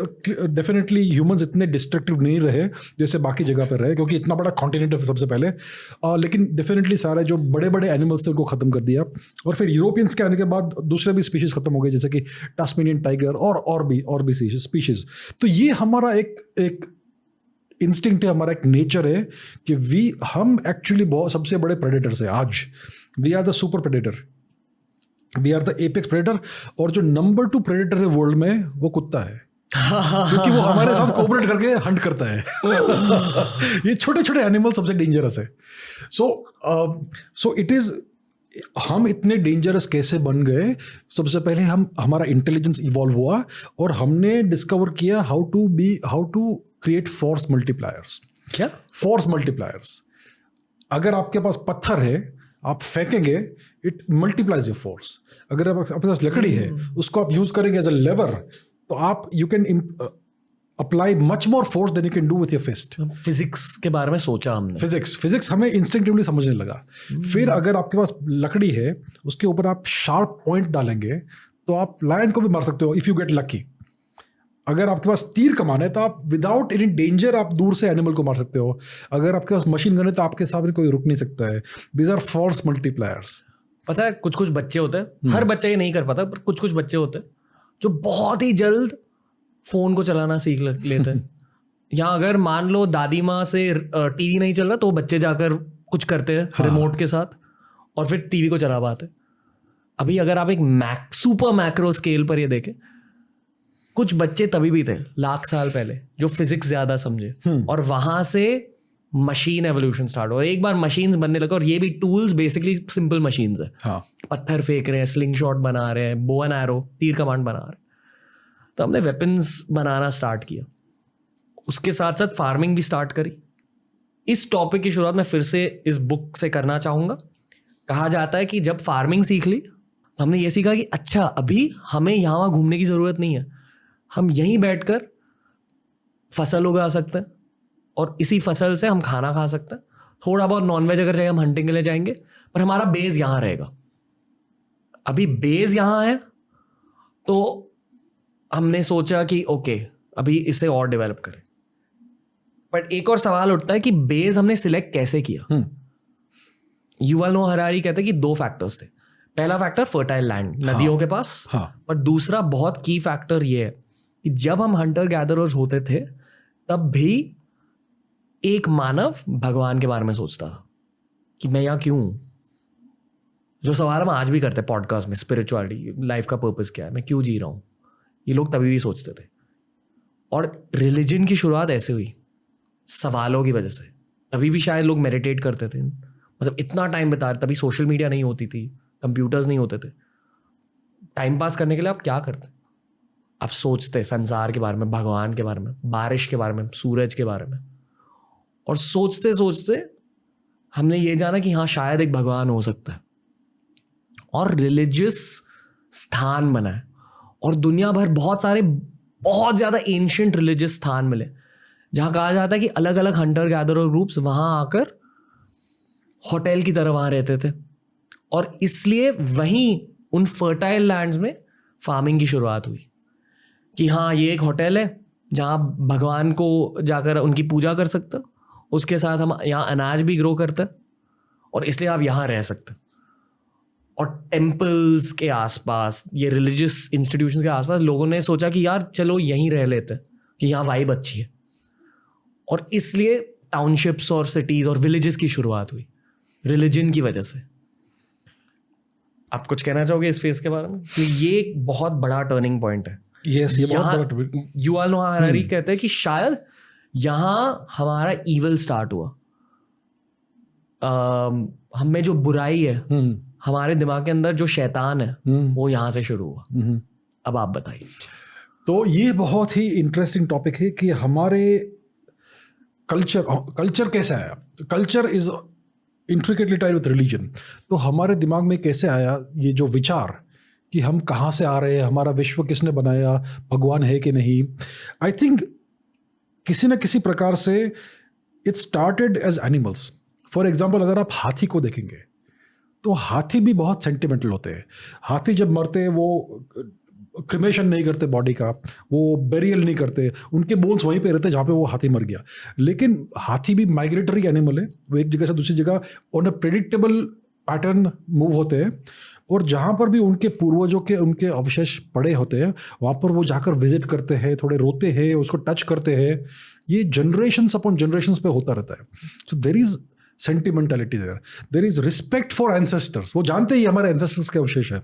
डेफिनेटली ह्यूमंस इतने डिस्ट्रक्टिव नहीं रहे जैसे बाकी जगह पर रहे, क्योंकि इतना बड़ा कॉन्टिनेंट है सबसे पहले। लेकिन डेफिनेटली सारे जो बड़े बड़े एनिमल्स थे उनको ख़त्म कर दिया, और फिर यूरोपियंस के आने के बाद दूसरे भी स्पीशीज़ खत्म हो गए, जैसे कि टास्मेनियन टाइगर और भी स्पीशीज़। तो ये हमारा एक इंस्टिंक्ट है, हमारा एक नेचर है कि हम एक्चुअली बहुत सबसे बड़े प्रेडेटर्स हैं आज। We are the super predator, we are the apex predator. और जो नंबर 2 प्रेडेटर है वर्ल्ड में, वो कुत्ता है, क्योंकि वो हमारे साथ कोऑपरेट करके हंट करता है। ये छोटे छोटे एनिमल सबसे डेंजरस है। सो इट इज, हम इतने डेंजरस कैसे बन गए? सबसे पहले हमारा इंटेलिजेंस इवॉल्व हुआ और हमने डिस्कवर किया how to create force multipliers. क्या फोर्स मल्टीप्लायर्स? अगर आपके पास पत्थर है, आप फेंकेंगे, इट मल्टीप्लाइज योर फोर्स। अगर आपके पास लकड़ी है, उसको आप यूज करेंगे एज अ लेवर, तो आप you can apply much more force than you can do with your fist. Physics के बारे में सोचा हमने, फिजिक्स हमें इंस्टिंक्टिवली समझने लगा। फिर अगर आपके पास लकड़ी है, उसके ऊपर आप शार्प पॉइंट डालेंगे तो आप लायन को भी मार सकते हो इफ यू गेट लकी। अगर आपके पास तीर कमान है तो आप विदाउट एनी डेंजर आप दूर से एनिमल को मार सकते हो। अगर आपके पास मशीन गन है तो आपके सामने कोई रुक नहीं सकता है। These are force multipliers. पता है, कुछ बच्चे होते हैं, हर बच्चा ये नहीं कर पाता, पर कुछ बच्चे होते हैं जो बहुत ही जल्द फोन को चलाना सीख लेते हैं। या अगर मान लो दादी माँ से टीवी नहीं चल रहा तो वो बच्चे जाकर कुछ करते हैं रिमोट के साथ और फिर टीवी को चला पाते। अभी अगर आप एक सुपर मैक्रो स्केल पर ये देखें, कुछ बच्चे तभी भी थे लाख साल पहले जो फिजिक्स ज्यादा समझे, और वहां से मशीन एवोल्यूशन स्टार्ट हो। एक बार मशीन्स बनने लगे, और ये भी टूल्स बेसिकली सिंपल मशीन्स है। हाँ, पत्थर फेंक रहे हैं, स्लिंग शॉट बना रहे हैं, बो एंड एरो, तीर कमांड बना रहे हैं। तो हमने वेपन्स बनाना स्टार्ट किया, उसके साथ साथ फार्मिंग भी स्टार्ट करी। इस टॉपिक की शुरुआत मैं फिर से इस बुक से करना चाहूँगा। कहा जाता है कि जब फार्मिंग सीख ली तो हमने ये सीखा कि अच्छा, अभी हमें यहाँ वहाँ घूमने की ज़रूरत नहीं है, हम यहीं बैठकर फसल उगा सकते हैं और इसी फसल से हम खाना खा सकते हैं। थोड़ा बहुत नॉनवेज अगर चाहिए हम हंटिंग के लिए जाएंगे, पर हमारा बेस यहाँ रहेगा। अभी बेस यहाँ है तो हमने सोचा कि ओके, अभी इसे और डेवलप करें। बट एक और सवाल उठता है कि बेस हमने सिलेक्ट कैसे किया। युवल नोआ हरारी कहते हैं कि 2 फैक्टर्स थे। पहला फैक्टर फर्टाइल लैंड, नदियों के पास। और दूसरा बहुत की फैक्टर ये है कि जब हम हंटर गैदरर्स होते थे तब भी एक मानव भगवान के बारे में सोचता था कि मैं यहाँ क्यों हूँ। जो सवाल हम आज भी करते हैं पॉडकास्ट में, स्पिरिचुअलिटी, लाइफ का पर्पस क्या है, मैं क्यों जी रहा हूँ, ये लोग तभी भी सोचते थे। और रिलीजन की शुरुआत ऐसे हुई, सवालों की वजह से। तभी भी शायद लोग मेडिटेट करते थे, मतलब इतना टाइम बिता रहे। तभी सोशल मीडिया नहीं होती थी, कंप्यूटर्स नहीं होते थे। टाइम पास करने के लिए आप क्या करते? आप सोचते संसार के बारे में, भगवान के बारे में, बारिश के बारे में, सूरज के बारे में। और सोचते सोचते हमने ये जाना कि हाँ, शायद एक भगवान हो सकता है। और रिलीजियस स्थान बना है, और दुनिया भर बहुत सारे बहुत ज़्यादा एंशिएंट रिलीजियस स्थान मिले, जहाँ कहा जाता है कि अलग अलग हंटर गैदरर ग्रुप्स वहाँ आकर होटल की तरह वहाँ रहते थे, और इसलिए वहीं उन फर्टाइल लैंड्स में फार्मिंग की शुरुआत हुई कि हाँ ये एक होटल है जहाँ भगवान को जाकर उनकी पूजा कर सकते, उसके साथ हम यहाँ अनाज भी ग्रो करते, और इसलिए आप यहाँ रह सकते। और टेम्पल्स के आसपास, ये रिलीजियस इंस्टीट्यूशन के आसपास लोगों ने सोचा कि यार चलो यहीं रह लेते हैं कि यहाँ वाइब अच्छी है, और इसलिए टाउनशिप्स और सिटीज और विलेजेस की शुरुआत हुई रिलीजन की वजह से। आप कुछ कहना चाहोगे इस फेज के बारे में? कि ये एक बहुत बड़ा टर्निंग पॉइंट है। यस, ये बहुत बड़ा। युval नोआ हरारी कहते हैं कि शायद यहाँ हमारा ईवल स्टार्ट हुआ, हम में जो बुराई है, हमारे दिमाग के अंदर जो शैतान है, वो यहाँ से शुरू हुआ। अब आप बताइए। तो ये बहुत ही इंटरेस्टिंग टॉपिक है कि हमारे कल्चर कैसे आया। Culture is intricately tied with religion. तो हमारे दिमाग में कैसे आया ये जो विचार कि हम कहाँ से आ रहे हैं, हमारा विश्व किसने बनाया, भगवान है कि नहीं। आई थिंक किसी न किसी प्रकार से it started as animals. For example, अगर आप हाथी को देखेंगे तो हाथी भी बहुत सेंटिमेंटल होते हैं। हाथी जब मरते हैं वो क्रिमेशन नहीं करते बॉडी का, वो बेरियल नहीं करते, उनके बोन्स वहीं पे रहते जहाँ पे वो हाथी मर गया। लेकिन हाथी भी माइग्रेटरी एनिमल है, वो एक जगह से दूसरी जगह on a predictable pattern move होते हैं, और जहाँ पर भी उनके पूर्वजों के उनके अवशेष पड़े होते हैं वहाँ पर वो जाकर विजिट करते हैं, थोड़े रोते हैं, उसको टच करते हैं। ये जनरेशन्स अपॉन जनरेशन्स पे होता रहता है। So there is sentimentality there is respect for ancestors. वो जानते ही हमारे एंसेस्टर्स के अवशेष है।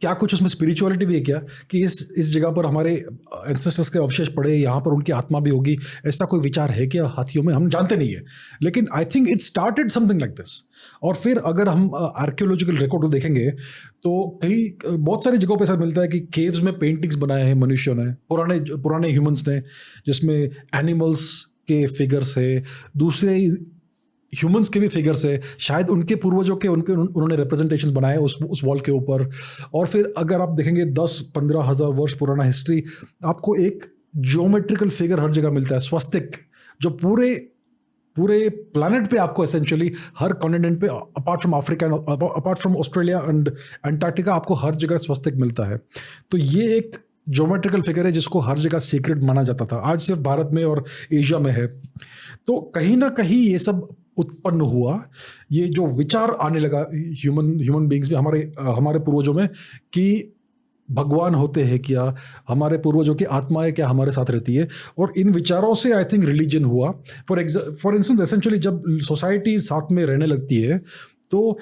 क्या कुछ उसमें स्पिरिचुअलिटी भी है क्या कि इस जगह पर हमारे एंसेस्टर्स के अवशेष पड़े, यहाँ पर उनकी आत्मा भी होगी, ऐसा कोई विचार है क्या हाथियों में? हम जानते नहीं है, लेकिन I think it started something like this. और फिर अगर हम आर्कियोलॉजिकल रिकॉर्ड देखेंगे तो बहुत सारी जगहों पे ऐसा मिलता है कि केव्स में पेंटिंग्स बनाए हैं मनुष्यों ने, पुराने ह्यूमंस ने, जिसमें एनिमल्स के फिगर्स है, दूसरे ह्यूमंस के भी फिगर्स है, शायद उनके पूर्वजों के उन्होंने रिप्रेजेंटेशंस बनाए उस वॉल के ऊपर। और फिर अगर आप देखेंगे 10-15 हज़ार वर्ष पुराना हिस्ट्री, आपको एक ज्योमेट्रिकल फिगर हर जगह मिलता है, स्वस्तिक, जो पूरे प्लैनेट पे आपको एसेंशियली हर कॉन्टिनेंट पे, apart from Africa, apart from Australia and Antarctica, आपको हर जगह स्वस्तिक मिलता है। तो ये एक ज्योमेट्रिकल फिगर है जिसको हर जगह सीक्रेट माना जाता था, आज सिर्फ भारत में और एशिया में है। तो कहीं ना कहीं ये सब उत्पन्न हुआ, ये जो विचार आने लगा ह्यूमन बीइंग्स में, हमारे पूर्वजों में, कि भगवान होते हैं क्या, हमारे पूर्वजों की आत्माएं क्या हमारे साथ रहती है। और इन विचारों से आई थिंक रिलीजन हुआ। फॉर इंस्टेंस एसेंशियली जब सोसाइटी साथ में रहने लगती है तो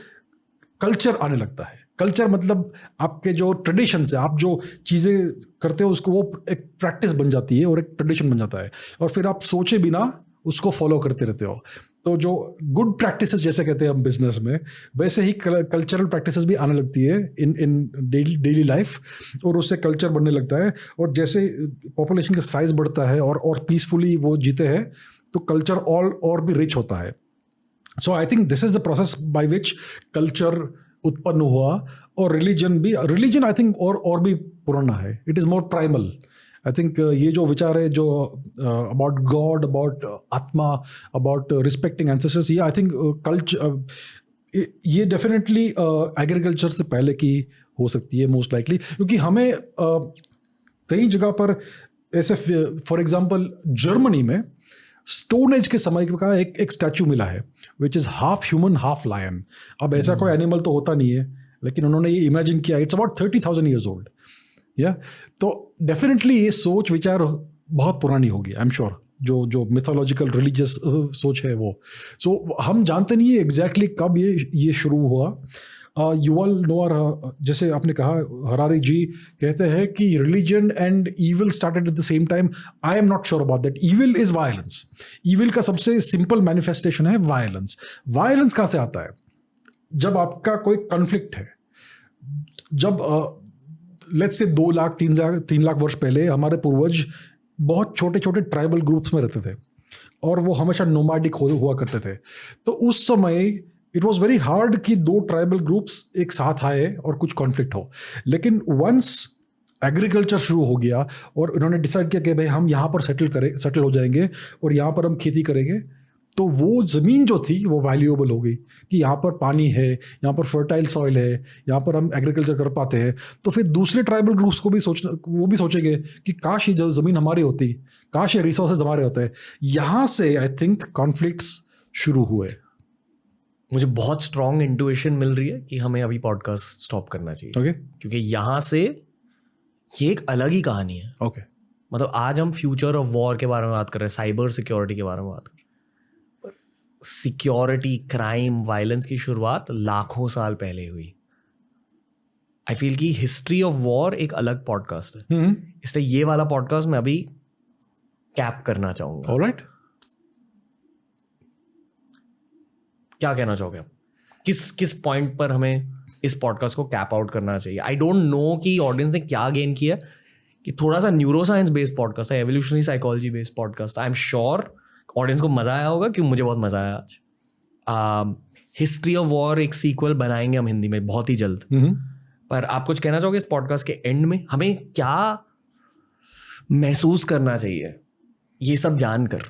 कल्चर आने लगता है। कल्चर मतलब आपके जो ट्रेडिशंस है, आप जो चीज़ें करते हो उसको, वो एक प्रैक्टिस बन जाती है और एक ट्रेडिशन बन जाता है, और फिर आप सोचे बिना उसको फॉलो करते रहते हो। तो जो गुड प्रैक्टिसेस जैसे कहते हैं हम बिजनेस में, वैसे ही कल्चरल प्रैक्टिसेस भी आने लगती है इन डेली लाइफ, और उससे कल्चर बनने लगता है। और जैसे पॉपुलेशन का साइज बढ़ता है और पीसफुली वो जीते हैं, तो कल्चर और भी रिच होता है। So I think this is the process by which culture उत्पन्न हुआ। और रिलीजन आई थिंक और भी पुराना है, it is more primal. I think ये जो विचार है जो अबाउट गॉड, अबाउट आत्मा, अबाउट रिस्पेक्टिंग एंसेस्टर्स, ये आई थिंक ये डेफिनेटली एग्रीकल्चर से पहले की हो सकती है मोस्ट लाइकली, क्योंकि हमें कई जगह पर ऐसे, फॉर एग्जांपल जर्मनी में स्टोन एज के समय का एक स्टैचू मिला है which is half human half lion. अब ऐसा कोई एनिमल तो होता नहीं है, लेकिन उन्होंने ये इमेजिन किया। It's about 30,000 years old. तो डेफिनेटली ये सोच विचार बहुत पुरानी होगी, आई एम श्योर, जो मिथोलॉजिकल रिलीजियस सोच है वो। सो हम जानते नहीं है एग्जैक्टली कब ये शुरू हुआ। युval नोआ, जैसे आपने कहा, हरारी जी कहते हैं कि religion and evil started at the same time. I am not sure about that. Evil is violence. Evil का सबसे सिंपल मैनिफेस्टेशन है वायलेंस। वायलेंस कहाँ से आता है? जब आपका कोई कॉन्फ्लिक्ट है, जब लेट्स से 2 लाख 3 लाख वर्ष पहले हमारे पूर्वज बहुत छोटे छोटे ट्राइबल ग्रुप्स में रहते थे और वो हमेशा नोमैडिक हुआ करते थे। तो उस समय इट वॉज वेरी हार्ड कि 2 ट्राइबल ग्रुप्स एक साथ आए और कुछ कॉन्फ्लिक्ट हो। लेकिन वंस एग्रीकल्चर शुरू हो गया और उन्होंने डिसाइड किया कि भाई हम यहाँ पर सेटल हो जाएंगे और यहाँ पर हम खेती करेंगे, तो वो ज़मीन जो थी वो वैल्यूएबल हो गई कि यहाँ पर पानी है, यहाँ पर फर्टाइल सॉइल है, यहाँ पर हम एग्रीकल्चर कर पाते हैं। तो फिर दूसरे ट्राइबल ग्रुप्स को भी वो भी सोचेंगे कि काश ये ज़मीन हमारी होती, काश ये रिसोर्सेज हमारे होते हैं। यहाँ से आई थिंक कॉन्फ्लिक्ट्स शुरू हुए। मुझे बहुत स्ट्रॉन्ग इंट्यूशन मिल रही है कि हमें अभी पॉडकास्ट स्टॉप करना चाहिए। ओके क्योंकि यहाँ से ये एक अलग ही कहानी है। ओके मतलब आज हम फ्यूचर ऑफ वॉर के बारे में बात कर रहे हैं, साइबर सिक्योरिटी के बारे में बात कर रहे हैं। सिक्योरिटी, क्राइम, वायलेंस की शुरुआत लाखों साल पहले हुई। आई फील कि हिस्ट्री ऑफ वॉर एक अलग पॉडकास्ट है, इसलिए ये वाला पॉडकास्ट मैं अभी कैप करना चाहूंगा। ऑलराइट, क्या कहना चाहोगे आप? किस पॉइंट पर हमें इस पॉडकास्ट को कैप आउट करना चाहिए? आई डोंट नो कि ऑडियंस ने क्या गेन किया, कि थोड़ा सा न्यूरो साइंस बेस्ड पॉडकास्ट है, evolutionary psychology based podcast. I am sure audience को मजा आया होगा, क्योंकि मुझे बहुत मजा आया आज। हिस्ट्री ऑफ वॉर एक सीक्वल बनाएंगे हम हिंदी में बहुत ही जल्द। पर आप कुछ कहना चाहोगे इस पॉडकास्ट के एंड में? हमें क्या महसूस करना चाहिए ये सब जानकर?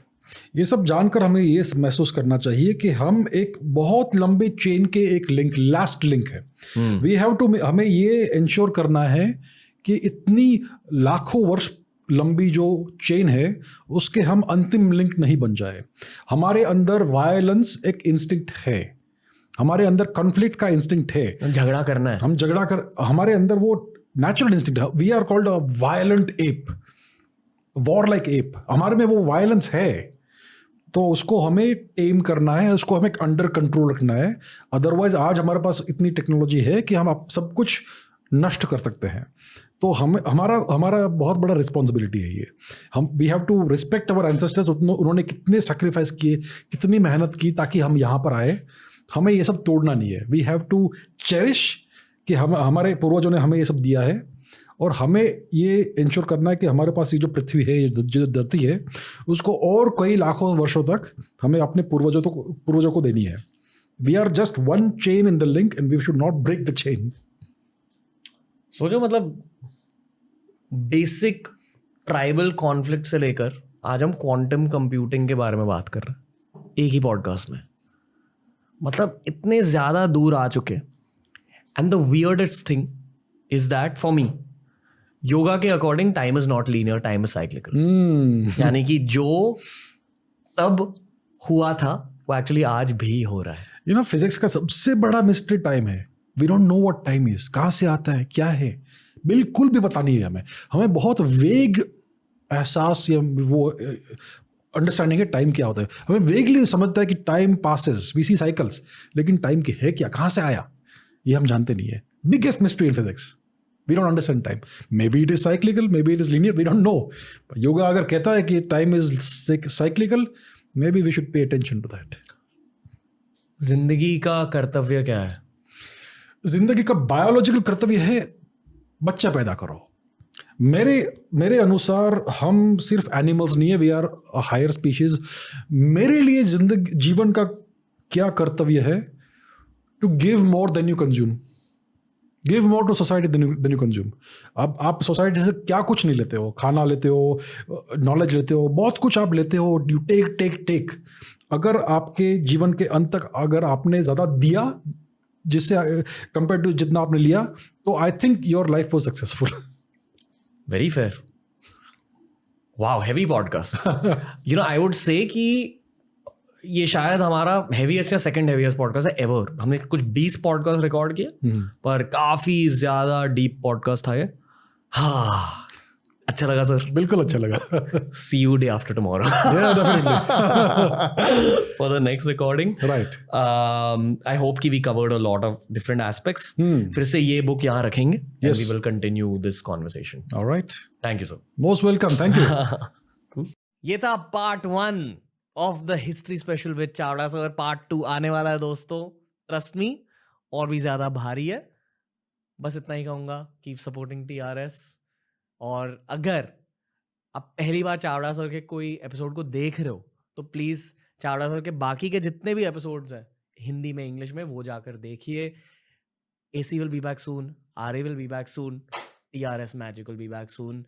ये सब जानकर हमें ये महसूस करना चाहिए कि हम एक बहुत लंबे चेन के एक लिंक, लास्ट लिंक है। वी हैव टू, हमें ये इंश्योर करना है कि इतनी लाखों वर्ष लंबी जो चेन है उसके हम अंतिम लिंक नहीं बन जाए। हमारे अंदर वायलेंस एक इंस्टिंक्ट है, हमारे अंदर कॉन्फ्लिक्ट का इंस्टिंक्ट है, झगड़ा करना है, हम झगड़ा कर, हमारे अंदर वो नेचुरल इंस्टिंक्ट है। We are called a violent ape, war like ape, हमारे में वो वायलेंस है। तो उसको हमें टेम करना है, उसको हमें अंडर कंट्रोल रखना है। अदरवाइज आज हमारे पास इतनी टेक्नोलॉजी है कि हम सब कुछ नष्ट कर सकते हैं। तो हमारा बहुत बड़ा रिस्पॉन्सिबिलिटी है ये। हम we have to respect our ancestors. उन्होंने कितने सेक्रीफाइस किए, कितनी मेहनत की ताकि हम यहाँ पर आए। हमें ये सब तोड़ना नहीं है। वी हैव टू चेरिश कि हमारे पूर्वजों ने हमें ये सब दिया है, और हमें ये इंश्योर करना है कि हमारे पास ये जो पृथ्वी है, ये जो धरती है, उसको और कई लाखों वर्षों तक हमें अपने पूर्वजों को देनी है। We are just one chain in the link and we should not break the chain. सोचो, मतलब बेसिक ट्राइबल कॉन्फ्लिक्ट से लेकर आज हम क्वांटम कंप्यूटिंग के बारे में बात कर रहे हैं एक ही पॉडकास्ट में। मतलब इतने ज़्यादा दूर आ चुके। And the weirdest thing is that for me, yoga के according time is not linear, time is cyclical. यानी कि जो तब हुआ था वो एक्चुअली आज भी हो रहा है। यू नो, फिजिक्स का सबसे बड़ा मिस्ट्री टाइम है। We don't know what time is, कहाँ से आता है, क्या है, बिल्कुल भी पता नहीं है हमें बहुत वेग एहसास या वो अंडरस्टैंडिंग है टाइम क्या होता है। हमें वेगली समझता है कि time passes, we see cycles, लेकिन टाइम की है क्या, कहाँ से आया, ये हम जानते नहीं है। Biggest mystery in physics, we don't understand time. May be it is cyclical, may be it is linear, we don't know. Yoga अगर कहता है कि time is cyclical, may be we should pay attention to that. जिंदगी का कर्तव्य क्या है? जिंदगी का बायोलॉजिकल कर्तव्य है बच्चा पैदा करो। मेरे अनुसार हम सिर्फ एनिमल्स नहीं है, we are a higher species. मेरे लिए जीवन का क्या कर्तव्य है? To give more than you consume, give more to society than you consume. अब आप सोसाइटी से क्या कुछ नहीं लेते हो, खाना लेते हो, नॉलेज लेते हो, बहुत कुछ आप लेते हो। You take take take. अगर आपके जीवन के अंत तक अगर आपने ज़्यादा दिया जिससे कंपेयर टू जितना आपने लिया, तो I think your life was successful. Very fair. Wow, heavy podcast. You know, I would say कि ये शायद हमारा हेवीएस्ट या सेकंड हेवीएस्ट पॉडकास्ट है एवर। हमने कुछ 20 पॉडकास्ट रिकॉर्ड किए, पर काफी ज्यादा डीप पॉडकास्ट था ये। हाँ, अच्छा लगा सर। बिल्कुल अच्छा लगा। See you day after tomorrow. Yeah, definitely. For the next recording. Right. I hope कि we covered a lot of different aspects. फिर से ये बुक यहाँ रखेंगे, and we will continue this conversation. All right. Thank you sir. Most welcome. Thank you. Cool. ये था part 1 of the history special with Chavda sir. Part 2 आने वाला है दोस्तों, ट्रस्ट मी, और भी ज्यादा भारी है। बस इतना ही कहूंगा, कीप सपोर्टिंग TRS। और अगर आप पहली बार चावड़ा सर के कोई एपिसोड को देख रहे हो, तो प्लीज़ चावड़ा सर के बाकी के जितने भी एपिसोड्स हैं हिंदी में, इंग्लिश में, वो जाकर देखिए। AC will be back soon, RA will be back soon, TRS Magic will be back soon.